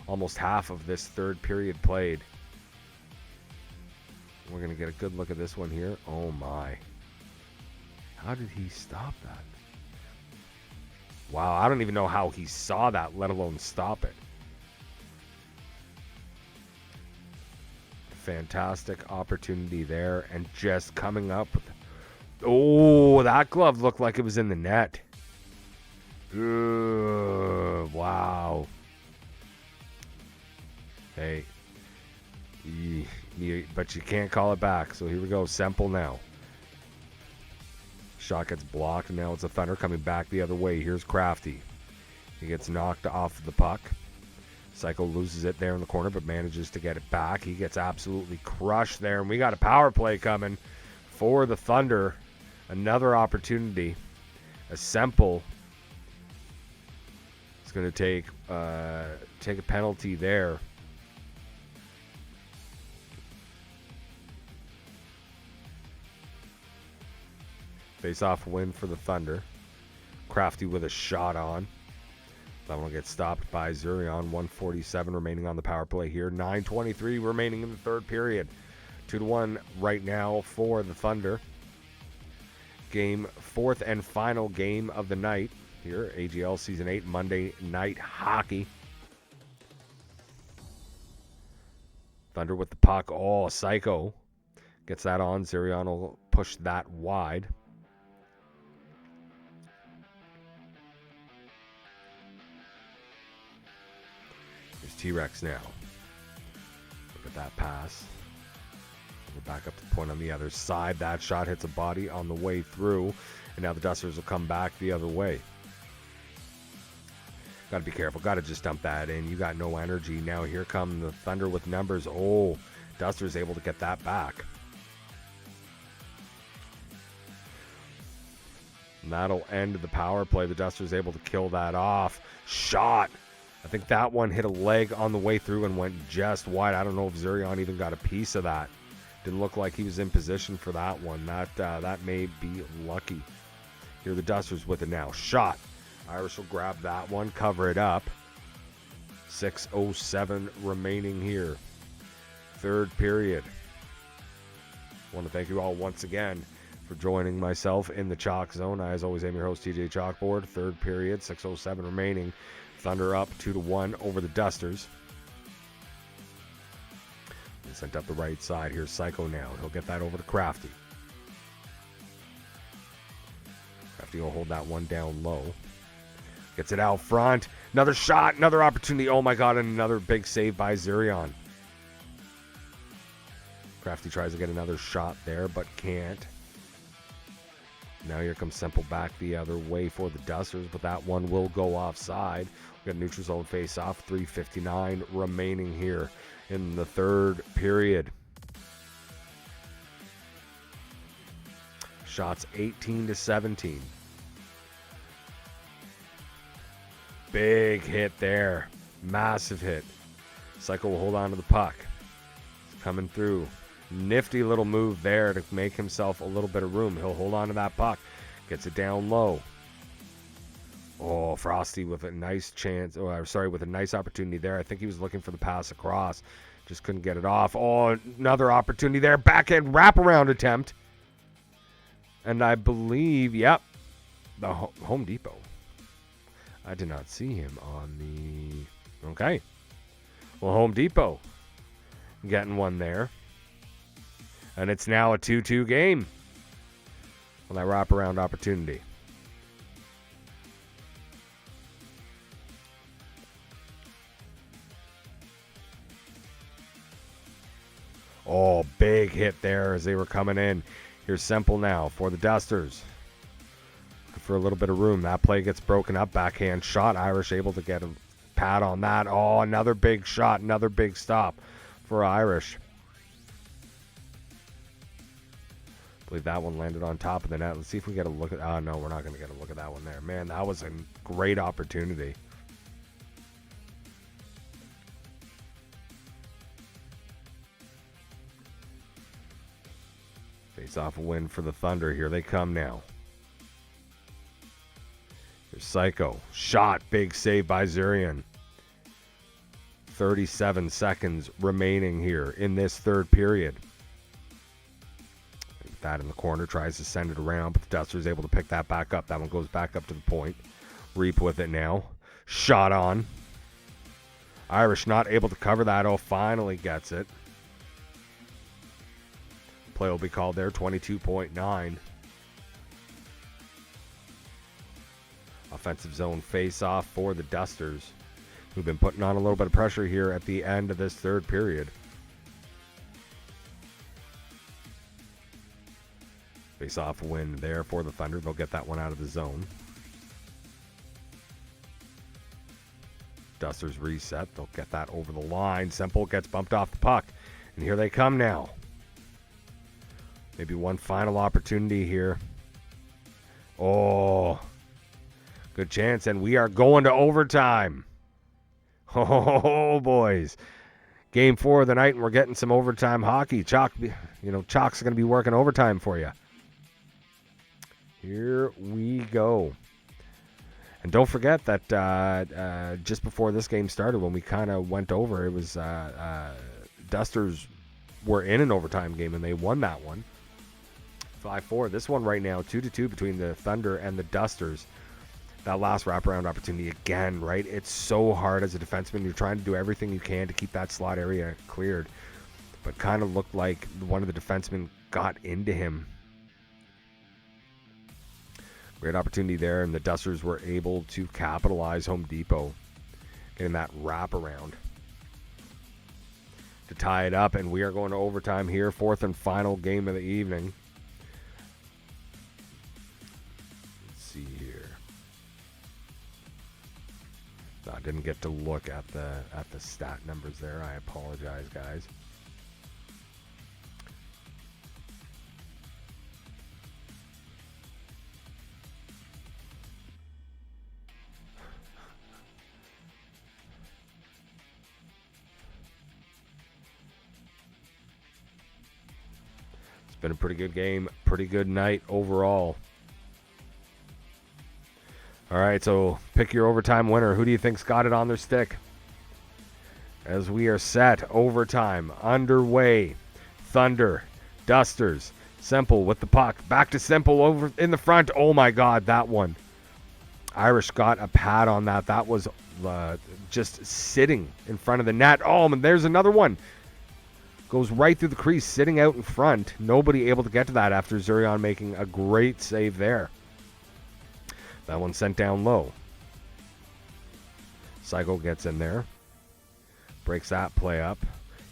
Almost half of this third period played. We're going to get a good look at this one here. Oh, my. How did he stop that? Wow, I don't even know how he saw that, let alone stop it. Fantastic opportunity there, and just coming up with... Oh, that glove looked like it was in the net. Wow. Hey. But you can't call it back, so here we go. Semple now. Shot gets blocked, and now it's a Thunder coming back the other way. Here's Crafty. He gets knocked off the puck. Psycho loses it there in the corner, but manages to get it back. He gets absolutely crushed there, and we got a power play coming for the Thunder. Another opportunity. A Semple is going to take a penalty there. Face-off win for the Thunder. Crafty with a shot on. That one will get stopped by Zurion. 1:47 remaining on the power play here. 9:23 remaining in the third period. 2-1 right now for the Thunder. Fourth and final game of the night here. AGL Season 8 Monday Night Hockey. Thunder with the puck. Oh, Psycho gets that on. Zurion will push that wide. T-Rex now. Look at that pass. We're back up to the point on the other side. That shot hits a body on the way through. And now the Dusters will come back the other way. Got to be careful. Got to just dump that in. You got no energy. Now here come the Thunder with numbers. Oh, Dusters able to get that back. And that'll end the power play. The Dusters able to kill that off. Shot. I think that one hit a leg on the way through and went just wide. I don't know if Zurion even got a piece of that. Didn't look like he was in position for that one. That may be lucky. Here are the Dusters with it now. Shot. Irish will grab that one, cover it up. 6:07 remaining here. Third period. I want to thank you all once again for joining myself in the Chalk Zone. I, as always, am your host, TJchalkboard. Third period, 6:07 remaining. Thunder up 2-1 over the Dusters. Sent up the right side. Here's Psycho now. He'll get that over to Crafty. Crafty will hold that one down low. Gets it out front. Another shot, another opportunity. Oh my God, and another big save by Zurion. Crafty tries to get another shot there, but can't. Now here comes Simple back the other way for the Dusters, but that one will go offside. We've got neutral zone face off, 3:59 remaining here in the third period. Shots 18-17. Big hit there. Massive hit. Psycho will hold on to the puck. It's coming through. Nifty little move there to make himself a little bit of room. He'll hold on to that puck. Gets it down low. Oh, Frosty with a nice chance. Oh, sorry, with a nice opportunity there. I think he was looking for the pass across. Just couldn't get it off. Oh, another opportunity there. Backhand wraparound attempt. And I believe, yep, the Home Depot. I did not see him on the... Okay. Well, Home Depot getting one there. And it's now a 2-2 game on that wraparound opportunity. Oh, big hit there as they were coming in. Here's Simple now for the Dusters. Looking for a little bit of room. That play gets broken up. Backhand shot. Irish able to get a pad on that. Oh, another big shot. Another big stop for Irish. I believe that one landed on top of the net. Let's see if we get a look at... Oh, no, we're not going to get a look at that one there. Man, that was a great opportunity. Face-off win for the Thunder. Here they come now. Here's Psycho. Shot. Big save by Zurion. 37 seconds remaining here in this third period. That in the corner, tries to send it around, but the Duster is able to pick that back up. That one goes back up to the point. Reap with it now. Shot on. Irish not able to cover that. Oh, finally gets it. Play will be called there, 22.9. Offensive zone face-off for the Dusters, who've been putting on a little bit of pressure here at the end of this third period. Face-off win there for the Thunder. They'll get that one out of the zone. Dusters reset. They'll get that over the line. Simple gets bumped off the puck. And here they come now. Maybe one final opportunity here. Oh, good chance. And we are going to overtime. Oh, boys. Game 4 of the night, and we're getting some overtime hockey. Chalk's going to be working overtime for you. Here we go. And don't forget that just before this game started, when we kind of went over, it was Dusters were in an overtime game, and they won that one. 5-4. This one right now, 2-2 between the Thunder and the Dusters. That last wraparound opportunity again, right? It's so hard as a defenseman. You're trying to do everything you can to keep that slot area cleared. But kind of looked like one of the defensemen got into him. Great opportunity there, and the Dusters were able to capitalize. Home Depot getting that wraparound to tie it up, and we are going to overtime here. Fourth and final game of the evening. Let's see here. I didn't get to look at the stat numbers there. I apologize, guys. It's been a pretty good game, pretty good night overall. All right, so pick your overtime winner. Who do you think's got it on their stick? As we are set, overtime underway. Thunder, Dusters, Simple with the puck. Back to Simple over in the front. Oh my God, that one. Irish got a pad on that. That was just sitting in front of the net. Oh, and there's another one. Goes right through the crease, sitting out in front. Nobody able to get to that after Zurion making a great save there. That one sent down low. Psycho gets in there. Breaks that play up.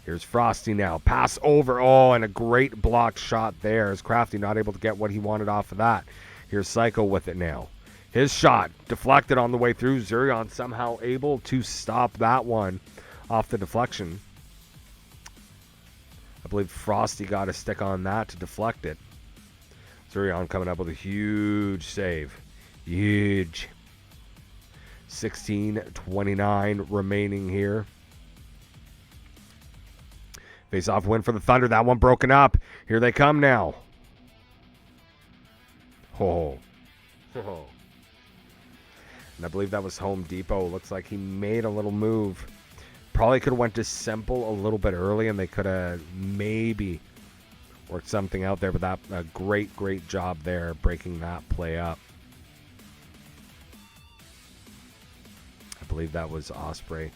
Here's Frosty now. Pass over. Oh, and a great blocked shot there. As Crafty not able to get what he wanted off of that. Here's Psycho with it now. His shot deflected on the way through. Zurion somehow able to stop that one off the deflection. I believe Frosty got a stick on that to deflect it. Zurion coming up with a huge save. Huge. 16:29 remaining here. Face-off win for the Thunder. That one broken up. Here they come now. Oh. Oh. And I believe that was Home Depot. Looks like he made a little move. Probably could have went to Simple a little bit early, and they could have maybe worked something out there. But that a great job there, breaking that play up. I believe that was Osprey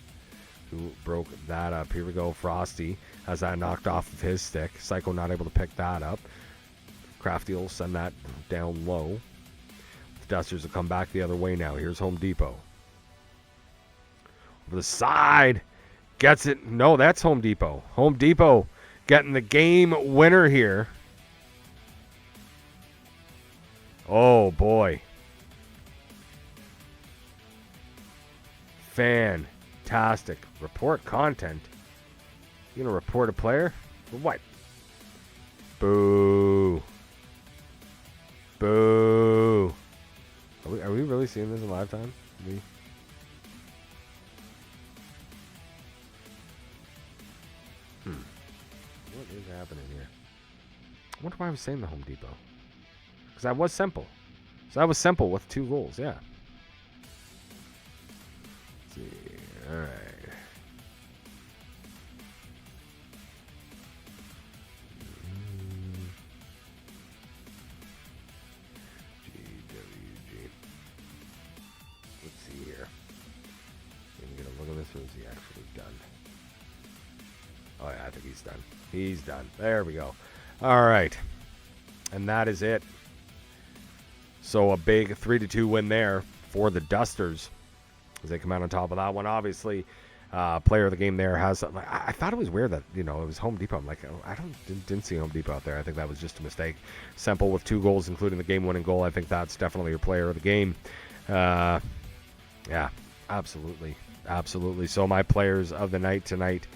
who broke that up. Here we go. Frosty has that knocked off of his stick. Psycho not able to pick that up. Crafty will send that down low. The Dusters will come back the other way now. Here's Home Depot. Over the side. Gets it. No, that's Home Depot. Home Depot getting the game winner here. Oh, boy. Fantastic. Report content. You gonna report a player? For what? Boo. Boo. Are we really seeing this in live time? What is happening here? I wonder why I was saying the Home Depot. Because that was simple. So that was simple with 2 goals, yeah. Let's see. All right. GWG. Let's see here. Can we get a look at this, or is he actually done? Oh, yeah, I think he's done. He's done. There we go. All right. And that is it. So a big 3-2 win there for the Dusters as they come out on top of that one. Obviously, player of the game there has... I thought it was weird that, it was Home Depot. I'm like, I didn't see Home Depot out there. I think that was just a mistake. Semple with 2 goals, including the game-winning goal. I think that's definitely your player of the game. Yeah, absolutely. Absolutely. So my players of the night tonight...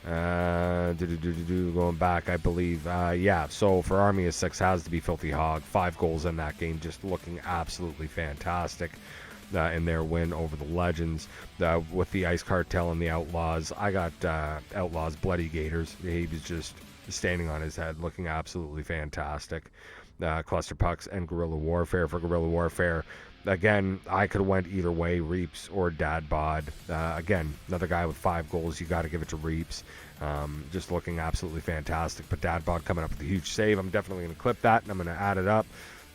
going back, I believe. Yeah, so for Army of 6 has to be Filthy Hog. 5 goals in that game, just looking absolutely fantastic in their win over the Legends. With the Ice Cartel and the Outlaws, I got Outlaws Bloody Gators. He was just standing on his head, looking absolutely fantastic. Kluster Pucks and Guerilla Warfare. For Guerilla Warfare, again, I could have went either way, Reaps or Dad Bod. Again, another guy with 5 goals. You got to give it to Reaps. Just looking absolutely fantastic. But Dad Bod coming up with a huge save. I'm definitely going to clip that, and I'm going to add it up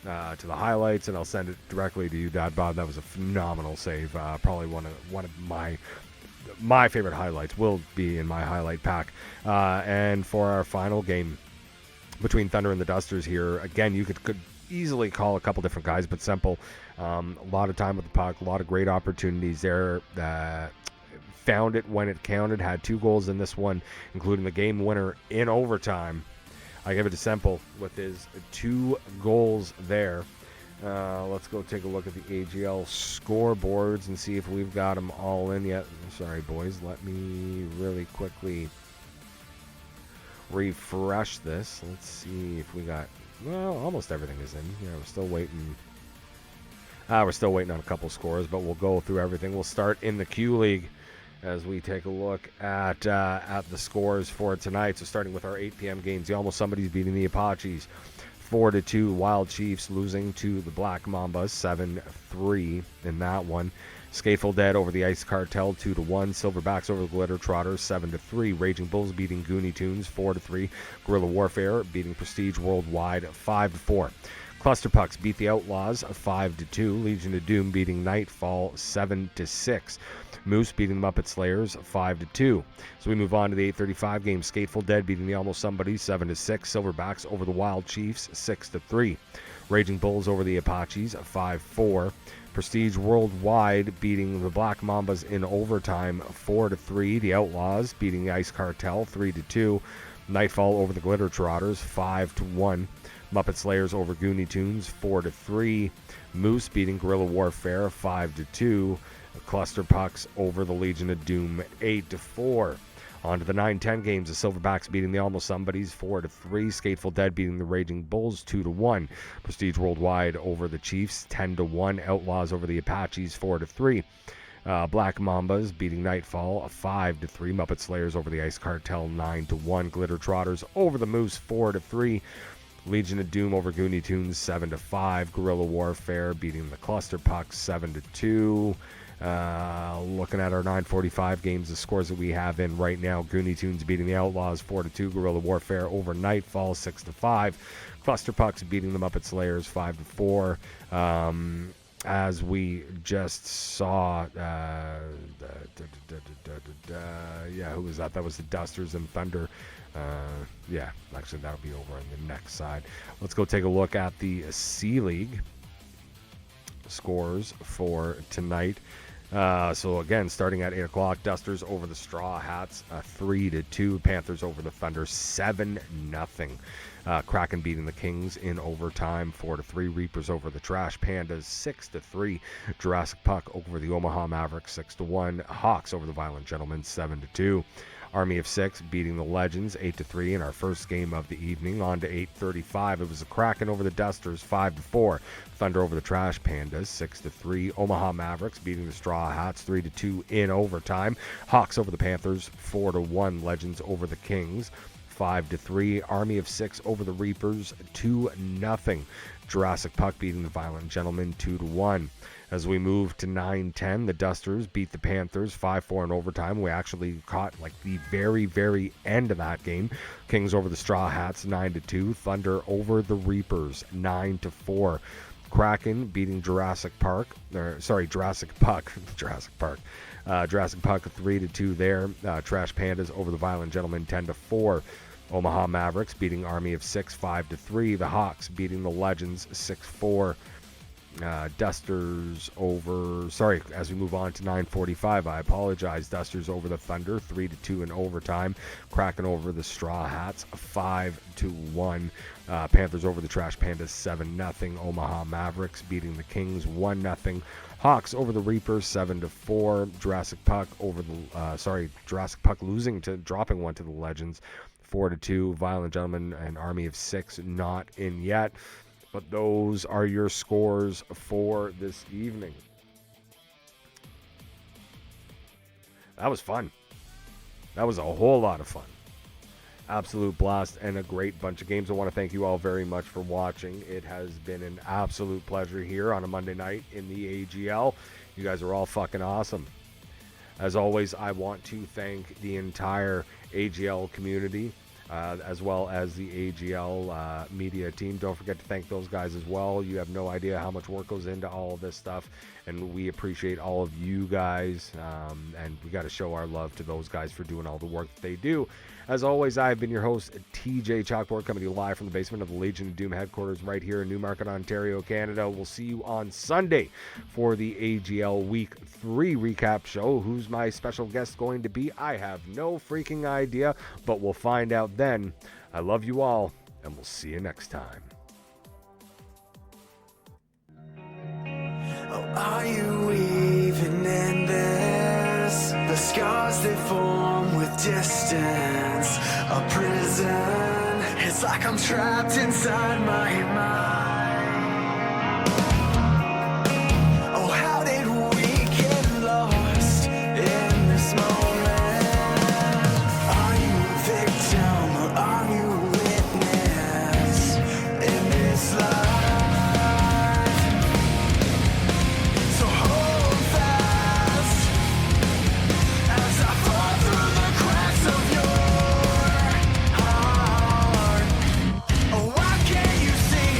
to the highlights, and I'll send it directly to you, Dad Bod. That was a phenomenal save. Probably one of my favorite highlights will be in my highlight pack. And for our final game between Thunder and the Dusters here, again, you could easily call a couple different guys, but Simple, a lot of time with the puck, a lot of great opportunities there. Found it when it counted, had 2 goals in this one, including the game winner in overtime. I give it to Simple with his 2 goals there. Let's go take a look at the AGL scoreboards and see if we've got them all in yet. Sorry, boys. Let me really quickly refresh this. Let's see if we got... Well, almost everything is in. Yeah, we're still waiting. We're still waiting on a couple scores, but we'll go through everything. We'll start in the Q League as we take a look at the scores for tonight. So starting with our 8 p.m. games, the Almost Somebody's beating the Apaches 4-2. Wild Chiefs losing to the Black Mambas 7-3 in that one. Scaffold Dead over the Ice Cartel 2-1. Silverbacks over the Glitter Trotters 7-3. Raging Bulls beating Goonie Tunes 4-3. Guerrilla Warfare beating Prestige Worldwide 5-4. Kluster Pucks beat the Outlaws 5-2. Legion of Doom beating Nightfall 7-6. Moose beating the Muppet Slayers 5-2. So we move on to the 8:35 game. Skateful Dead beating the Almost Somebodies 7-6. Silverbacks over the Wild Chiefs 6-3. Raging Bulls over the Apaches 5-4. Prestige Worldwide beating the Black Mambas in overtime 4-3. The Outlaws beating the Ice Cartel 3-2. Nightfall over the Glitter Trotters 5-1. Muppet Slayers over Goonie Tunes 4-3. Moose beating Guerilla Warfare 5-2. Kluster Pucks over the Legion of Doom 8-4. On to the 9-10 games. The Silverbacks beating the Almost Somebodies 4-3. Skateful Dead beating the Raging Bulls 2-1. Prestige Worldwide over the Chiefs 10-1. Outlaws over the Apaches 4-3. Black Mambas beating Nightfall 5-3. Muppet Slayers over the Ice Cartel 9-1. Glitter Trotters over the Moose 4-3. Legion of Doom over Goonie Tunes 7-5. Guerilla Warfare beating the Kluster Pucks 7-2. Looking at our 9:45 games, the scores that we have in right now: Goonie Tunes beating the Outlaws 4-2. Guerrilla Warfare over Nightfall 6-5. Kluster Pucks beating the Muppet Slayers 5-4. As we just saw, who was that? That was the Dusters and Thunder. Actually, that'll be over on the next side. Let's go take a look at the C League scores for tonight. So again, starting at 8 o'clock, Dusters over the Straw Hats 3-2. Panthers over the Thunder 7-0. Kraken beating the Kings in overtime 4-3. Reapers over the Trash Pandas 6-3. Jurassic Puck over the Omaha Mavericks 6-1. Hawks over the Violent Gentlemen 7-2. Army of Six beating the Legends 8-3 in our first game of the evening. On to 8:35. It was the Kraken over the Dusters 5-4. Thunder over the Trash Pandas 6-3. Omaha Mavericks beating the Straw Hats 3-2 in overtime. Hawks over the Panthers 4-1. Legends over the Kings 5-3. Army of Six over the Reapers 2-0. Jurassic Puck beating the Violent Gentlemen 2-1. As we move to 9-10, the Dusters beat the Panthers 5-4 in overtime. We actually caught the very, very end of that game. Kings over the Straw Hats 9-2. Thunder over the Reapers 9-4. Kraken beating Jurassic Puck. Jurassic Puck 3-2 there. Trash Pandas over the Violent Gentlemen 10-4. Omaha Mavericks beating Army of Six 5-3. The Hawks beating the Legends 6-4. Dusters over, as we move on to 9:45, I apologize. Dusters over the Thunder 3-2 in overtime. Kraken over the Straw Hats 5-1. Panthers over the Trash Pandas 7-0. Omaha Mavericks beating the Kings 1-0. Hawks over the Reapers 7-4. Jurassic Puck dropping one to the Legends 4-2. Violent Gentlemen and Army of Six not in yet. But those are your scores for this evening. That was fun. That was a whole lot of fun. Absolute blast and a great bunch of games. I want to thank you all very much for watching. It has been an absolute pleasure here on a Monday night in the AGL. You guys are all fucking awesome. As always, I want to thank the entire AGL community, as well as the AGL media team. Don't forget to thank those guys as well. You have no idea how much work goes into all of this stuff, and we appreciate all of you guys, and we got to show our love to those guys for doing all the work that they do. As always, I've been your host, TJchalkboard, coming to you live from the basement of the Legion of Doom headquarters right here in Newmarket, Ontario, Canada. We'll see you on Sunday for the AGL Week 3 recap show. Who's my special guest going to be? I have no freaking idea, but we'll find out then. I love you all, and we'll see you next time. Oh, are you even in this? The scars they form with distance, a prison. It's like I'm trapped inside my mind. Oh, how did we get lost in this moment? Are you a victim or are you a witness in this life? So hold fast as I fall through the cracks of your heart. Oh, why can't you see?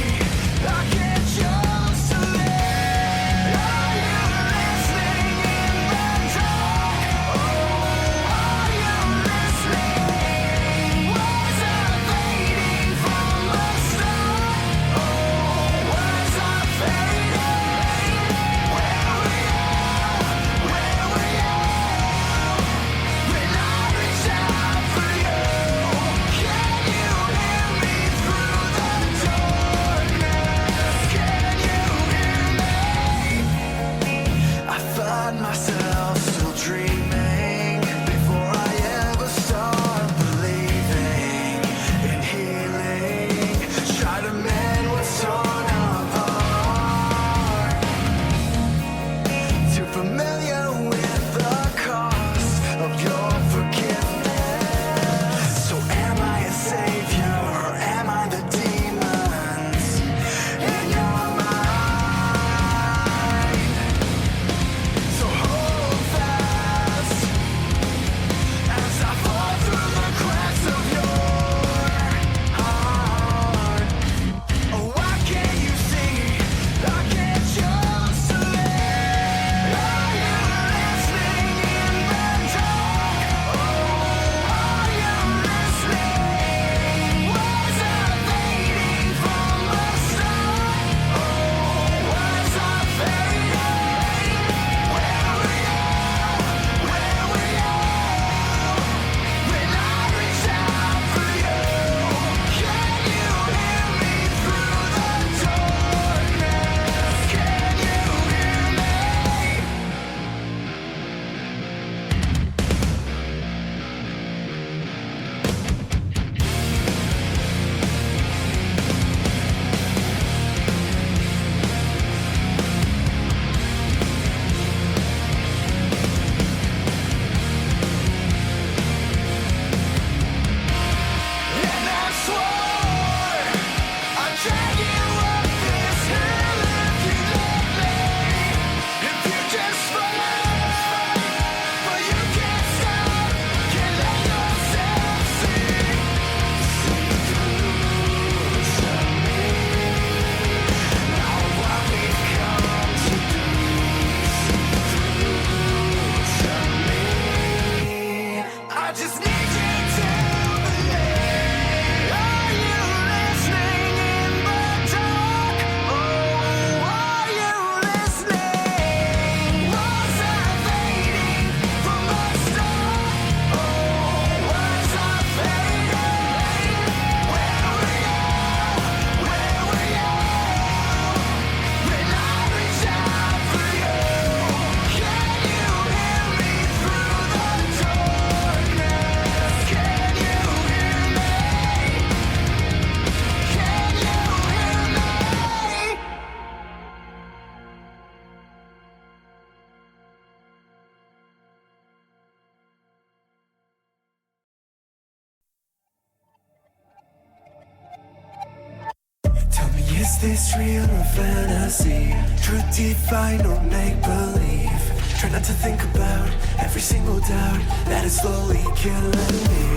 Is this real or fantasy? Truth defined or make-believe? Try not to think about every single doubt that is slowly killing me.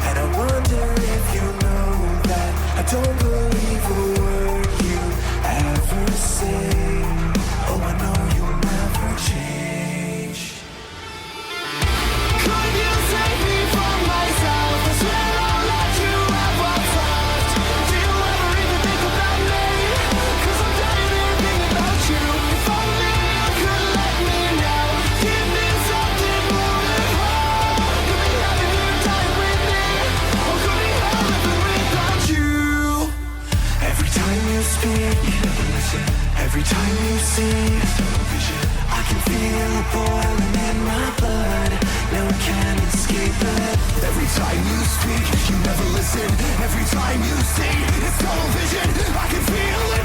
And I wonder if you know that I don't believe a word you ever say. Oh, I know you'll never change. Could you save me from myself? I swear I'll let you have what's left. Do you ever even think about me? 'Cause I'm dying to think about you. If only you could let me know. Give me something more than hope. Could be heaven if you're dying with me, or could be hell if we're without you. Every time you speak, every time you see, I can feel it boiling in my blood. No one can escape it. Every time you speak, you never listen. Every time you see, it's tunnel vision. I can feel it.